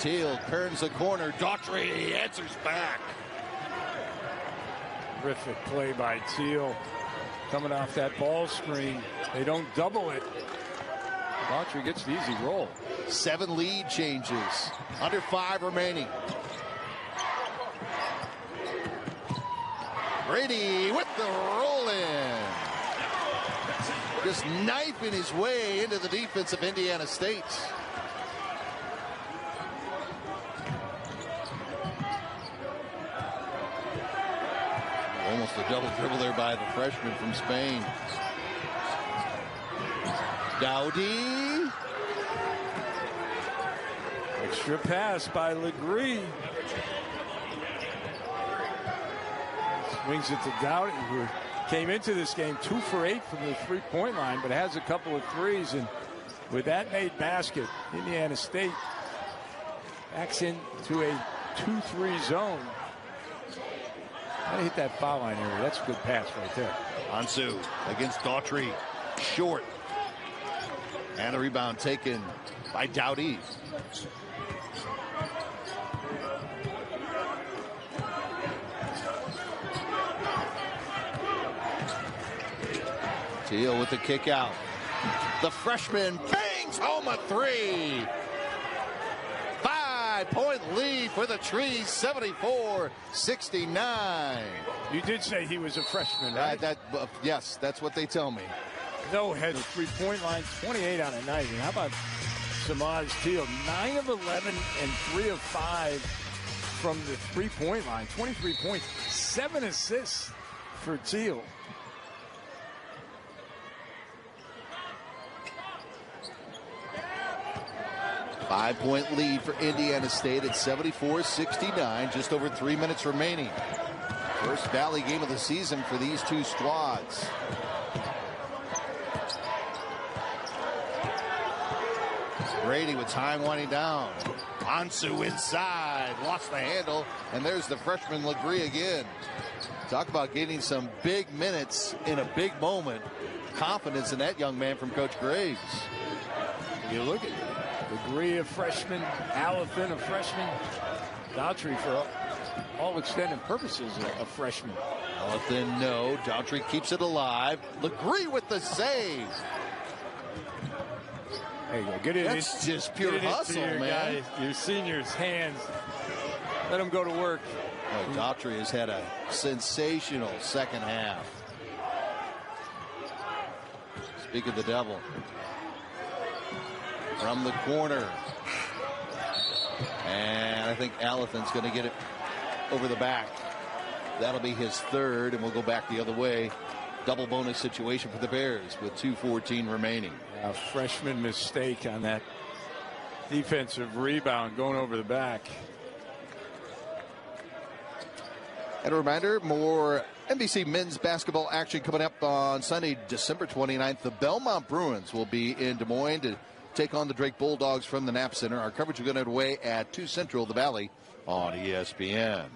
Teal turns the corner. Daughtry answers back. Terrific play by Teal. Coming off that ball screen. They don't double it. Daughtry gets the easy roll. 7 lead changes. Under 5 remaining. Brady with the roll in. Just knifing his way into the defense of Indiana State. Almost a double dribble there by the freshman from Spain. Dowdy. Extra pass by Legree. Swings it to Dowdy, who came into this game 2 for 8 from the three-point line, but has a couple of threes. And with that made basket, Indiana State backs into a 2-3 zone. Gotta hit that foul line area. That's a good pass right there. Ansu against Daughtry. Short. And a rebound taken by Dowdy. Teal with the kick out. The freshman bangs home a 3. 5-point lead for the Trees, 74-69. You did say he was a freshman, right? Yes, that's what they tell me. No, had a three-point line, 28 on a night. And how about Samaj Teal? 9 of 11 and 3 of 5 from the three-point line. 23 points, 7 assists for Teal. Five-point lead for Indiana State at 74-69. Just over 3 minutes remaining. First Valley game of the season for these two squads. Brady with time winding down. Ansu inside. Lost the handle. And there's the freshman Legree again. Talk about getting some big minutes in a big moment. Confidence in that young man from Coach Graves. You look at Legree, a freshman. Alafin, a freshman. Daughtry, for all extent and purposes, a freshman. Alafin, no. Daughtry keeps it alive. Legree with the save. There you go. Get it. That's just pure hustle, man. Guys, your seniors' hands. Let them go to work. Oh, Daughtry has had a sensational second half. Speak of the devil. From the corner. And I think Alafin's going to get it over the back. That'll be his third, and we'll go back the other way. Double bonus situation for the Bears with 2:14 remaining. A freshman mistake on that defensive rebound going over the back. And a reminder, more NBC men's basketball action coming up on Sunday, December 29th. The Belmont Bruins will be in Des Moines to take on the Drake Bulldogs from the Knapp Center. Our coverage will get underway at 2 Central, the Valley, on ESPN.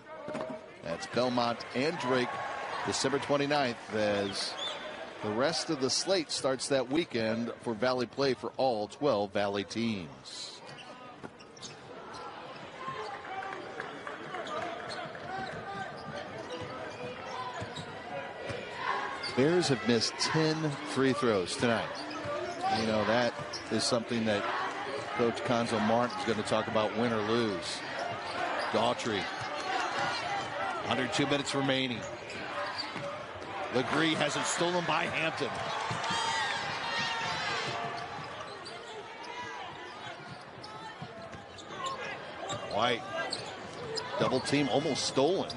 That's Belmont and Drake, December 29th, as the rest of the slate starts that weekend for Valley play for all 12 Valley teams. Bears have missed 10 free throws tonight. You know, that is something that Coach Conzo Martin is going to talk about, win or lose. Daughtry. Under 2 minutes remaining. Legree has it stolen by Hampton. White. Double team almost stolen.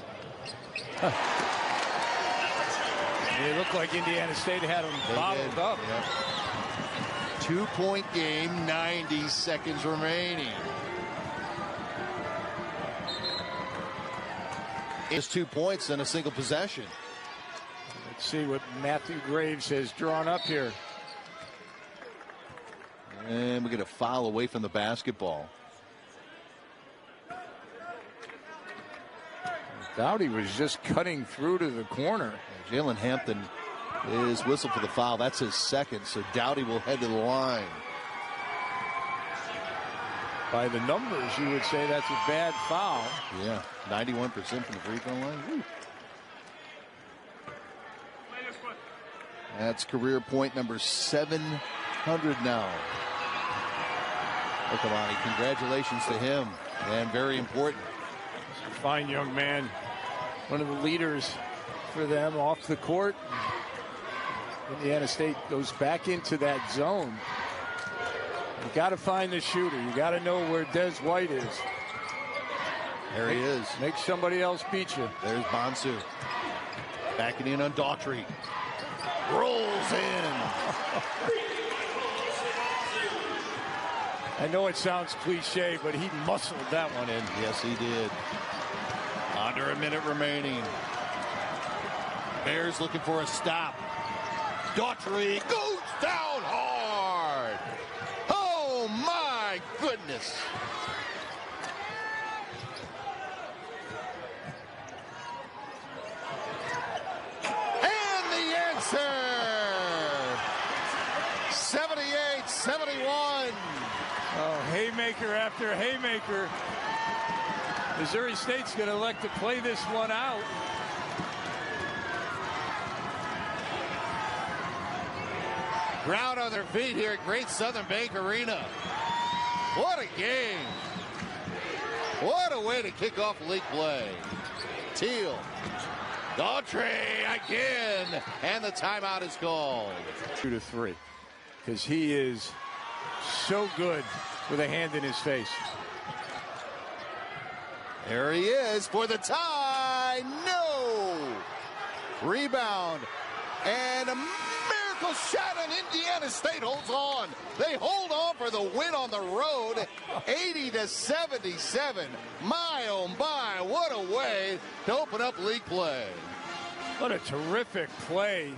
It looked like Indiana State had them bottled up. Yep. 2-point game, 90 seconds remaining. It's 2 points and a single possession. Let's see what Matthew Graves has drawn up here. And we get a foul away from the basketball. Doughty was just cutting through to the corner. Jalen Hampton is whistled for the foul. That's his second, so Doughty will head to the line. By the numbers, you would say that's a bad foul. Yeah, 91% from the free throw line. Woo. That's career point number 700 now. Oh, come on, congratulations to him, and very important. He's a fine young man, one of the leaders for them off the court. Indiana State goes back into that zone. You got to find the shooter. You got to know where Des White is. There he is. Make somebody else beat you. There's Bonsu. Backing in on Daughtry. Rolls in. I know it sounds cliche, but he muscled that one in. Yes, he did. Under a minute remaining. Bears looking for a stop. Daughtry goes down hard. Oh, my goodness. And the answer. 78-71. Oh, haymaker after haymaker. Missouri State's going to elect to play this one out. Ground on their feet here at Great Southern Bank Arena. What a game. What a way to kick off league play. Teal. Daughtry again. And the timeout is called. 2-3. Because he is so good with a hand in his face. There he is for the tie. No. Rebound. And a miracle shot, and Indiana State holds on. They hold on for the win on the road. 80-77. My, oh my, what a way to open up league play. What a terrific play